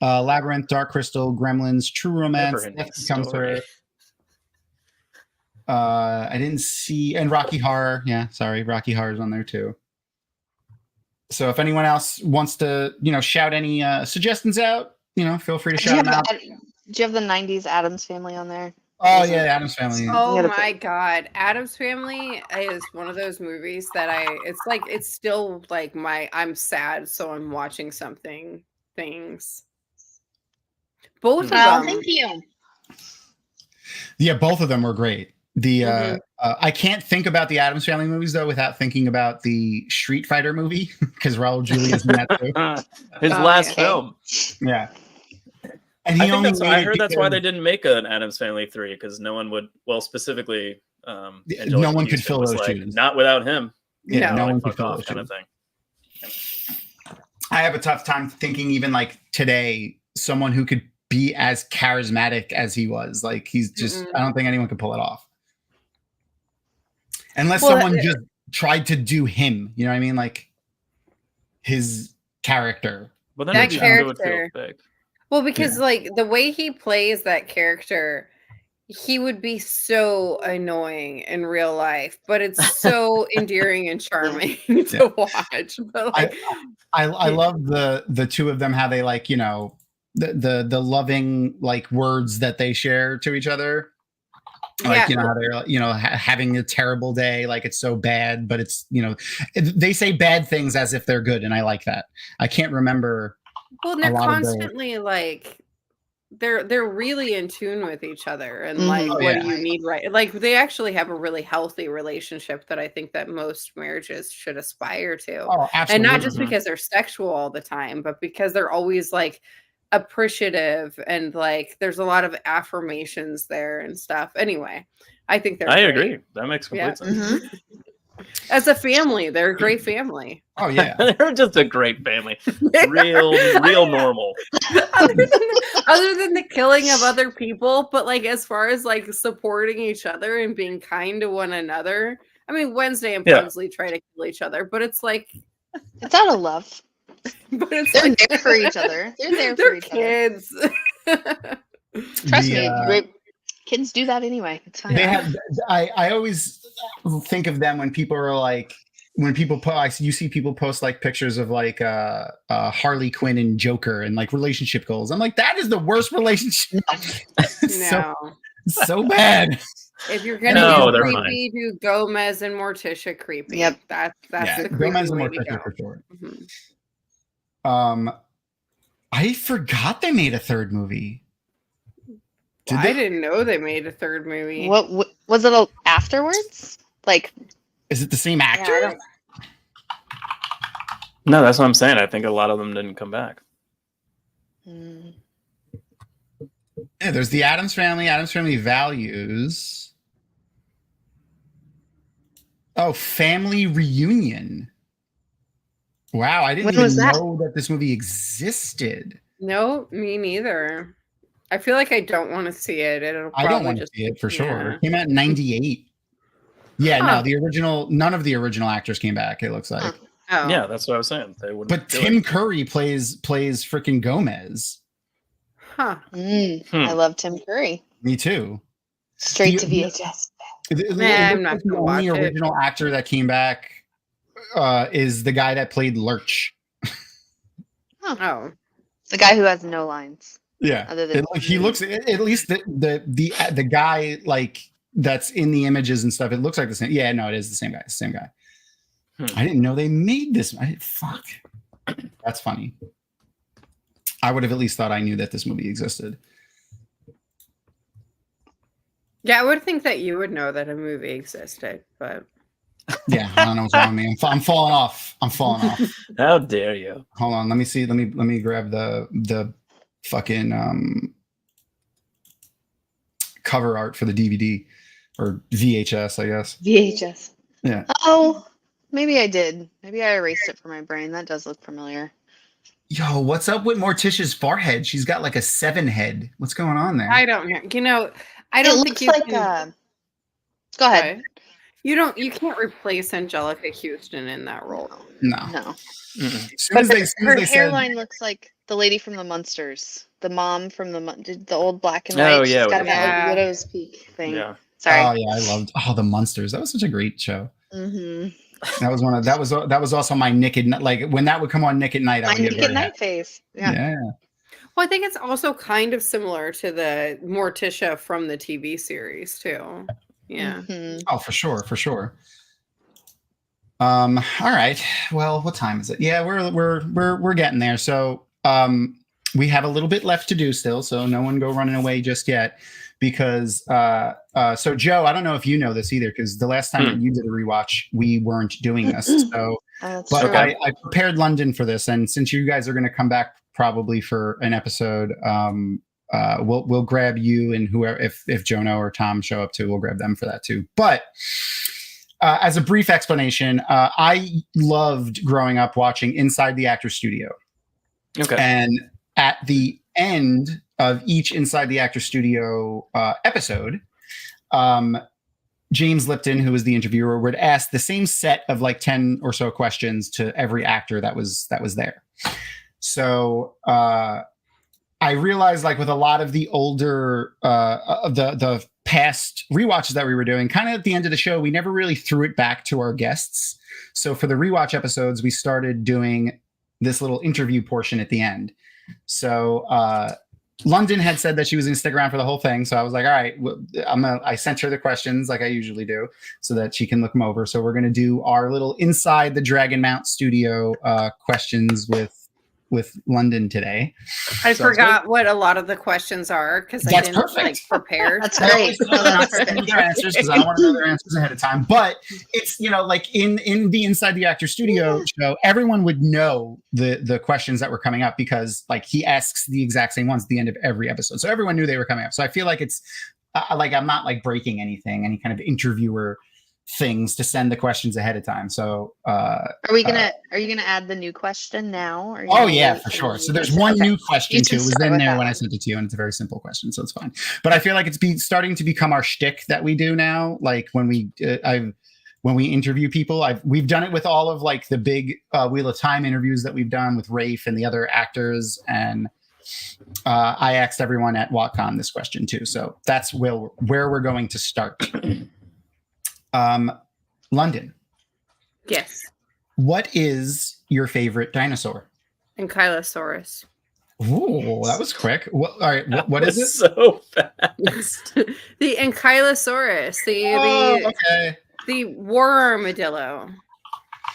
Labyrinth, Dark Crystal, Gremlins, True Romance, Comes Through. I didn't see, and Rocky Horror. Yeah, sorry, Rocky Horror is on there too. So if anyone else wants to, shout any suggestions out, feel free to shout them out. Do you have the 90s Addams Family on there? Oh yeah, Addams Family. Oh my God, Addams Family is one of those movies that it's still like I'm sad, so I'm watching something things. Both of Well, them. thank you. Yeah, both of them were great. The I can't think about the Addams Family movies though without thinking about the Street Fighter movie because Raul Julia's in that too. His Oh, last yeah. film. Yeah, and I think that's. I heard that's why because they didn't make an Addams Family 3 because no one would. Well, specifically, no Angelica one could Houston fill was those like, shoes. not without him. Yeah, no No. one Fuck could fill off, those kind of shoes. thing. I have a tough time thinking even like today someone who could be as charismatic as he was. Like he's just I don't think anyone could pull it off. Unless someone just tried to do him, you know what I mean? Like his character. But then That it would feel character. fake. Well, because like the way he plays that character, he would be so annoying in real life, but it's so endearing and charming to watch. But like, I love the two of them, how they like, you know, the loving like words that they share to each other. Like, you know, how they're, you know, having a terrible day, like it's so bad, but it's, you know, they say bad things as if they're good. And I like that. I can't remember. well, and they're constantly like, they're really in tune with each other and like, what do you need, right? Like they actually have a really healthy relationship that I think that most marriages should aspire to. Oh, absolutely. And not just because they're sexual all the time, but because they're always like appreciative and like there's a lot of affirmations there and stuff. Anyway, I think they're great. agree. That makes complete sense. As a family, they're a great family. Oh yeah. They're just a great family. Real normal. other than the killing of other people, but like as far as like supporting each other and being kind to one another. I mean, Wednesday and Pugsley try to kill each other, but it's like it's out of love. But it's they're like, there for each other. They're there for each kids. other. Trust me, kids do that anyway. It's fine. They have. I always think of them when people are like, when people post, you see people post like pictures of like Harley Quinn and Joker and like relationship goals. I'm like, that is the worst relationship. No. so bad. If you're gonna do creepy, do Gomez and Morticia creepy. Yep, that's the Gomez and way Morticia to go. for sure. I forgot they made a third movie. I didn't know they made a third movie. What was it afterwards? Like, is it the same actor? Yeah, No, that's what I'm saying. I think a lot of them didn't come back. Yeah, there's the Addams Family Values. Oh, Family Reunion. Wow, I didn't even know that this movie existed. No, me neither. I feel like I don't want to see it. I don't want to see it for sure. It came out in '98. Yeah, no, the original. None of the original actors came back. It looks like. Oh. Yeah, that's what I was saying. They wouldn't. But Tim Curry plays freaking Gomez. Huh. I love Tim Curry. Me too. Straight to VHS. I'm not the only original actor that came back is the guy that played Lurch. Oh, the guy who has no lines. Yeah, other than he looks at least the guy like that's in the images and stuff. It looks like the same. Yeah, no, it is the same guy. It's the same guy. I didn't know they made this. Fuck, that's funny. I would have at least thought I knew that this movie existed. Yeah, I would think that you would know that a movie existed, but yeah, I don't know what's wrong with me. I'm falling off. How dare you? Hold on, let me see. Let me grab the fucking cover art for the DVD or VHS, I guess. VHS. Yeah. Oh, maybe I did. Maybe I erased it from my brain. That does look familiar. Yo, what's up with Morticia's forehead? She's got like a 7 head. What's going on there? I don't know. You know, I don't think you can. Go ahead. You can't replace Angelica Houston in that role. No. But her hairline looks like the lady from the Munsters, the mom from the old black and white. Oh yeah, she's got that like, widow's peak thing. Yeah. Sorry. Oh yeah, I loved the Munsters. That was such a great show. Mm-hmm. That was also my Nick at Night. Like when that would come on Nick at Night, my Nick at Night phase. Yeah. Well, I think it's also kind of similar to the Morticia from the TV series too. Yeah. Mm-hmm. Oh, for sure. All right. Well, what time is it? Yeah, we're getting there. So, we have a little bit left to do still, so no one go running away just yet. Because so Joe, I don't know if you know this either, because the last time that you did a rewatch, we weren't doing this. So, but I prepared London for this, and since you guys are going to come back probably for an episode, we'll grab you and whoever, if Jono or Tom show up too, we'll grab them for that too. But as a brief explanation, I loved growing up watching Inside the Actors Studio. Okay, and at the end of each Inside the Actor Studio episode, James Lipton, who was the interviewer, would ask the same set of like 10 or so questions to every actor that was there. So I realized, like, with a lot of the older the past rewatches that we were doing, kind of at the end of the show, we never really threw it back to our guests. So for the rewatch episodes, we started doing this little interview portion at the end. So London had said that she was going to stick around for the whole thing. So I was like, all right, I sent her the questions like I usually do so that she can look them over. So we're going to do our little Inside the Dragon Mount Studio questions with London today. I forgot what a lot of the questions are because I didn't like prepare. That's great. Their answers because I don't want to know their answers ahead of time. But it's, you know, like in the Inside the Actor Studio show, everyone would know the questions that were coming up because like he asks the exact same ones at the end of every episode. So everyone knew they were coming up. So I feel like it's like I'm not like breaking anything, any kind of interviewer things to send the questions ahead of time. So are you gonna add the new question now? Or oh yeah, for sure. So there's one new question too. It was in there when I sent it to you, and it's a very simple question, so it's fine. But I feel like it's starting to become our shtick that we do now. Like when we interview people, we've done it with all of like the big Wheel of Time interviews that we've done with Rafe and the other actors, and I asked everyone at WatCon this question too. So that's where we're going to start. London. Yes. What is your favorite dinosaur? Ankylosaurus. Ooh, that was quick. All right, what is it? So fast. The Ankylosaurus. The war armadillo.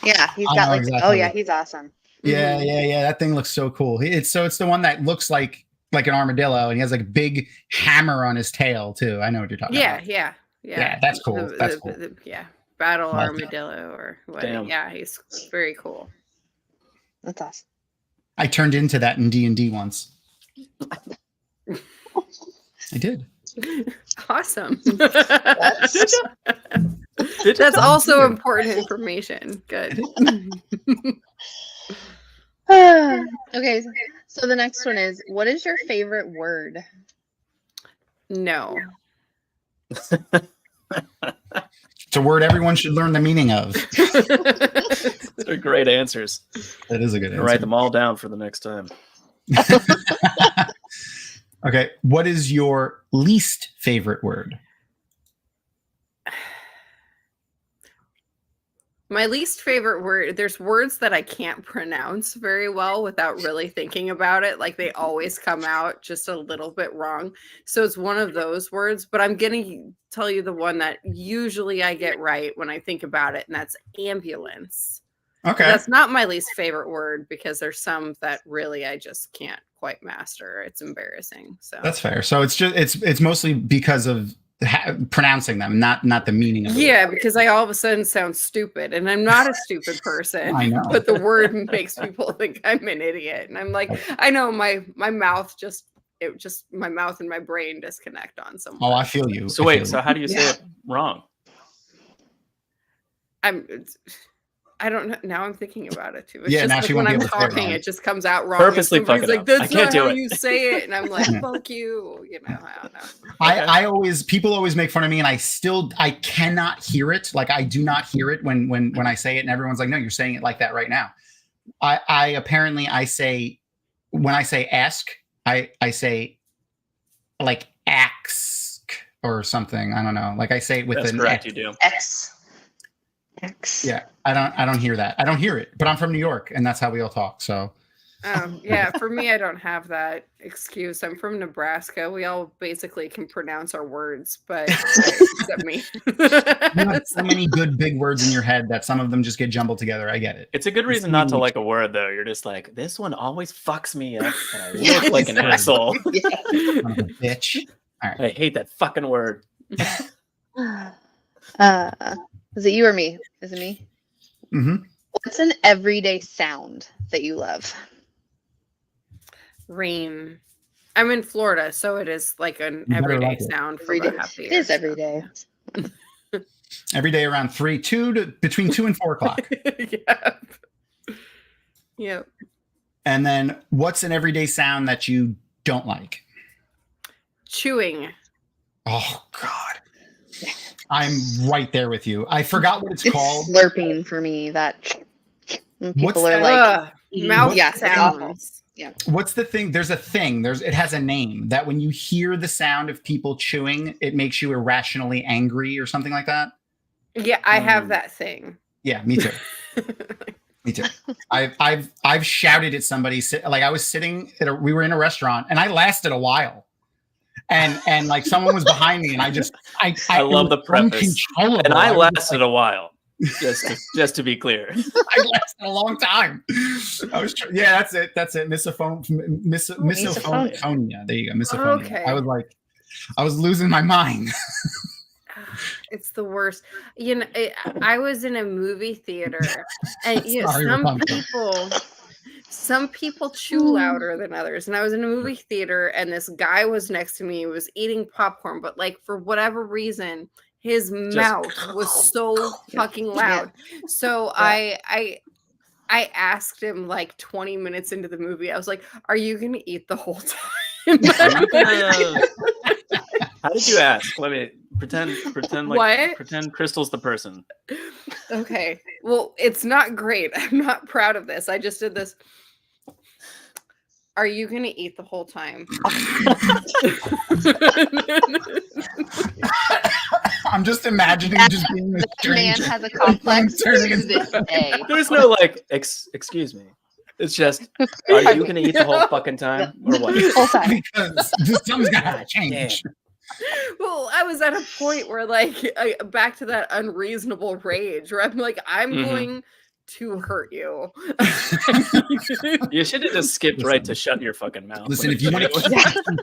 Yeah, he's got like exactly. Oh yeah, he's awesome. Yeah, yeah. That thing looks so cool. It's the one that looks like an armadillo, and he has like a big hammer on his tail too. I know what you're talking about. Yeah, that's cool. That's cool. Battle armadillo or what? Damn. Yeah, he's very cool. That's awesome. I turned into that in D&D once. I did. Awesome. That's also important information. Good. Okay, so the next one is, what is your favorite word? No. It's a word everyone should learn the meaning of. They're great answers. That is a good answer. Write them all down for the next time. Okay, what is your least favorite word? My least favorite word, there's words that I can't pronounce very well without really thinking about it. Like they always come out just a little bit wrong. So it's one of those words, but I'm going to tell you the one that usually I get right when I think about it, and that's ambulance. Okay. That's not my least favorite word because there's some that really I just can't quite master. It's embarrassing. So that's fair. So it's mostly because of pronouncing them, not the meaning of it. Yeah, because I all of a sudden sound stupid, and I'm not a stupid person. I know. But the word makes people think I'm an idiot, and I'm like, I know my mouth my mouth and my brain disconnect on some. Oh, I feel you. So wait, so how do you say it wrong? I don't know. Now I'm thinking about it too. It's just now like when I'm talking, it just comes out wrong. Purposely fucking like, up. That's I can't not how do it. you say it, and I'm like, fuck you. You know, I don't know. People always make fun of me, and I cannot hear it. Like I do not hear it when I say it, and everyone's like, no, you're saying it like that right now. I say when I say ask, I say like ask or something. I don't know. Like I say it with That's an correct, X. you do. X. Yeah, I don't hear that. I don't hear it, but I'm from New York, and that's how we all talk. So Yeah, for me, I don't have that excuse. I'm from Nebraska. We all basically can pronounce our words, but except me. You have so many good big words in your head that some of them just get jumbled together. I get it. It's a good reason not to like a word, though. You're just like, this one always fucks me up, and I look like an asshole. Bitch. All right. I hate that fucking word. Is it you or me? Is it me? Mm-hmm. What's an everyday sound that you love? Rain. I'm in Florida, so it is like an everyday like sound for about half the year. It is every day. Every day around between 2 and 4 o'clock. Yep. And then what's an everyday sound that you don't like? Chewing. Oh, God. I'm right there with you. I forgot what it's called. Slurping for me. That people are like mouth sounds. Yeah. What's the thing? There's a thing. It has a name that when you hear the sound of people chewing, it makes you irrationally angry or something like that. Yeah, I have that thing. Yeah, me too. Me too. I've shouted at somebody. Like I was sitting we were in a restaurant, and I lasted a while. And like someone was behind me, and I love the preface. And I lasted a while. Just to be clear, I lasted a long time. That's it. Misophonia. There you go. Misophonia. Okay. I was losing my mind. It's the worst. You know, I was in a movie theater, and you know, some people chew louder than others. And I was in a movie theater, and this guy was next to me. He was eating popcorn, but like for whatever reason, his mouth was so fucking loud. So I asked him like 20 minutes into the movie, I was like, "Are you gonna eat the whole time?" How did you ask? Let me pretend Crystal's the person. Okay. Well, it's not great. I'm not proud of this. I just did this. Are you gonna eat the whole time? I'm just imagining just being this man has a complex to this day. There's no like, excuse me. It's just, are you gonna eat the whole fucking time or what? Whole time. Because something's gotta change. Well, I was at a point where like back to that unreasonable rage where I'm like, I'm going to hurt you. You should have just skipped right to shut your fucking mouth. Listen, if you want to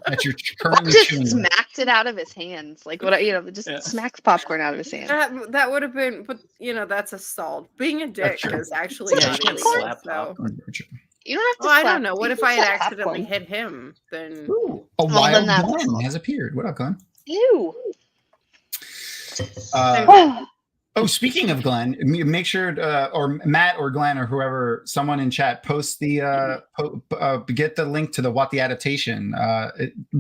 that you're currently just smacked it out of his hands, like what smacked popcorn out of his hand. That would have been, but you know, that's assault. Being a dick is actually you can't slap popcorn. You don't have to. I don't know. What if I had accidentally hit him? Then a wild Glenn has appeared. What up, Glenn? Ew. Oh, speaking of Glenn, make sure or Matt or Glenn or whoever, someone in chat, post the get the link to the What the Adaptation.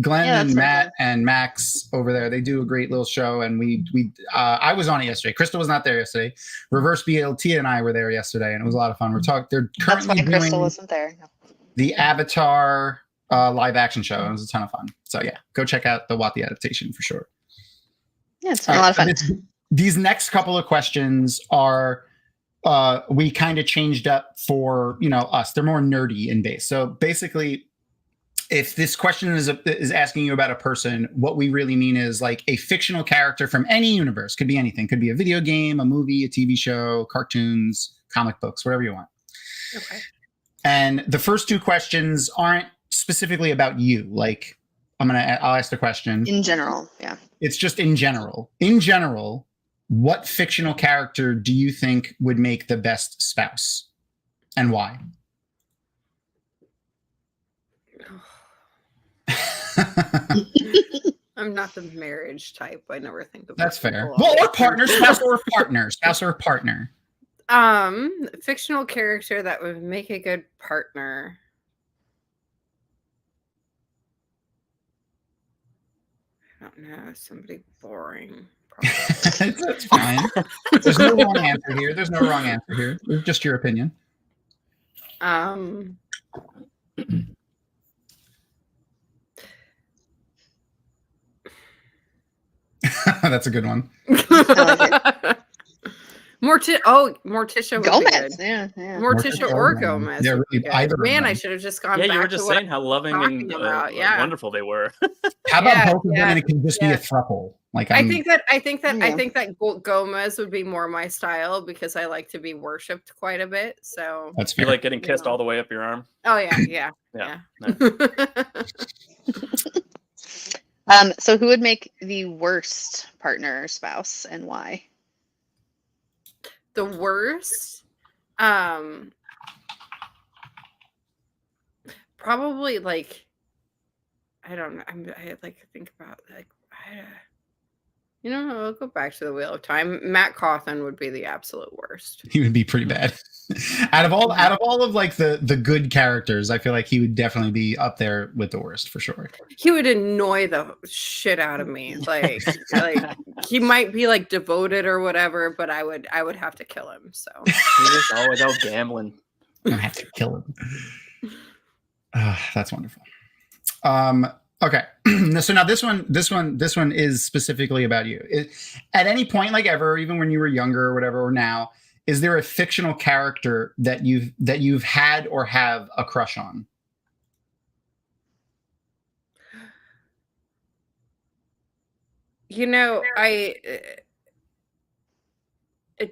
Glenn and Matt and Max over there, they do a great little show, and we I was on it yesterday. Crystal was not there yesterday. Reverse BLT and I were there yesterday, and it was a lot of fun. They're currently doing Crystal wasn't there. No. The Avatar live action show. It was a ton of fun. So yeah, go check out the What the Adaptation for sure. Yeah, it's been a lot of fun. These next couple of questions are we kind of changed up for us. They're more nerdy in base. So basically, if this question is asking you about a person, what we really mean is like a fictional character from any universe. Could be anything. Could be a video game, a movie, a TV show, cartoons, comic books, whatever you want. Okay. And the first two questions aren't specifically about you. Like I'll ask the question in general. Yeah. It's just in general. In general, what fictional character do you think would make the best spouse, and why? I'm not the marriage type. I never think of that's fair. Well, or partner, spouse or partner, spouse or partner. Fictional character that would make a good partner. I don't know. Somebody boring. That's fine. There's no wrong answer here. There's no wrong answer here. It's just your opinion. That's a good one. Morticia would Gomez. be good. Yeah. Morticia or Gomez. Yeah, would be really, good. either of Man, I them. should have just gone Yeah, back you were to just what saying how loving and talking about, yeah. wonderful they were. How about Yeah, both of them and it can just be a throuple? Like I think that Yeah. Gomez would be more my style because I like to be worshipped quite a bit. So that's You fair. like getting kissed all the way up your arm? oh yeah. So who would make the worst partner or spouse and why? The worst, probably like I don't know. I like to think about like I'll go back to the Wheel of Time. Matt Cawthon would be the absolute worst. He would be pretty bad. out of all of like the good characters, I feel like he would definitely be up there with the worst for sure. He would annoy the shit out of me. Like he might be like devoted or whatever, but I would have to kill him. So He was always out gambling. I have to kill him. That's wonderful. Okay, so now this one is specifically about you. At any point, like ever, even when you were younger or whatever, or now, is there a fictional character that you've had or have a crush on? I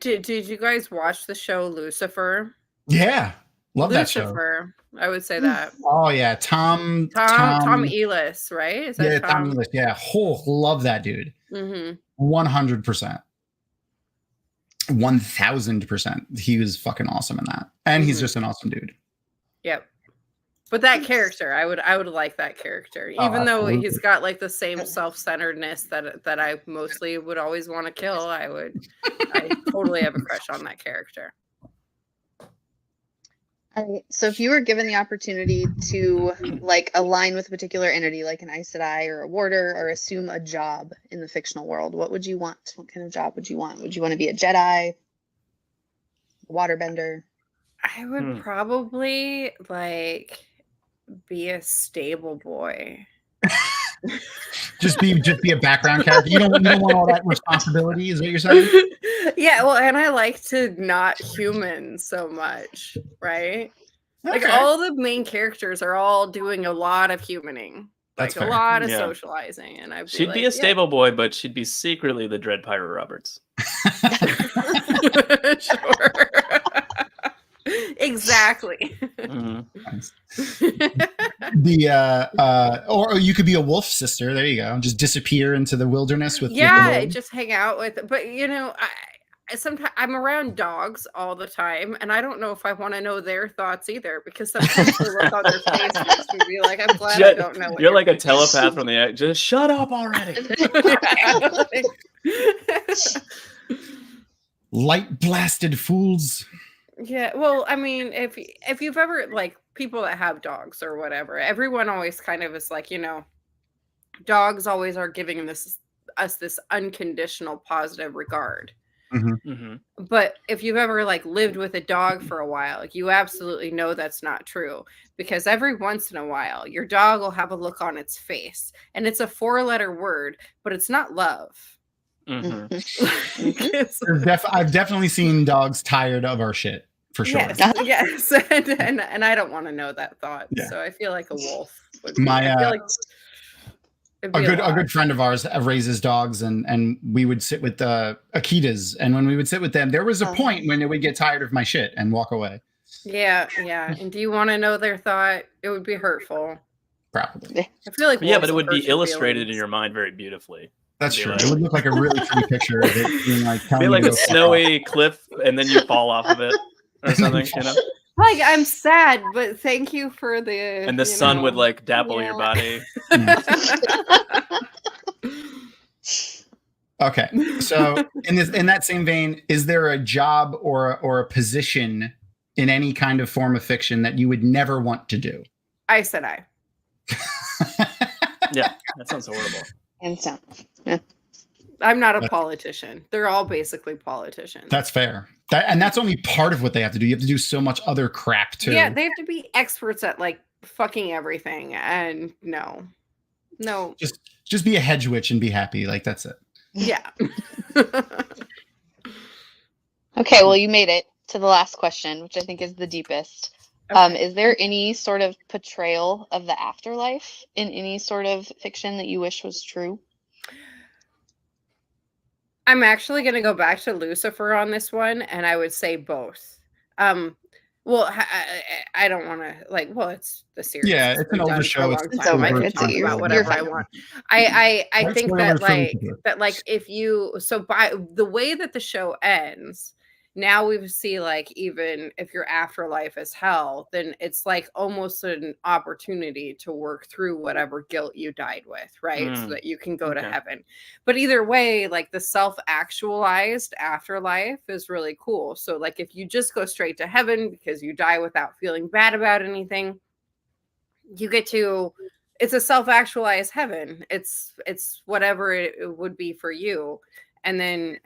did you guys watch the show Lucifer? Yeah, love Lucifer, that show. I would say that. Oh yeah, Tom Ellis, right? Is that Tom Ellis. Yeah, love that dude. 100%. 1000%. He was fucking awesome in that, and he's just an awesome dude. Yep. But that character, I would like that character, even though he's got like the same self-centeredness that I mostly would always want to kill. I totally have a crush on that character. All right. So if you were given the opportunity to like align with a particular entity, like an Aes Sedai or a warder, or assume a job in the fictional world, what would you want? What kind of job would you want? Would you want to be a Jedi, a waterbender? I would probably like be a stable boy. just be a background character. You don't want all that responsibility, is what you're saying? Yeah, well, and I like to not human so much, right? Okay. Like all the main characters are all doing a lot of humaning. That's like fair. A lot of Yeah. socializing. And She'd be a stable boy, but she'd be secretly the Dread Pirate Roberts. Sure. Exactly. Or you could be a wolf sister. There you go. Just disappear into the wilderness with just hang out with. But sometimes I'm around dogs all the time, and I don't know if I want to know their thoughts either, because sometimes they look on their faces and be like, "I'm glad I don't know." You're like a telepath from the act. Just shut up already. Light blasted fools. Yeah, well, I mean, if you've ever like people that have dogs or whatever, everyone always kind of is like, dogs always are giving us this unconditional positive regard. But if you've ever like lived with a dog for a while, you absolutely know that's not true, because every once in a while your dog will have a look on its face, and it's a 4-letter word, but it's not love. I've definitely seen dogs tired of our shit, for sure. Yes. And I don't want to know that thought. Yeah. So I feel like a wolf would be. A good friend of ours raises dogs, and we would sit with the Akitas, and when we would sit with them, there was a point when they would get tired of my shit and walk away. Yeah. And do you want to know their thought? It would be hurtful. Probably. I feel like but it would be illustrated in your mind very beautifully. That's true. It would look like a really pretty picture of it being like, be like a snowy cliff, and then you fall off of it or something, Like, I'm sad, but thank you for the. And the sun would like dapple your body. Okay, so in that same vein, is there a job or a position in any kind of form of fiction that you would never want to do? I said I. Yeah, that sounds horrible. And so, yeah. I'm not a politician. They're all basically politicians. That's fair. And that's only part of what they have to do. You have to do so much other crap too. Yeah, they have to be experts at like fucking everything. And no. Just be a hedge witch and be happy. Like, that's it. Yeah. Okay, well, you made it to the last question, which I think is the deepest. Okay. Is there any sort of portrayal of the afterlife in any sort of fiction that you wish was true? I'm actually going to go back to Lucifer on this one, and I would say both. Well, I don't want to well, it's the series. Yeah, it's an older show. It's over. I can It's talk you're about whatever I fine. want. I Right think spoiler that for Lucifer. if you by the way that the show ends, now we see even if your afterlife is hell, then it's almost an opportunity to work through whatever guilt you died with, right? So that you can go to heaven. But either way, the self-actualized afterlife is really cool. So if you just go straight to heaven because you die without feeling bad about anything, you get to, it's a self-actualized heaven. It's whatever it would be for you. And then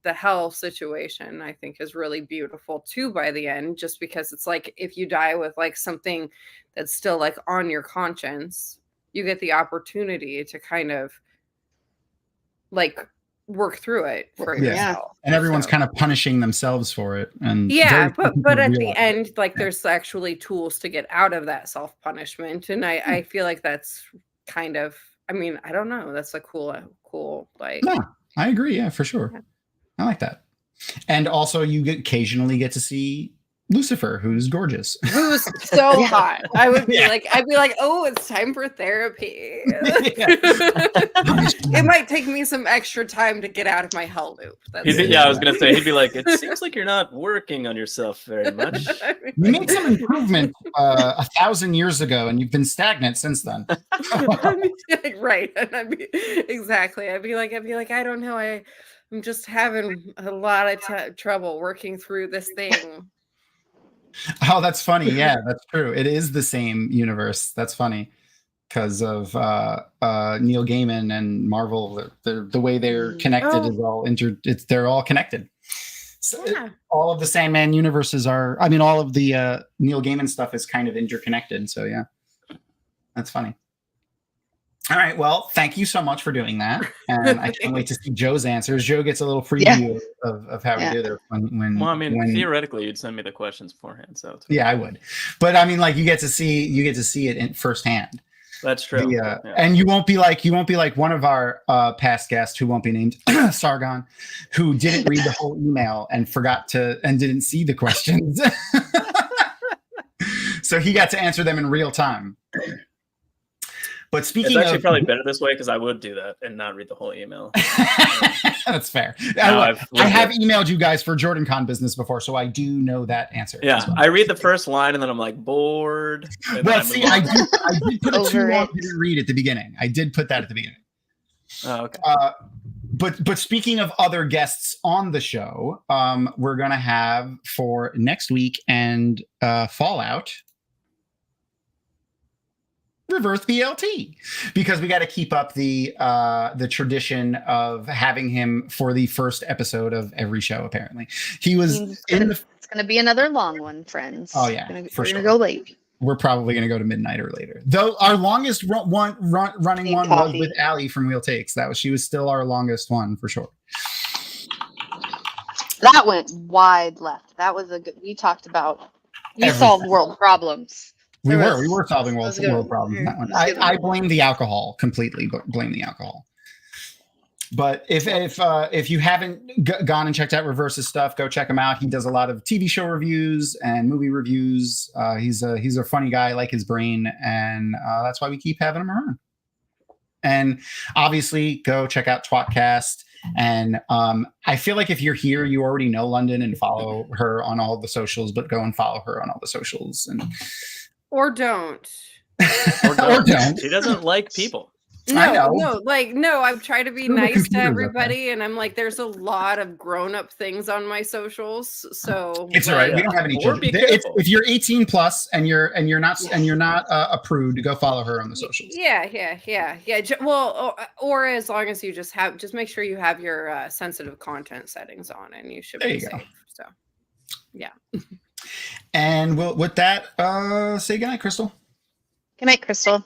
the hell situation, I think, is really beautiful too by the end, just because it's if you die with something that's still on your conscience, you get the opportunity to kind of work through it for yourself. And everyone's kind of punishing themselves for it. And but at the end, there's actually tools to get out of that self-punishment. And I feel that's kind of, I don't know. That's a cool Yeah, I agree. Yeah, for sure. Yeah. I like that. And also you occasionally get to see Lucifer, who's gorgeous. Who's so hot. I would be I'd be oh, it's time for therapy. It might take me some extra time to get out of my hell loop. I was going to say, he'd be it seems like you're not working on yourself very much. You made some improvement 1,000 years ago, and you've been stagnant since then. Right. And I'd be I don't know. I'm just having a lot of trouble working through this thing. Oh, that's funny. Yeah, that's true. It is the same universe. That's funny because of Neil Gaiman and Marvel. The way they're connected is all they're all connected. So all of the Sandman universes are. All of the Neil Gaiman stuff is kind of interconnected. So yeah, that's funny. All right. Well, thank you so much for doing that. And I can't wait to see Joe's answers. Joe gets a little preview of how we do this. When theoretically, you'd send me the questions beforehand. So yeah, I would. But you get to see it in firsthand. That's true. And you won't be like one of our past guests who won't be named, Sargon, who didn't read the whole email and didn't see the questions. So he got to answer them in real time. But speaking it's actually probably better this way because I would do that and not read the whole email. That's fair. I have emailed you guys for JordanCon business before, so I do know that answer. Yeah, I read the first line and then I'm bored. Well, see, I did put a too long didn't read at the beginning. I did put that at the beginning. Oh, okay. But speaking of other guests on the show, we're gonna have for next week and Fallout. Reverse BLT, because we got to keep up the tradition of having him for the first episode of every show. Apparently, he was it's going to be another long one, friends. Oh yeah, we're going to go late. We're probably going to go to midnight or later. Though our longest running one was with Allie from Wheel Takes. She was still our longest one for sure. That went wide left. That was we talked about. You solved world problems. We were solving world problems in that one. I blame the alcohol completely. Blame the alcohol. But if you haven't gone and checked out Reverse's stuff, go check him out. He does a lot of TV show reviews and movie reviews. He's a funny guy, I like his brain, and that's why we keep having him around. And obviously, go check out Twatcast. And I feel like if you're here, you already know London and follow her on all the socials. But go and follow her on all the socials and. Or don't. Or don't. She doesn't like people. No, I try to be nice to everybody, and I'm there's a lot of grown-up things on my socials, so it's all right. We don't have any children. If you're 18 plus and you're not a prude, go follow her on the socials. Yeah. Well, or as long as you just make sure you have your sensitive content settings on, and you should be safe. So, yeah. And with that, say goodnight, Crystal. Good night, Crystal.